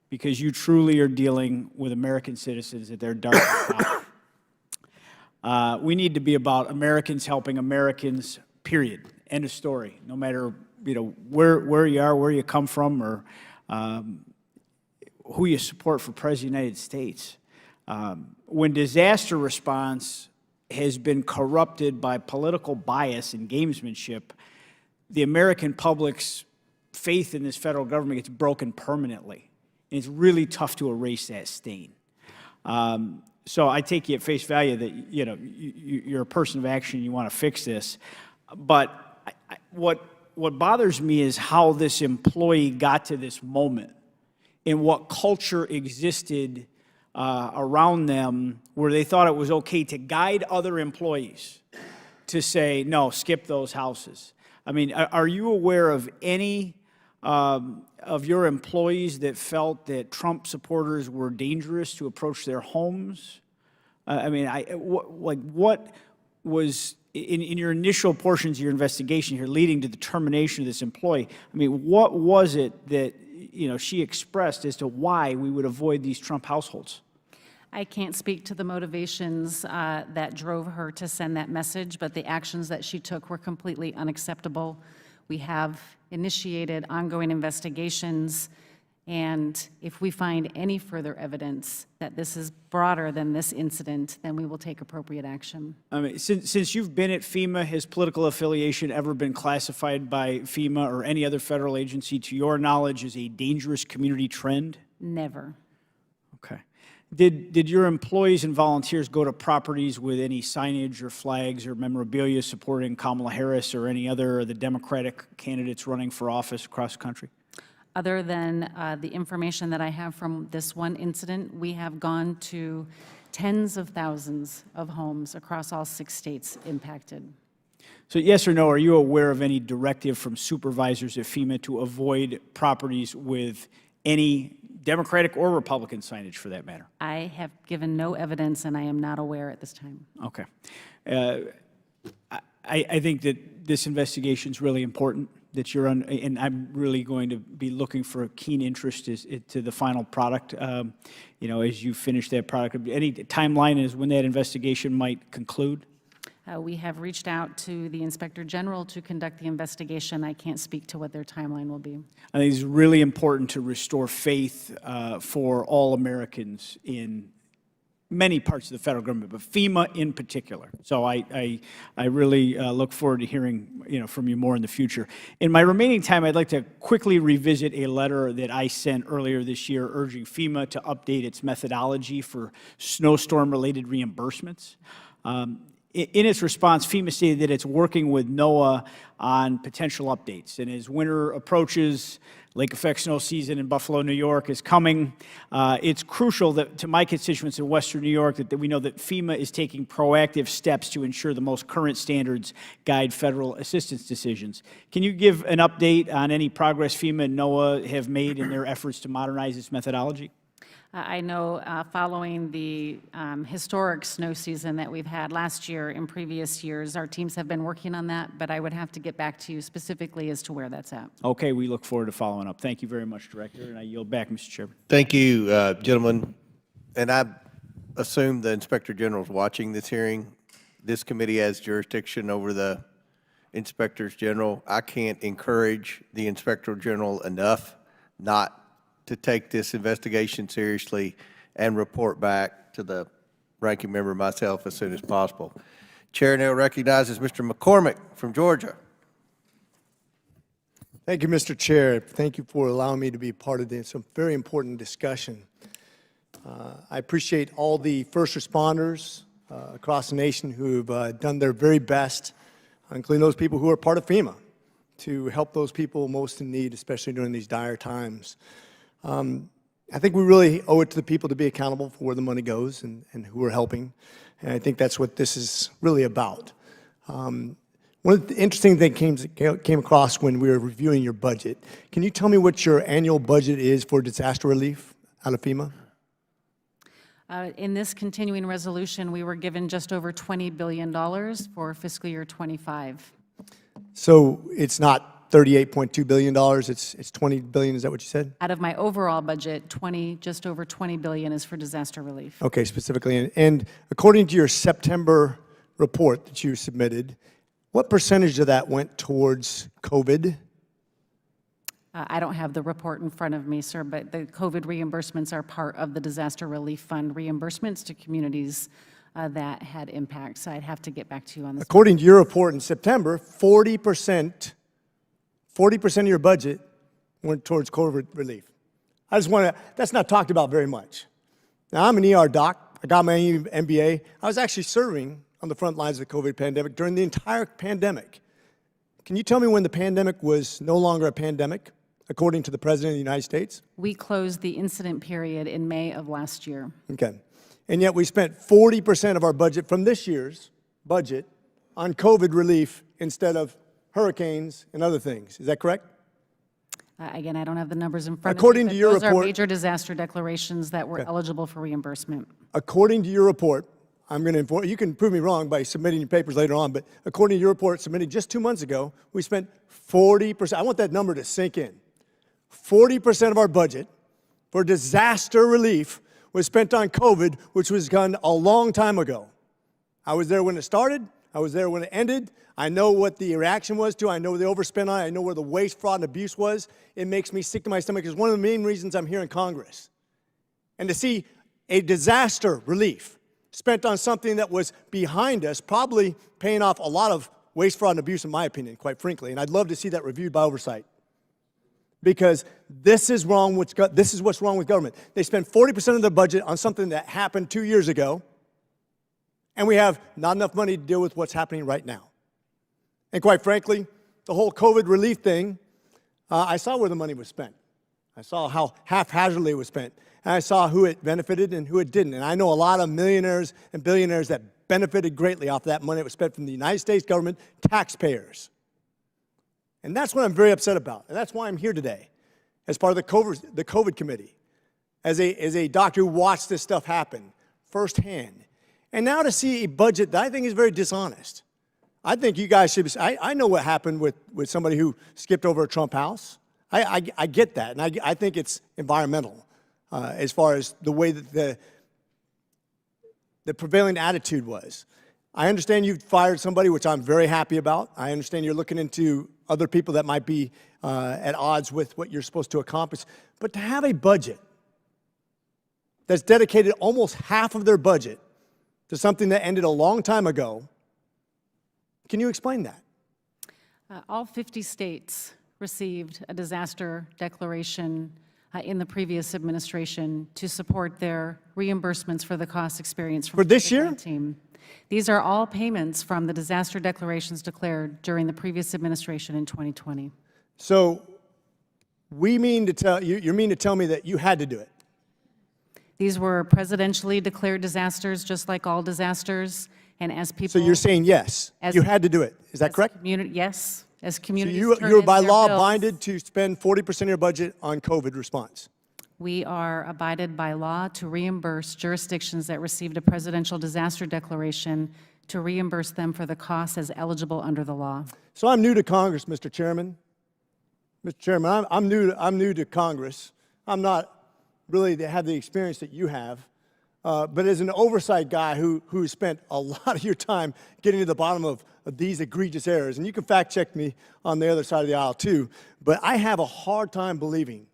Speaker 16: because you truly are dealing with American citizens at their darkest hour. We need to be about Americans helping Americans, period. End of story. No matter, you know, where you are, where you come from, or who you support for President of the United States. When disaster response has been corrupted by political bias and gamesmanship, the American public's faith in this federal government gets broken permanently. And it's really tough to erase that stain. So I take you at face value that, you know, you're a person of action, you want to fix this. But what bothers me is how this employee got to this moment and what culture existed around them where they thought it was okay to guide other employees to say, no, skip those houses. I mean, are you aware of any of your employees that felt that Trump supporters were dangerous to approach their homes? I mean, what was, in your initial portions of your investigation here leading to the termination of this employee, I mean, what was it that, you know, she expressed as to why we would avoid these Trump households?
Speaker 3: I can't speak to the motivations that drove her to send that message, but the actions that she took were completely unacceptable. We have initiated ongoing investigations, and if we find any further evidence that this is broader than this incident, then we will take appropriate action.
Speaker 16: I mean, since you've been at FEMA, has political affiliation ever been classified by FEMA or any other federal agency, to your knowledge, as a dangerous community trend?
Speaker 3: Never.
Speaker 16: Okay. Did your employees and volunteers go to properties with any signage or flags or memorabilia supporting Kamala Harris or any other of the Democratic candidates running for office across the country?
Speaker 3: Other than the information that I have from this one incident, we have gone to tens of thousands of homes across all 6 states impacted.
Speaker 16: So yes or no, are you aware of any directive from supervisors at FEMA to avoid properties with any Democratic or Republican signage for that matter?
Speaker 3: I have given no evidence, and I am not aware at this time.
Speaker 16: Okay. I think that this investigation is really important, that you're on, and I'm really going to be looking for a keen interest to the final product, you know, as you finish that product. Any timeline is when that investigation might conclude?
Speaker 3: We have reached out to the Inspector General to conduct the investigation. I can't speak to what their timeline will be.
Speaker 16: I think it's really important to restore faith for all Americans in many parts of the federal government, but FEMA in particular. So I really look forward to hearing, you know, from you more in the future. In my remaining time, I'd like to quickly revisit a letter that I sent earlier this year urging FEMA to update its methodology for snowstorm-related reimbursements. In its response, FEMA stated that it's working with NOAA on potential updates. And as winter approaches, lake effect snow season in Buffalo, New York is coming. It's crucial that to my constituents in Western New York that we know that FEMA is taking proactive steps to ensure the most current standards guide federal assistance decisions. Can you give an update on any progress FEMA and NOAA have made in their efforts to modernize its methodology?
Speaker 3: I know following the historic snow season that we've had last year and previous years, our teams have been working on that, but I would have to get back to you specifically as to where that's at.
Speaker 16: Okay, we look forward to following up. Thank you very much, Director, and I yield back, Mr. Chairman.
Speaker 1: Thank you, gentlemen. And I assume the Inspector General is watching this hearing. This committee has jurisdiction over the Inspectors General. I can't encourage the Inspector General enough not to take this investigation seriously and report back to the ranking member and myself as soon as possible. Chair now recognizes Mr. McCormick from Georgia.
Speaker 18: Thank you, Mr. Chair. Thank you for allowing me to be part of this very important discussion. I appreciate all the first responders across the nation who have done their very best, including those people who are part of FEMA, to help those people most in need, especially during these dire times. I think we really owe it to the people to be accountable for where the money goes and who we're helping, and I think that's what this is really about. One of the interesting things came across when we were reviewing your budget. Can you tell me what your annual budget is for disaster relief out of FEMA?
Speaker 3: In this continuing resolution, we were given just over $20 billion for fiscal year '25.
Speaker 18: So it's not $38.2 billion, it's $20 billion, is that what you said?
Speaker 3: Out of my overall budget, just over $20 billion is for disaster relief.
Speaker 18: Okay, specifically. And according to your September report that you submitted, what percentage of that went towards COVID?
Speaker 3: I don't have the report in front of me, sir, but the COVID reimbursements are part of the disaster relief fund reimbursements to communities that had impacts. I'd have to get back to you on this.
Speaker 18: According to your report in September, 40% of your budget went towards COVID relief. I just want to, that's not talked about very much. Now, I'm an ER doc. I got my MBA. I was actually serving on the front lines of the COVID pandemic during the entire pandemic. Can you tell me when the pandemic was no longer a pandemic, according to the President of the United States?
Speaker 3: We closed the incident period in May of last year.
Speaker 18: Okay. And yet we spent 40% of our budget from this year's budget on COVID relief instead of hurricanes and other things. Is that correct?
Speaker 3: Again, I don't have the numbers in front
Speaker 18: According
Speaker 3: of me,
Speaker 18: to your
Speaker 3: those
Speaker 18: report,
Speaker 3: are major disaster declarations that were eligible for reimbursement.
Speaker 18: according to your report, I'm going to inform you, can prove me wrong by submitting your papers later on, but according to your report submitted just 2 months ago, we spent 40%. I want that number to sink in. 40% of our budget for disaster relief was spent on COVID, which was done a long time ago. I was there when it started. I was there when it ended. I know what the reaction was to. I know the overspend on it. I know where the waste, fraud, and abuse was. It makes me sick to my stomach. It's one of the main reasons I'm here in Congress. And to see a disaster relief spent on something that was behind us, probably paying off a lot of waste, fraud, and abuse, in my opinion, quite frankly. And I'd love to see that reviewed by Oversight. Because this is what's wrong with government. They spend 40% of their budget on something that happened 2 years ago, and we have not enough money to deal with what's happening right now. And quite frankly, the whole COVID relief thing, I saw where the money was spent. I saw how haphazardly it was spent. And I saw who it benefited and who it didn't. And I know a lot of millionaires and billionaires that benefited greatly off that money that was spent from the United States government, taxpayers. And that's what I'm very upset about. And that's why I'm here today as part of the COVID committee, as a doctor who watched this stuff happen firsthand. And now to see a budget that I think is very dishonest. I think you guys should be, I know what happened with somebody who skipped over a Trump house. I get that, and I think it's environmental as far as the way that the prevailing attitude was. I understand you fired somebody, which I'm very happy about. I understand you're looking into other people that might be at odds with what you're supposed to accomplish. But to have a budget that's dedicated almost half of their budget to something that ended a long time ago, can you explain that?
Speaker 3: All 50 states received a disaster declaration in the previous administration to support their reimbursements for the costs experienced from
Speaker 18: for this year?
Speaker 3: COVID-19. These are all payments from the disaster declarations declared during the previous administration in 2020.
Speaker 18: So you mean to tell me that you had to do it?
Speaker 3: These were presidentially declared disasters, just like all disasters. And as people,
Speaker 18: So you're saying yes, you had to do it. Is that correct?
Speaker 3: Yes, as
Speaker 18: So
Speaker 3: communities.
Speaker 18: you're by law binded to spend 40% of your budget on COVID response?
Speaker 3: we are abided by law to reimburse jurisdictions that received a presidential disaster declaration to reimburse them for the costs as eligible under the law.
Speaker 18: So I'm new to Congress, Mr. Chairman. Mr. Chairman, I'm new to Congress. I'm not really have the experience that you have. But as an oversight guy who spent a lot of your time getting to the bottom of these egregious errors, and you can fact check me on the other side of the aisle too, but I have a hard time believing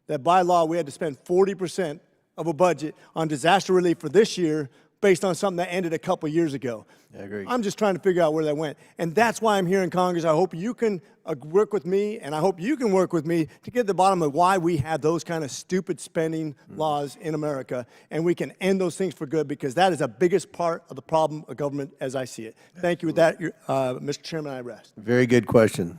Speaker 18: that by law we had to spend 40% of a budget on disaster relief for this year based on something that ended a couple years ago.
Speaker 1: I agree.
Speaker 18: I'm just trying to figure out where that went. And that's why I'm here in Congress. I hope you can work with me, and I hope you can work with me to get to the bottom of why we have those kind of stupid spending laws in America, and we can end those things for good, because that is the biggest part of the problem of government as I see it. Thank you. With that, Mr. Chairman, I rest.
Speaker 1: Very good question.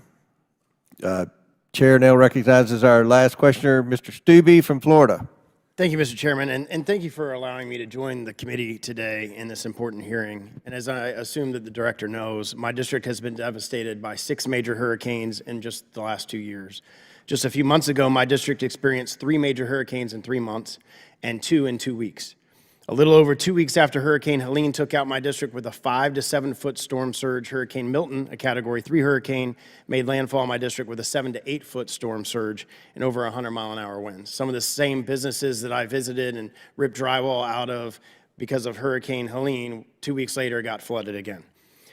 Speaker 1: Chair now recognizes our last questioner, Mr. Stubbe from Florida.
Speaker 19: Thank you, Mr. Chairman, and thank you for allowing me to join the committee today in this important hearing. And as I assume that the director knows, my district has been devastated by 6 major hurricanes in just the last 2 years. Just a few months ago, my district experienced 3 major hurricanes in 3 months and 2 in 2 weeks. A little over 2 weeks after Hurricane Helene took out my district with a 5 to 7 foot storm surge, Hurricane Milton, a Category 3 hurricane, made landfall in my district with a 7 to 8 foot storm surge and over 100-mile-an-hour winds. Some of the same businesses that I visited and ripped drywall out of because of Hurricane Helene, 2 weeks later got flooded again.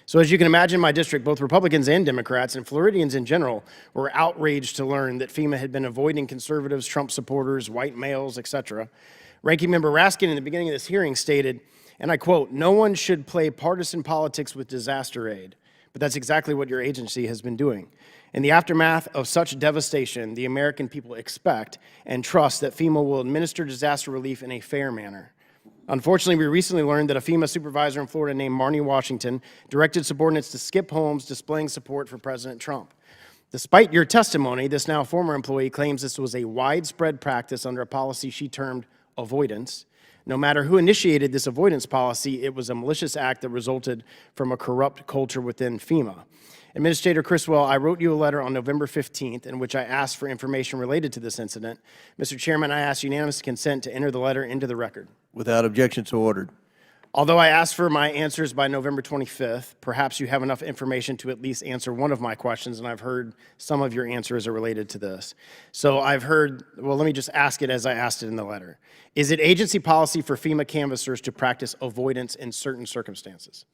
Speaker 19: So as you can imagine, my district, both Republicans and Democrats, and Floridians in general, were outraged to learn that FEMA had been avoiding conservatives, Trump supporters, white males, etc. Ranking Member Raskin in the beginning of this hearing stated, and I quote, "No one should play partisan politics with disaster aid." But that's exactly what your agency has been doing. In the aftermath of such devastation, the American people expect and trust that FEMA will administer disaster relief in a fair manner. Unfortunately, we recently learned that a FEMA supervisor in Florida named Marnie Washington directed subordinates to skip homes displaying support for President Trump. Despite your testimony, this now former employee claims this was a widespread practice under a policy she termed avoidance. No matter who initiated this avoidance policy, it was a malicious act that resulted from a corrupt culture within FEMA. Administrator Criswell, I wrote you a letter on November 15th in which I asked for information related to this incident. Mr. Chairman, I ask unanimous consent to enter the letter into the record.
Speaker 1: Without objection, so ordered.
Speaker 19: Although I asked for my answers by November 25th, perhaps you have enough information to at least answer one of my questions, and I've heard some of your answers are related to this. So I've heard, well, let me just ask it as I asked it in the letter. Is it agency policy for FEMA canvassers to practice avoidance in certain circumstances?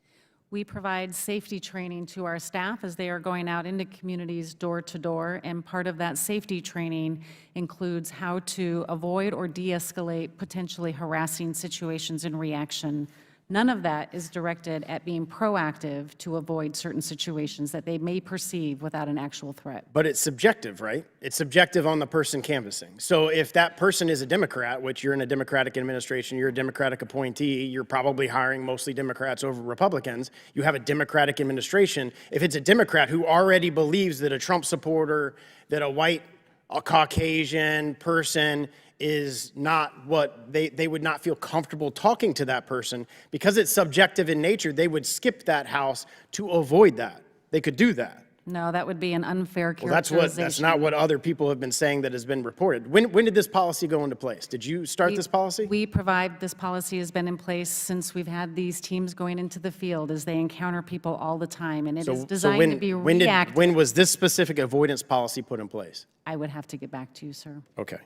Speaker 3: We provide safety training to our staff as they are going out into communities door to door, and part of that safety training includes how to avoid or de-escalate potentially harassing situations in reaction. None of that is directed at being proactive to avoid certain situations that they may perceive without an actual threat.
Speaker 19: But it's subjective, right? It's subjective on the person canvassing. So if that person is a Democrat, which you're in a Democratic administration, you're a Democratic appointee, you're probably hiring mostly Democrats over Republicans, you have a Democratic administration. If it's a Democrat who already believes that a Trump supporter, that a Caucasian person is not what they would not feel comfortable talking to that person, because it's subjective in nature, they would skip that house to avoid that. They could do that.
Speaker 3: No, that would be an unfair
Speaker 19: Well,
Speaker 3: characterization.
Speaker 19: that's not what other people have been saying that has been reported. When did this policy go into place? Did you start this policy?
Speaker 3: We provide, this policy has been in place since we've had these teams going into the field as they encounter people all the time, and it is designed to be reactive.
Speaker 19: When was this specific avoidance policy put in place?
Speaker 3: I would have to get back to you, sir.
Speaker 19: Okay.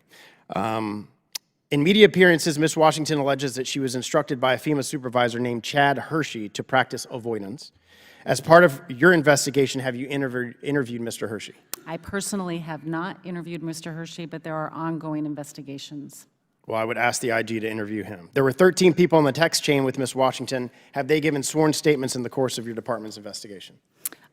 Speaker 19: In media appearances, Ms. Washington alleges that she was instructed by a FEMA supervisor named Chad Hershey to practice avoidance. As part of your investigation, have you interviewed Mr. Hershey?
Speaker 3: I personally have not interviewed Mr. Hershey, but there are ongoing investigations.
Speaker 19: Well, I would ask the IG to interview him. There were 13 people on the text chain with Ms. Washington. Have they given sworn statements in the course of your department's investigation?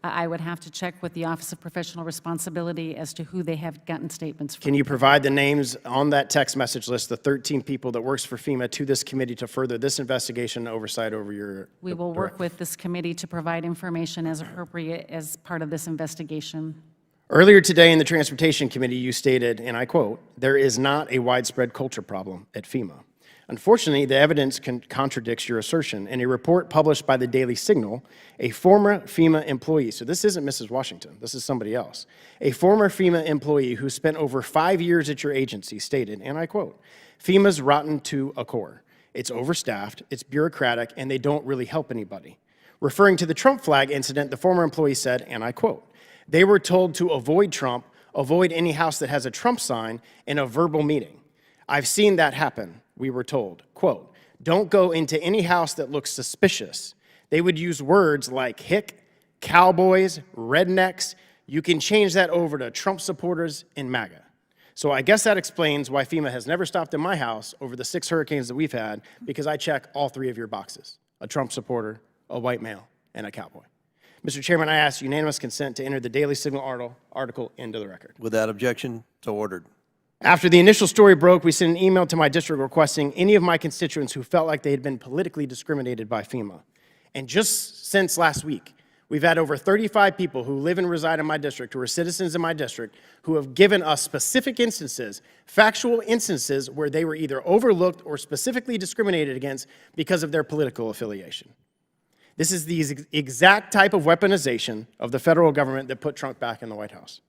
Speaker 3: I would have to check with the Office of Professional Responsibility as to who they have gotten statements from.
Speaker 19: Can you provide the names on that text message list, the 13 people that works for FEMA, to this committee to further this investigation and oversight over your...
Speaker 3: We will work with this committee to provide information as appropriate as part of this investigation.
Speaker 19: Earlier today in the Transportation Committee, you stated, and I quote, "There is not a widespread culture problem at FEMA." Unfortunately, the evidence contradicts your assertion. In a report published by the Daily Signal, a former FEMA employee, so this isn't Mrs. Washington, this is somebody else, a former FEMA employee who spent over 5 years at your agency stated, and I quote, "FEMA's rotten to a core. It's overstaffed, it's bureaucratic, and they don't really help anybody." Referring to the Trump flag incident, the former employee said, and I quote, "They were told to avoid Trump, avoid any house that has a Trump sign in a verbal meeting. I've seen that happen," we were told. Quote, "Don't go into any house that looks suspicious." They would use words like hick, cowboys, rednecks. You can change that over to Trump supporters and MAGA. So I guess that explains why FEMA has never stopped in my house over the 6 hurricanes that we've had, because I check all 3 of your boxes: a Trump supporter, a white male, and a cowboy. Mr. Chairman, I ask unanimous consent to enter the Daily Signal article into the record.
Speaker 1: Without objection, so ordered.
Speaker 19: After the initial story broke, we sent an email to my district requesting any of my constituents who felt like they had been politically discriminated by FEMA. And just since last week, we've had over 35 people who live and reside in my district, who are citizens in my district, who have given us specific instances, factual instances, where they were either overlooked or specifically discriminated against because of their political affiliation. This is the exact type of weaponization of the federal government that put Trump back in the White House.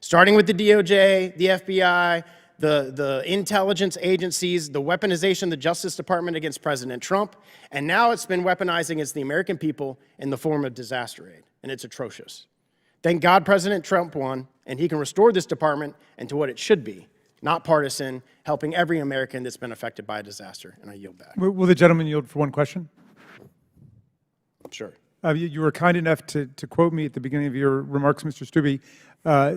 Speaker 19: Starting with the DOJ, the FBI, the intelligence agencies, the weaponization of the Justice Department against President Trump, and now it's been weaponized against the American people in the form of disaster aid, and it's atrocious. Thank God President Trump won, and he can restore this department into what it should be, not partisan, helping every American that's been affected by a disaster, and I yield back.
Speaker 2: Will the gentleman yield for one question?
Speaker 19: Sure.
Speaker 2: You were kind enough to quote me at the beginning of your remarks, Mr. Stubbe,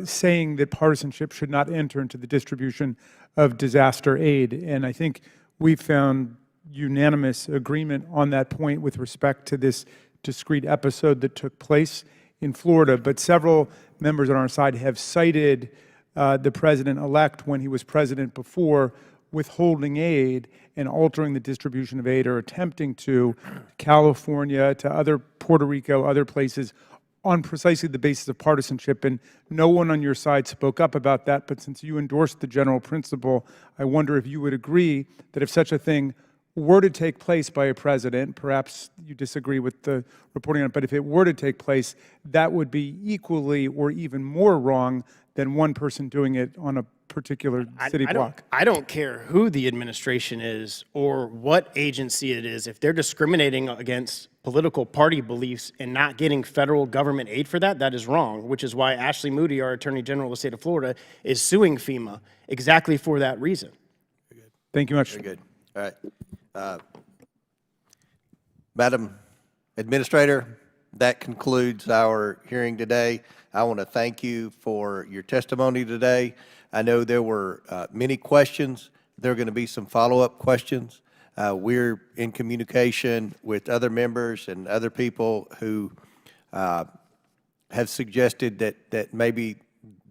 Speaker 2: saying that partisanship should not enter into the distribution of disaster aid. And I think we've found unanimous agreement on that point with respect to this discrete episode that took place in Florida. But several members on our side have cited the president-elect, when he was president before, withholding aid and altering the distribution of aid, or attempting to California, to other Puerto Rico, other places, on precisely the basis of partisanship. And no one on your side spoke up about that, but since you endorsed the general principle, I wonder if you would agree that if such a thing were to take place by a president, perhaps you disagree with the reporting on it, but if it were to take place, that would be equally or even more wrong than one person doing it on a particular city block.
Speaker 19: I don't care who the administration is or what agency it is. If they're discriminating against political party beliefs and not getting federal government aid for that, that is wrong, which is why Ashley Moody, our Attorney General of the state of Florida, is suing FEMA exactly for that reason.
Speaker 2: Thank you much.
Speaker 1: Very good. All right. Madam Administrator, that concludes our hearing today. I want to thank you for your testimony today. I know there were many questions. There are going to be some follow-up questions. We're in communication with other members and other people who have suggested that maybe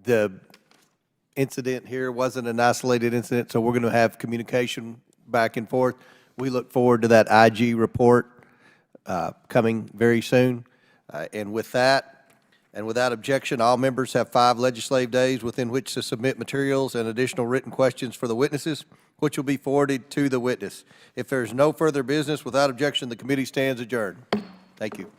Speaker 1: the incident here wasn't an isolated incident, so we're going to have communication back and forth. We look forward to that IG report coming very soon. And with that, and without objection, all members have 5 legislative days within which to submit materials and additional written questions for the witnesses, which will be forwarded to the witness. If there is no further business, without objection, the committee stands adjourned. Thank you.